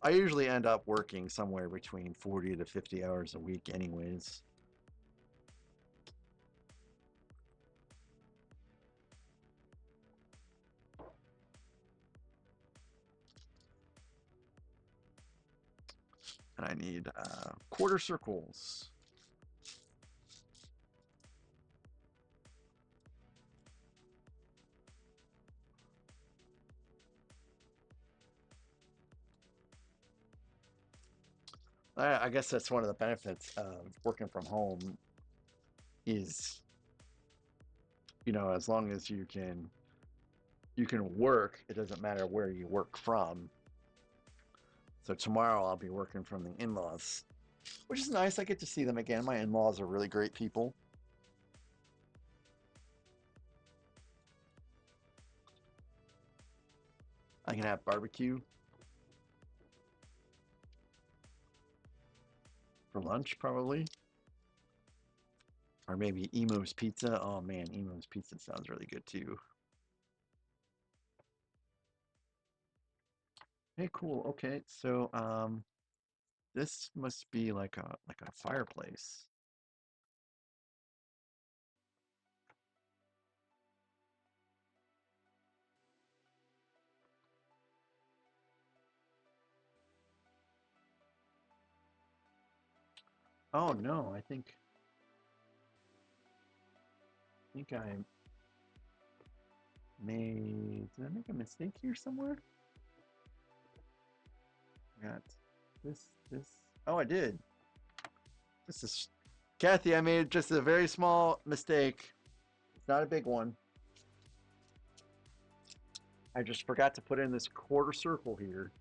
I usually end up working somewhere between 40 to 50 hours a week anyways. And I need quarter circles. I guess that's one of the benefits of working from home is, you know, as long as you can work, it doesn't matter where you work from. So tomorrow I'll be working from the in-laws, which is nice. I get to see them again. My in-laws are really great people. I can have barbecue for lunch probably. Or maybe Emo's Pizza. Oh man, Emo's Pizza sounds really good too. Hey, cool. Okay, so this must be like a fireplace. Oh no, I think I did I make a mistake here somewhere? Got this. Oh, I did. This is Kathy. I made just a very small mistake. It's not a big one. I just forgot to put in this quarter circle here.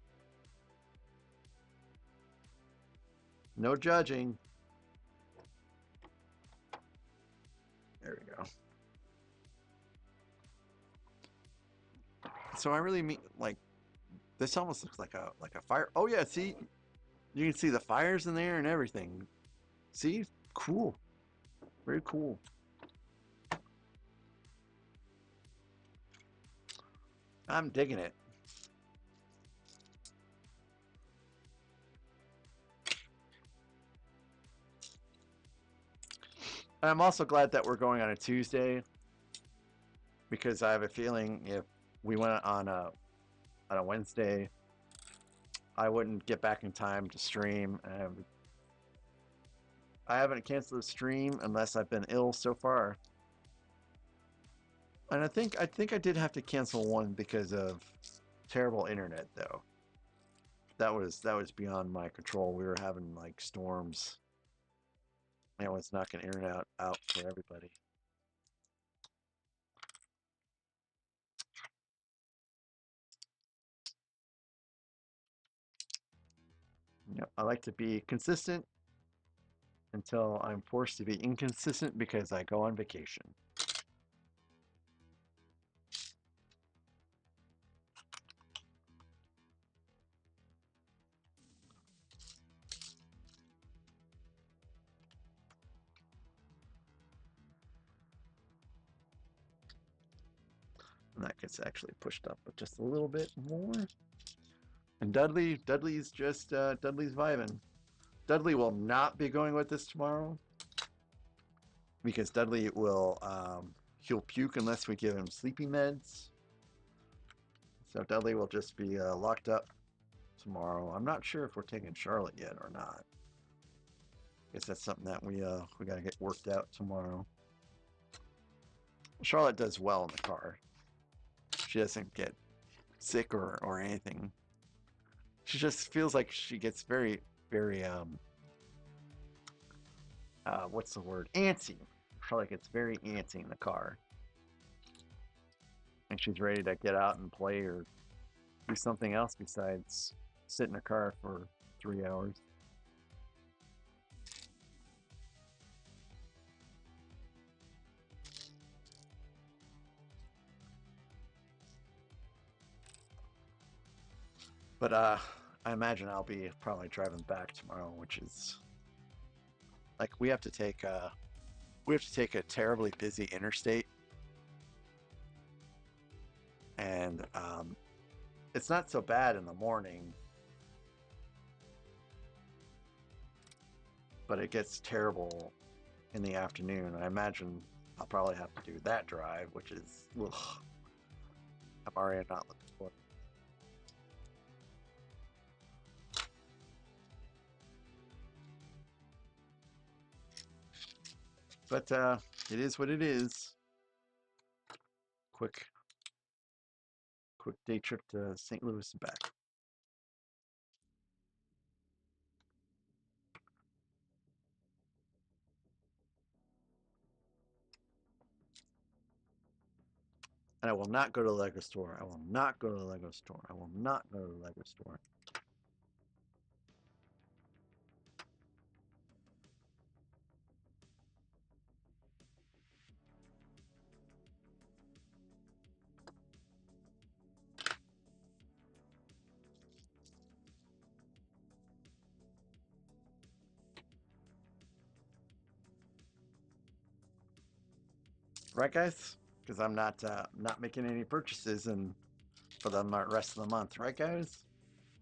No judging. There we go. So I really mean like this almost looks like a fire. Oh yeah, see, you can see the fires in there and everything. See, cool, very cool. I'm digging it. I'm also glad that we're going on a Tuesday because I have a feeling if we went on a Wednesday, I wouldn't get back in time to stream. I haven't canceled a stream unless I've been ill so far. And I think I did have to cancel one because of terrible internet though. That was beyond my control. We were having like storms. And it was knocking internet out for everybody. You know, I like to be consistent until I'm forced to be inconsistent because I go on vacation. And that gets actually pushed up just a little bit more. And Dudley's just Dudley's vibing. Dudley will not be going with us tomorrow because Dudley will he'll puke unless we give him sleeping meds. So Dudley will just be locked up tomorrow. I'm not sure if we're taking Charlotte yet or not. I guess that's something that we got to get worked out tomorrow. Charlotte does well in the car. She doesn't get sick or anything. She just feels like she gets very very what's the word, antsy. Charlotte gets very antsy in the car, and she's ready to get out and play or do something else besides sit in a car for 3 hours. But I imagine I'll be probably driving back tomorrow, which is like we have to take a terribly busy interstate, and it's not so bad in the morning, but it gets terrible in the afternoon. I imagine I'll probably have to do that drive, which is ugh, I'm already not looking forward. But it is what it is. Quick day trip to St. Louis and back. And I will not go to the Lego store. I will not go to the Lego store. I will not go to the Lego store. Right, guys? Because I'm not making any purchases and for the rest of the month. Right, guys?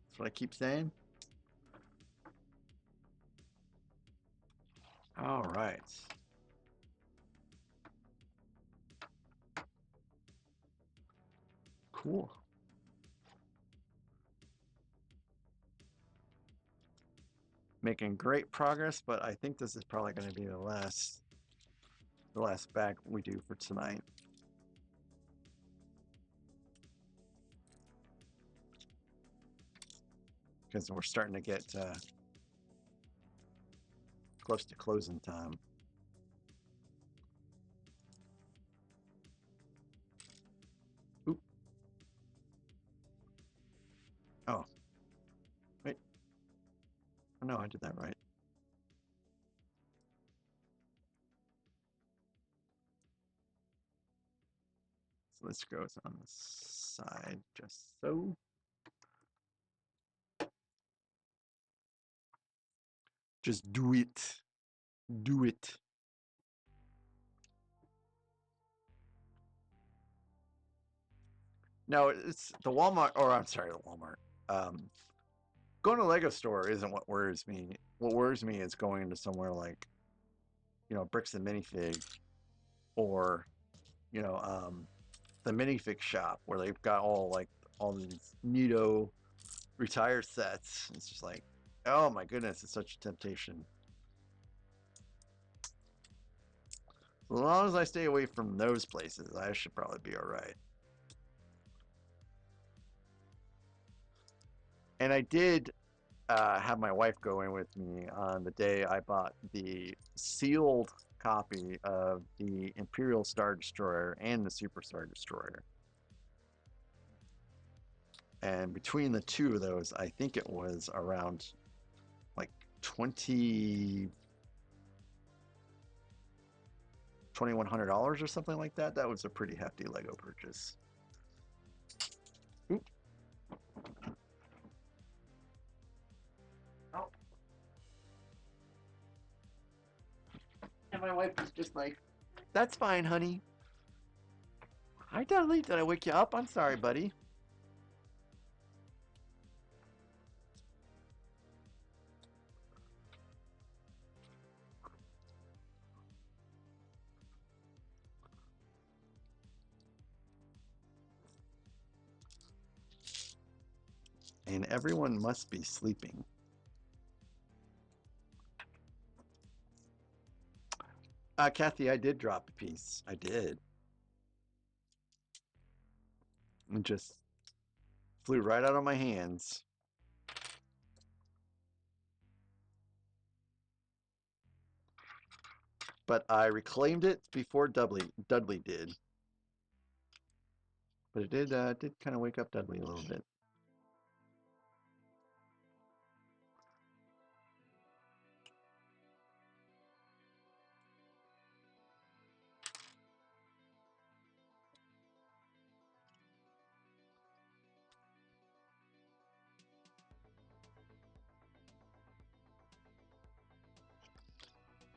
That's what I keep saying. All right. Cool. Making great progress, but I think this is probably going to be the last bag we do for tonight. Because we're starting to get close to closing time. Oop. Oh. Wait. Oh, no, I did that right. So this goes on the side, just so. Just do it. Do it. No, it's the Walmart, or I'm sorry, the Walmart. Going to a Lego store isn't what worries me. What worries me is going into somewhere like, Bricks and Minifig, or, the Minifig shop where they've got all these neato retire sets. It's just like, oh my goodness, it's such a temptation. As long as I stay away from those places, I should probably be all right. And I did have my wife go in with me on the day I bought the sealed copy of the Imperial Star Destroyer and the Super Star Destroyer. And between the two of those, I think it was around like $2,100 or something like that. That was a pretty hefty Lego purchase. Oop. Oh. And my wife was just like, "That's fine, honey." Hi, Dudley. Did I wake you up? I'm sorry, buddy. And everyone must be sleeping. Kathy, I did drop a piece. I did. It just flew right out of my hands. But I reclaimed it before Dudley did. But it did kind of wake up Dudley a little bit.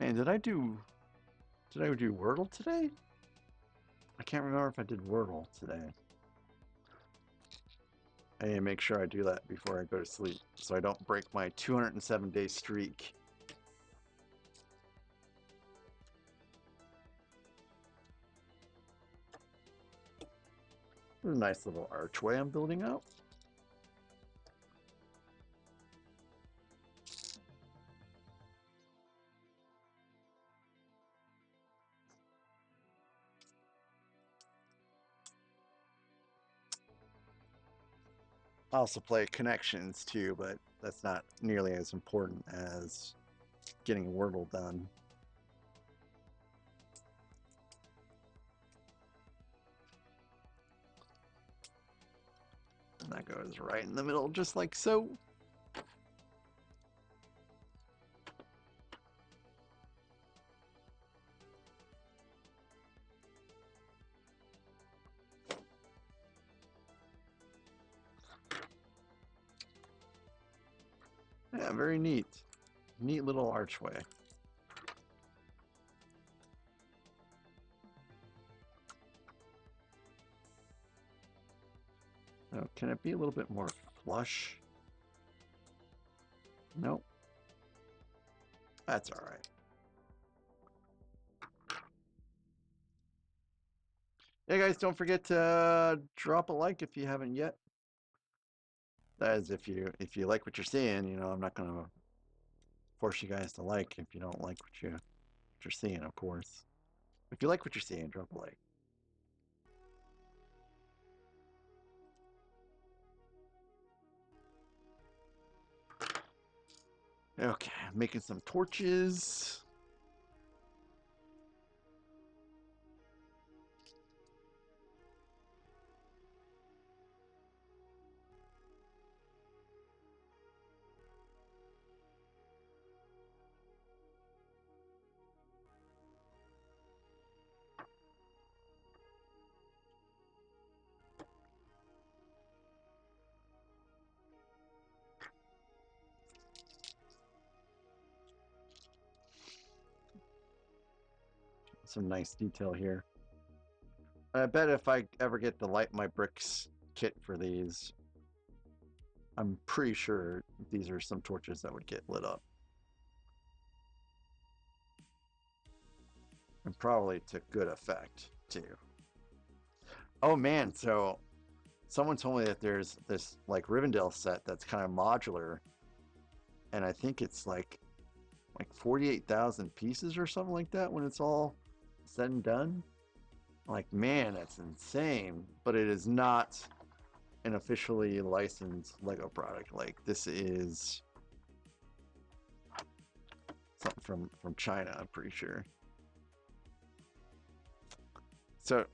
Man, did I do Wordle today? I can't remember if I did Wordle today. I need to make sure I do that before I go to sleep so I don't break my 207-day streak. A nice little archway I'm building out. I also play connections too, but that's not nearly as important as getting Wordle done. And that goes right in the middle, just like so. Yeah, very neat. Neat little archway. Oh, can it be a little bit more flush? Nope. That's all right. Hey guys, don't forget to drop a like if you haven't yet. That is if you like what you're seeing, I'm not gonna force you guys to like if you don't like what you're seeing, of course. If you like what you're seeing, drop a like. Okay, making some torches. some nice detail here. I bet if I ever get the Light My Bricks kit for these, I'm pretty sure these are some torches that would get lit up. And probably to good effect, too. Oh man, so someone told me that there's this like Rivendell set that's kind of modular, and I think it's like 48,000 pieces or something like that when it's all said and done. Like, man, that's insane. But it is not an officially licensed Lego product. Like, this is something from China, I'm pretty sure. So,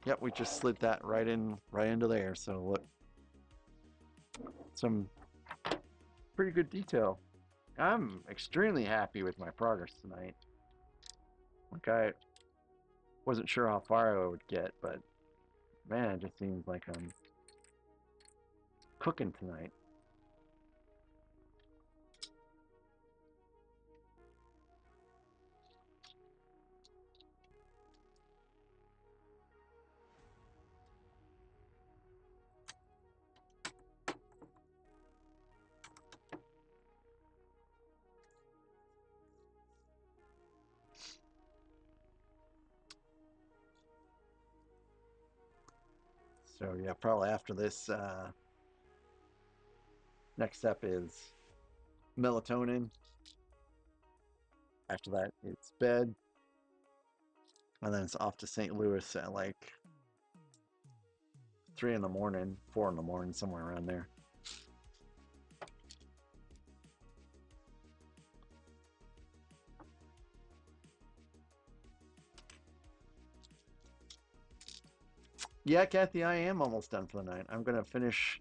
yep, we just slid that right into there. So look, some pretty good detail. I'm extremely happy with my progress tonight. Like, I wasn't sure how far I would get, but man, it just seems like I'm cooking tonight. So yeah, probably after this, next step is melatonin. After that, it's bed, and then it's off to St. Louis at like 3 in the morning, 4 in the morning, somewhere around there. Yeah, Kathy, I am almost done for the night. I'm gonna finish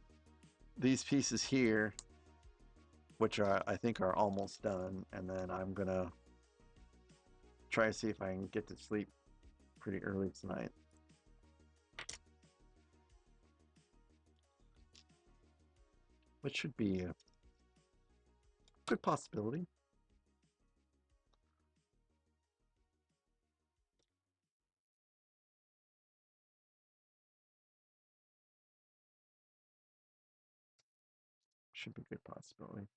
these pieces here, which are I think are almost done, and then I'm gonna try to see if I can get to sleep pretty early tonight. Which should be a good possibility. Should be a good possibility.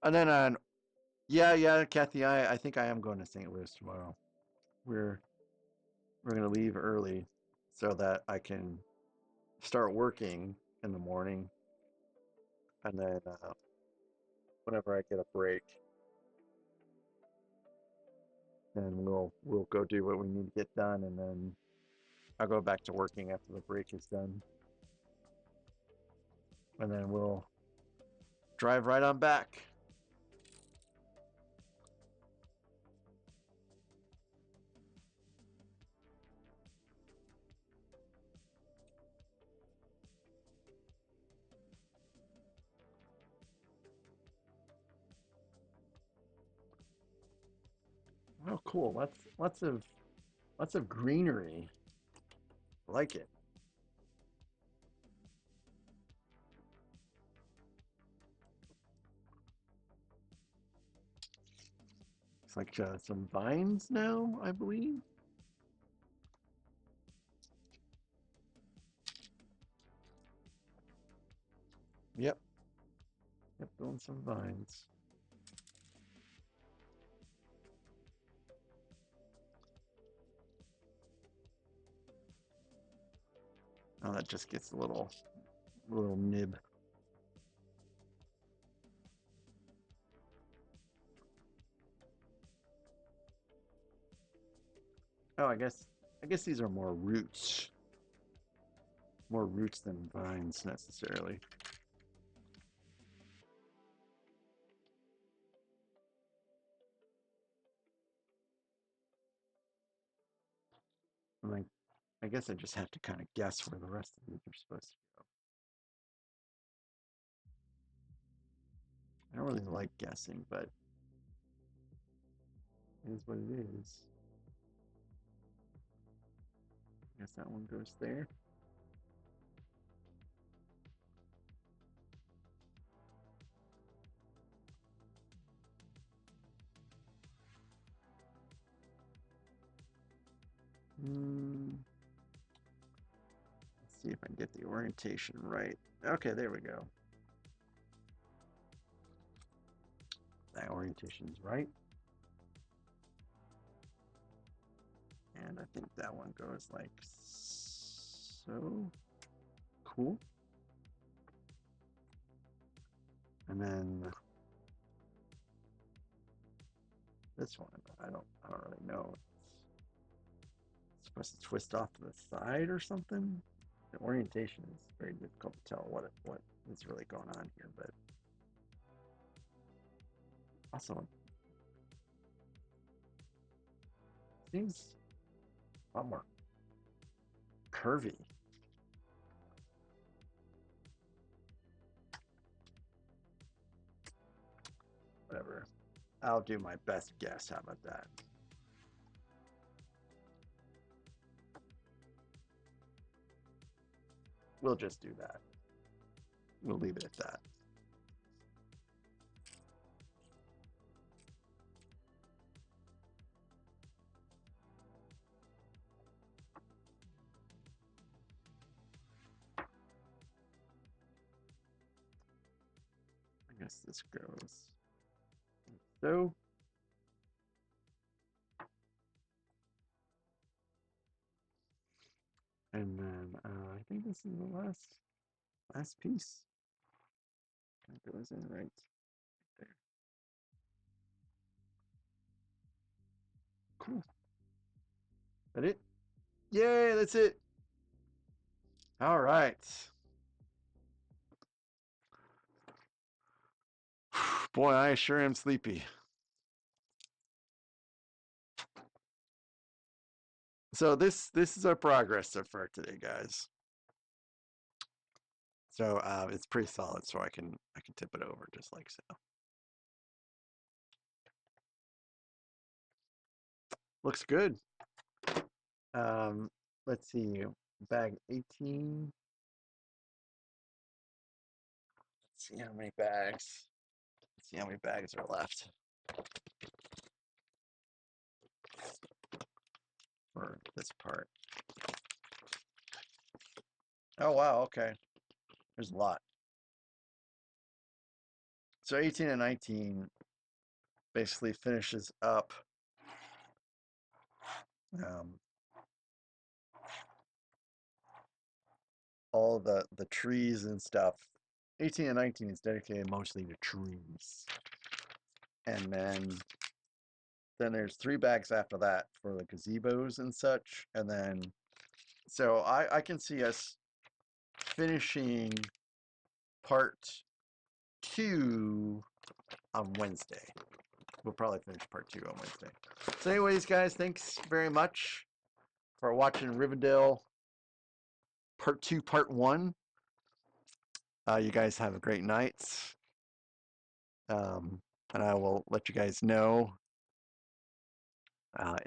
And then on, yeah, Kathy, I think I am going to St. Louis tomorrow. We're gonna leave early so that I can start working in the morning, and then whenever I get a break, then we'll go do what we need to get done, and then I'll go back to working after the break is done, and then we'll drive right on back. Oh, cool! Lots of greenery. I like it. It's like some vines now, I believe. Yep. Yep, doing some vines. Oh, that just gets a little nib. Oh, I guess these are more roots than vines necessarily. Like, I guess I just have to kind of guess where the rest of these are supposed to go. I don't really like guessing, but it is what it is. I guess that one goes there. if I can get the orientation right. Okay, there we go. That orientation is right. And I think that one goes like so. Cool. And then this one, I don't really know. It's supposed to twist off to the side or something. The orientation is very difficult to tell what is really going on here, but also seems a lot more curvy. Whatever. I'll do my best guess. How about that? We'll just do that. We'll leave it at that. I guess this goes so. And then I think this is the last piece. That goes in right there. Cool. That it? Yay, that's it. All right. Boy, I sure am sleepy. So this is our progress so far today, guys. So it's pretty solid, so I can tip it over just like so. Looks good. Let's see, bag 18. Let's see how many bags. Let's see how many bags are left for this part. Oh wow, okay. There's a lot. So 18 and 19 basically finishes up all the trees and stuff. 18 and 19 is dedicated mostly to trees. And then there's 3 bags after that for the gazebos and such. And then so I can see us finishing part 2 on Wednesday. We'll probably finish part 2 on Wednesday. So anyways, guys, thanks very much for watching Rivendell part 2, part 1. You guys have a great night. And I will let you guys know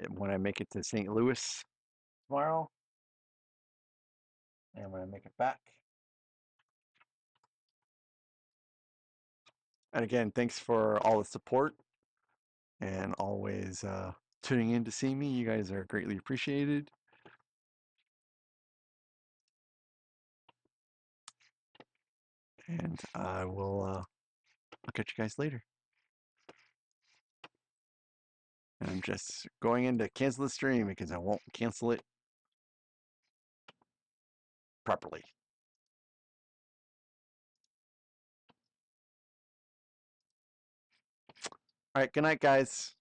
when I make it to St. Louis tomorrow. And when I make it back. And again, thanks for all the support and always tuning in to see me. You guys are greatly appreciated. And I'll catch you guys later. And I'm just going in to cancel the stream because I won't cancel it properly. All right, good night, guys.